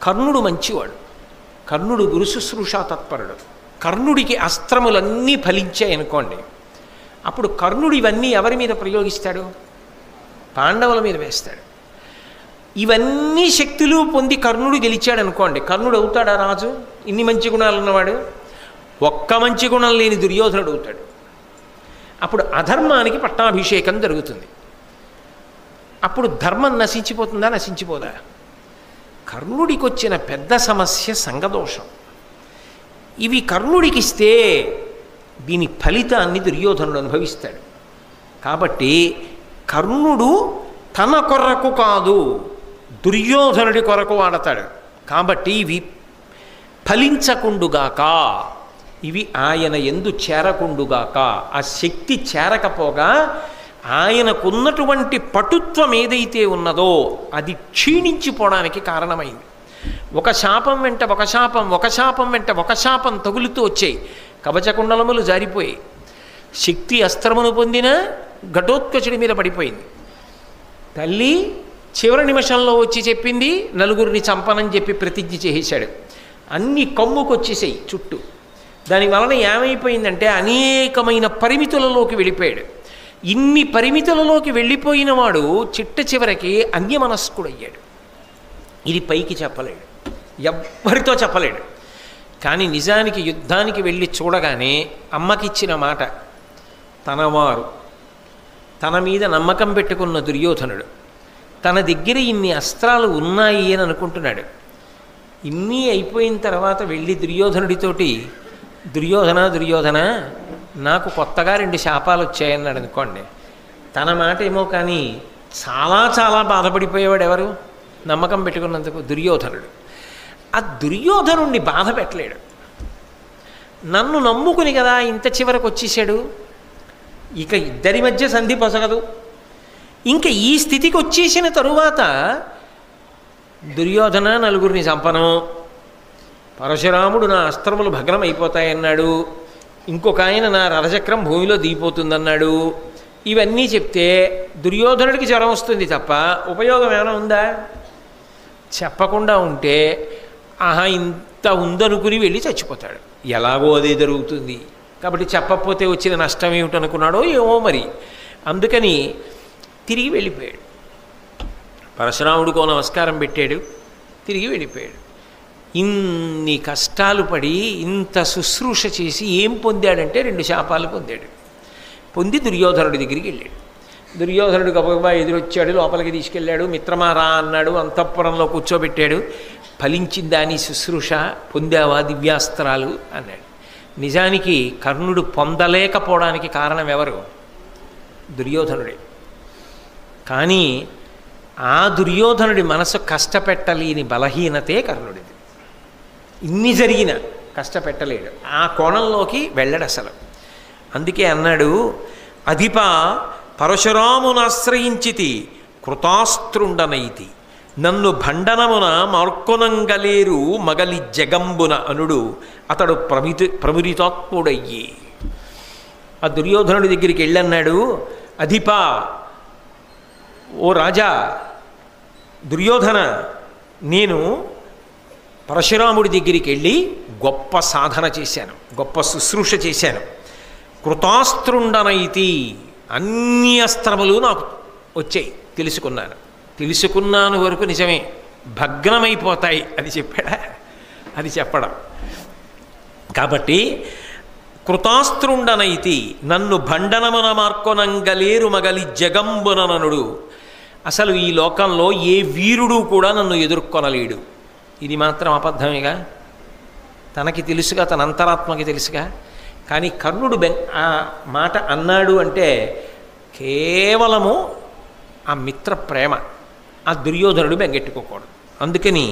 కర్ణుడు మంచివాడు, కర్ణుడు గురు శుశ్రూషా తత్పరుడు. కర్ణుడికి అస్త్రములన్నీ ఫలించాయనుకోండి, అప్పుడు కర్ణుడు ఇవన్నీ ఎవరి మీద ప్రయోగిస్తాడు? పాండవుల మీద వేస్తాడు. ఇవన్నీ శక్తులు పొంది కర్ణుడు గెలిచాడు అనుకోండి, కర్ణుడు అవుతాడా రాజు? ఇన్ని మంచి గుణాలు ఉన్నవాడు. ఒక్క మంచి గుణం లేని దుర్యోధనుడు అవుతాడు. అప్పుడు అధర్మానికి పట్టాభిషేకం జరుగుతుంది. అప్పుడు ధర్మం నశించిపోతుందా? నశించిపోదా? కర్ణుడికి వచ్చిన పెద్ద సమస్య సంగదోషం. ఇవి కర్ణుడికిస్తే దీని ఫలితాన్ని దుర్యోధనుడు అనుభవిస్తాడు. కాబట్టి కర్ణుడు తన కొరకు కాదు, దుర్యోధనుడి కొరకు వాడతాడు. కాబట్టి ఇవి ఫలించకుండుగాక, ఇవి ఆయన యందు చేరకుండుగాక. ఆ శక్తి చేరకపోగా ఆయనకున్నటువంటి పటుత్వం ఏదైతే ఉన్నదో అది క్షీణించిపోవడానికి కారణమైంది. ఒక శాపం వెంట ఒక శాపం, ఒక శాపం వెంట ఒక శాపం తగులుతూ వచ్చాయి. కవచకుండలములు జారిపోయి, శక్తి అస్త్రమును పొందిన ఘటోత్కచుడి మీద పడిపోయింది. తల్లి చివరి నిమిషంలో వచ్చి చెప్పింది, నలుగురిని చంపనని చెప్పి ప్రతిజ్ఞ చేసేశాడు. అన్ని కమ్ముకొచ్చేసాయి చుట్టూ. దానివలన ఏమైపోయిందంటే అనేకమైన పరిమితులలోకి వెళ్ళిపోయాడు. ఇన్ని పరిమితులలోకి వెళ్ళిపోయిన వాడు చిట్ట చివరికి అన్యమనస్కుడయ్యాడు. ఇది పైకి చెప్పలేడు, ఎవ్వరితో చెప్పలేడు. కానీ నిజానికి యుద్ధానికి వెళ్ళి చూడగానే అమ్మకిచ్చిన మాట, తనవారు తన మీద నమ్మకం పెట్టుకున్న దుర్యోధనుడు తన దగ్గర ఇన్ని అస్త్రాలు ఉన్నాయి అని అనుకుంటున్నాడు. ఇన్ని అయిపోయిన తర్వాత వెళ్ళి దుర్యోధనుడితోటి, దుర్యోధన నాకు కొత్తగా 2 శాపాలు వచ్చాయన్నాడు అనుకోండి. తన మాట ఏమో కానీ చాలా చాలా బాధపడిపోయేవాడు ఎవరు? నమ్మకం పెట్టుకున్నందుకు దుర్యోధనుడు. ఆ దుర్యోధనుణ్ణి బాధ పెట్టలేడు. నన్ను నమ్ముకుని కదా ఇంత చివరకు వచ్చేసాడు, ఇక ఇద్దరి మధ్య సంధి పొసగదు. ఇంకా ఈ స్థితికి వచ్చేసిన తరువాత దుర్యోధన నలుగురిని చంపను, పరశురాముడు నా అస్త్రములు భగ్నం అయిపోతాయన్నాడు, ఇంకొక ఆయన నా రథచక్రం భూమిలో దిగిపోతుందన్నాడు. ఇవన్నీ చెప్తే దుర్యోధనుడికి జ్వరం వస్తుంది తప్ప ఉపయోగం ఏమైనా ఉందా? చెప్పకుండా ఉంటే ఆహా ఇంత ఉందనుకుని వెళ్ళి చచ్చిపోతాడు. ఎలాగో అదే జరుగుతుంది కాబట్టి చెప్పకపోతే వచ్చిన నష్టం ఏమిటనుకున్నాడో ఏమో మరి. అందుకని తిరిగి వెళ్ళిపోయాడు. పరశురాముడికో నమస్కారం పెట్టాడు, తిరిగి వెళ్ళిపోయాడు. ఇన్ని కష్టాలు పడి ఇంత శుశ్రూష చేసి ఏం పొందాడంటే 2 శాపాలు పొందాడు. పొంది దుర్యోధనుడి దగ్గరికి వెళ్ళాడు. దుర్యోధనుడు గబగబా ఎదురొచ్చాడు, లోపలికి తీసుకెళ్ళాడు. మిత్రమారా అన్నాడు, అంతఃపురంలో కూర్చోబెట్టాడు. ఫలించిందా నీ శుశ్రూష, పొందావా దివ్యాస్త్రాలు అన్నాడు. నిజానికి కర్ణుడు పొందలేకపోవడానికి కారణం ఎవరు? దుర్యోధనుడే. కానీ ఆ దుర్యోధనుడి మనసు కష్టపెట్టలేని బలహీనతే కర్ణుడిది. ఇన్ని జరిగిన కష్టపెట్టలేడు, ఆ కోణంలోకి వెళ్ళడు అసలు. అందుకే అన్నాడు, అధిప పరశురామునాశ్రయించితి కృతాస్త్రుండనైతి, నన్ను భండనమున మార్కొనంగలేరు మగలి జగంబున అనుడు అతడు ప్రమురితాత్ముడయ్యి. ఆ దుర్యోధనుడి దగ్గరికి వెళ్ళన్నాడు, అధిప, ఓ రాజా దుర్యోధన, నేను పరశురాముడి దగ్గరికి వెళ్ళి గొప్ప సాధన చేశాను, గొప్ప శుశ్రూష చేశాను. కృతాస్త్రుండనైతి, అన్ని అస్త్రములు నాకు వచ్చాయి, తెలుసుకున్నాను వరకు నిజమే, భగ్నమైపోతాయి అది చెప్పాడా? అది చెప్పడం. కాబట్టి కృతాస్త్రుండనైతి, నన్ను భండనమున మార్కొనంగలేరు మగలి జగంబుననుడు. అసలు ఈ లోకంలో ఏ వీరుడు కూడా నన్ను ఎదుర్కొనలేడు. ఇది మాత్రం అబద్ధమేగా, తనకి తెలుసుగా, తన అంతరాత్మకి తెలుసుగా. కానీ కర్ణుడు ఆ మాట అన్నాడు అంటే కేవలము ఆ మిత్ర ప్రేమ. ఆ దుర్యోధనుడు బెంగెట్టుకోకూడదు. అందుకని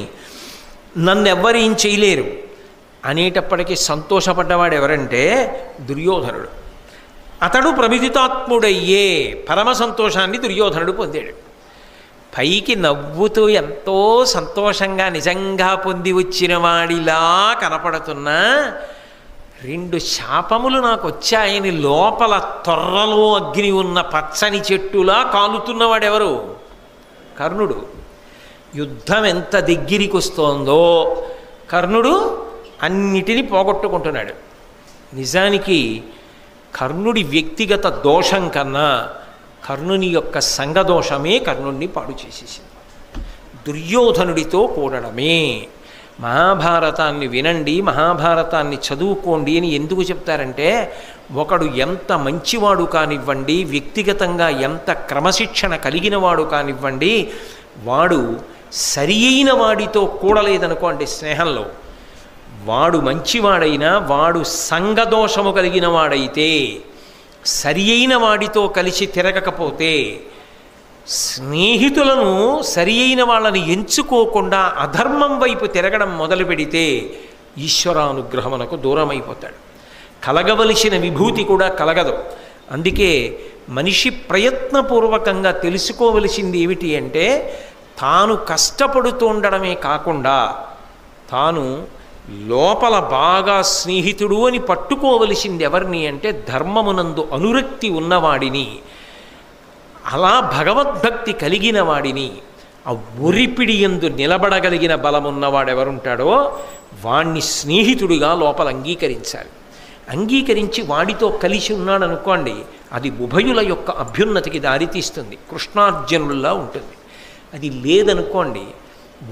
నన్నెవ్వరు ఏం చేయలేరు అనేటప్పటికీ సంతోషపడ్డవాడు ఎవరంటే దుర్యోధనుడు. అతడు ప్రమిదితాత్ముడయ్యే, పరమ సంతోషాన్ని దుర్యోధనుడు పొందాడు. పైకి నవ్వుతూ ఎంతో సంతోషంగా నిజంగా పొంది వచ్చిన వాడిలా కనపడుతున్నా 2 శాపములు నాకు వచ్చాయని లోపల తొర్రలో అగ్ని ఉన్న పచ్చని చెట్టులా కాలుతున్నవాడెవరు? కర్ణుడు. యుద్ధం ఎంత దగ్గరికి వస్తోందో కర్ణుడు అన్నిటినీ పోగొట్టుకుంటున్నాడు. నిజానికి కర్ణుడి వ్యక్తిగత దోషం కన్నా కర్ణుని యొక్క సంఘదోషమే కర్ణుడిని పాడు చేసేసింది. దుర్యోధనుడితో కూడడమే. మహాభారతాన్ని వినండి, మహాభారతాన్ని చదువుకోండి అని ఎందుకు చెప్తారంటే, ఒకడు ఎంత మంచివాడు కానివ్వండి, వ్యక్తిగతంగా ఎంత క్రమశిక్షణ కలిగిన వాడు కానివ్వండి, వాడు సరి అయిన వాడితో కూడలేదనుకోండి స్నేహంలో, వాడు మంచివాడైనా వాడు సంఘదోషము కలిగిన వాడైతే, సరి అయిన వాడితో కలిసి తిరగకపోతే, స్నేహితులను సరి అయిన వాళ్ళని ఎంచుకోకుండా అధర్మం వైపు తిరగడం మొదలు పెడితే ఈశ్వరానుగ్రహమునకు దూరమైపోతాడు. కలగవలసిన విభూతి కూడా కలగదు. అందుకే మనిషి ప్రయత్నపూర్వకంగా తెలుసుకోవలసింది ఏమిటి అంటే, తాను కష్టపడుతుండడమే కాకుండా తాను లోపల బాగా స్నేహితుడు అని పట్టుకోవలసింది ఎవరిని అంటే ధర్మమునందు అనురక్తి ఉన్నవాడిని, అలా భగవద్భక్తి కలిగిన వాడిని, ఆ ఒరిపిడి యందు నిలబడగలిగిన బలమున్నవాడెవరుంటాడో వాణ్ణి స్నేహితుడిగా లోపల అంగీకరించాలి. అంగీకరించి వాడితో కలిసి ఉన్నాడనుకోండి, అది ఉభయుల యొక్క అభ్యున్నతికి దారితీస్తుంది, కృష్ణార్జునుల్లా ఉంటుంది. అది లేదనుకోండి,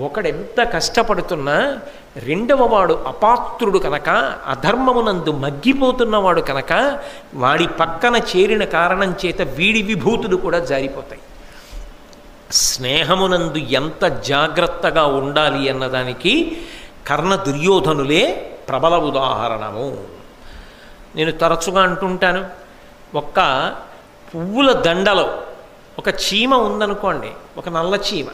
ఒకడెంత కష్టపడుతున్నా రెండవ వాడు అపాత్రుడు కనుక, అధర్మమునందు మగ్గిపోతున్నవాడు కనుక, వాడి పక్కన చేరిన కారణం చేత వీడి విభూతులు కూడా జారిపోతాయి. స్నేహమునందు ఎంత జాగ్రత్తగా ఉండాలి అన్నదానికి కర్ణ దుర్యోధనులే ప్రబల ఉదాహరణము. నేను తరచుగా అంటుంటాను, ఒక్క పువ్వుల దండలో ఒక చీమ ఉందనుకోండి, ఒక నల్ల చీమ,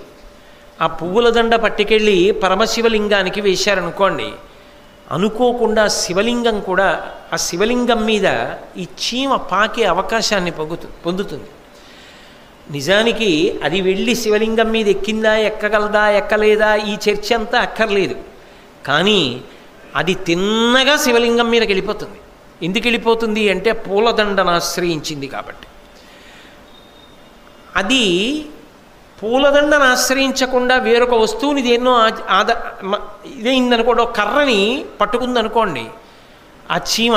ఆ పువ్వుల దండ పట్టుకెళ్ళి పరమశివలింగానికి వేశారనుకోండి, అనుకోకుండా శివలింగం కూడా, ఆ శివలింగం మీద ఈ చీమ పాకే అవకాశాన్ని పొందుతుంది. నిజానికి అది వెళ్ళి శివలింగం మీద ఎక్కిందా, ఎక్కగలదా, ఎక్కలేదా, ఈ చర్చ అంతా అక్కర్లేదు. కానీ అది తిన్నగా శివలింగం మీదకి వెళ్ళిపోతుంది. ఎందుకు వెళ్ళిపోతుంది అంటే పూలదండను ఆశ్రయించింది కాబట్టి. అది పూలదండను ఆశ్రయించకుండా వేరొక వస్తువుని దేన్నో ఇదైందనుకోండి, కర్రని పట్టుకుందనుకోండి, ఆ చీమ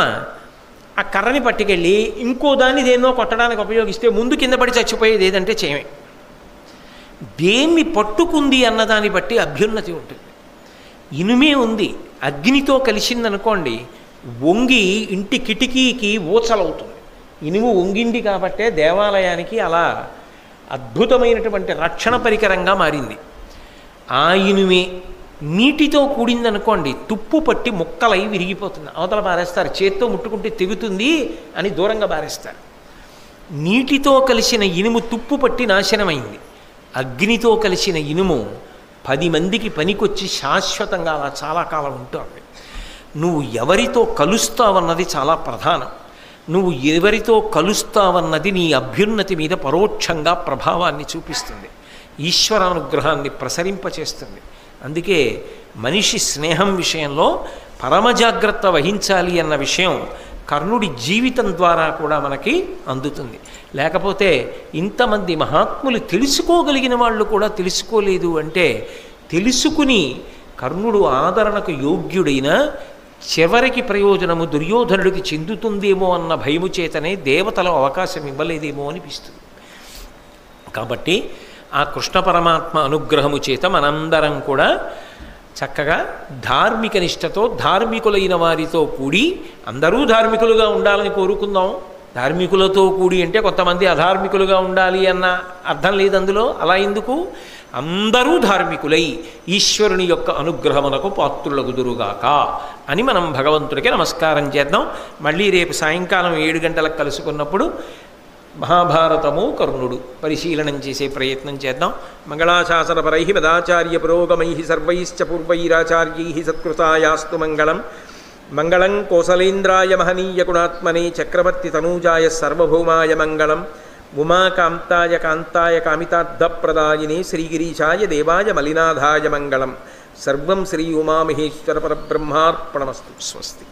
ఆ కర్రని పట్టుకెళ్ళి ఇంకో దాన్ని దేన్నో కొట్టడానికి ఉపయోగిస్తే ముందు కింద పడి చచ్చిపోయేది ఏదంటే చీమే. దేన్ని పట్టుకుంది అన్నదాన్ని బట్టి అభ్యున్నతి ఉంటుంది. ఇనుమే ఉంది, అగ్నితో కలిసిందనుకోండి వంగి ఇంటి కిటికీకి ఊచలవుతుంది. ఇనుము వంగింది కాబట్టే దేవాలయానికి అలా అద్భుతమైనటువంటి రక్షణ పరికరంగా మారింది. ఆ ఇనుమే నీటితో కూడిందనుకోండి తుప్పు పట్టి ముక్కలై విరిగిపోతుంది, అవతల బారేస్తారు, చేత్తో ముట్టుకుంటే తెగుతుంది అని దూరంగా బారేస్తారు. నీటితో కలిసిన ఇనుము తుప్పు పట్టి నాశనమైంది. అగ్నితో కలిసిన ఇనుము 10 మందికి పనికొచ్చి శాశ్వతంగా అలా చాలా కాలం ఉంటుంది. నువ్వు ఎవరితో కలుస్తావన్నది చాలా ప్రధానం. నువ్వు ఎవరితో కలుస్తావన్నది నీ అభ్యున్నతి మీద పరోక్షంగా ప్రభావాన్ని చూపిస్తుంది, ఈశ్వరానుగ్రహాన్ని ప్రసరింపచేస్తుంది. అందుకే మనిషి స్నేహం విషయంలో పరమజాగ్రత్త వహించాలి అన్న విషయం కర్ణుడి జీవితం ద్వారా కూడా మనకి అందుతుంది. లేకపోతే ఇంతమంది మహాత్ములు తెలుసుకోగలిగిన వాళ్ళు కూడా తెలుసుకోలేదు అంటే, తెలుసుకుని కర్ణుడు ఆదరణకు యోగ్యుడైన చివరికి ప్రయోజనము దుర్యోధనుడికి చెందుతుందేమో అన్న భయము చేతనే దేవతలు అవకాశం ఇవ్వలేదేమో అనిపిస్తుంది. కాబట్టి ఆ కృష్ణ పరమాత్మ అనుగ్రహము చేత మనందరం కూడా చక్కగా ధార్మిక నిష్టతో ధార్మికులైన వారితో కూడి, అందరూ ధార్మికులుగా ఉండాలని కోరుకుందాం. ధార్మికులతో కూడి అంటే కొంతమంది అధార్మికులుగా ఉండాలి అన్న అర్థం లేదు అందులో. అలా ఎందుకు? అందరూ ధార్మికులై ఈశ్వరుని యొక్క అనుగ్రహమునకు పాత్రులగుదురుగాక అని మనం భగవంతుడికి నమస్కారం చేద్దాం. మళ్ళీ రేపు సాయంకాలం 7 గంటలకు కలుసుకున్నప్పుడు మహాభారతము కర్ణుడు పరిశీలనం చేసే ప్రయత్నం చేద్దాం. మంగళాశాసనపరై మదాచార్య పురోగమై సర్వైశ్చ పూర్వైరాచార్యై సత్కృతాయాస్తు మంగళం. మంగళం కోసలేంద్రాయ మహనీయ గుణాత్మనే చక్రవర్తి తనూజాయ సర్వభౌమాయ మంగళం. ఉమాకాంతాయ కాంతాయ కామితార్థప్రదాయినే శ్రీగిరీశాయ దేవాయ మలినాథాయ మంగళం. సర్వం శ్రీ ఉమామహేశ్వర పరబ్రహ్మార్పణమస్తు. స్వస్తి.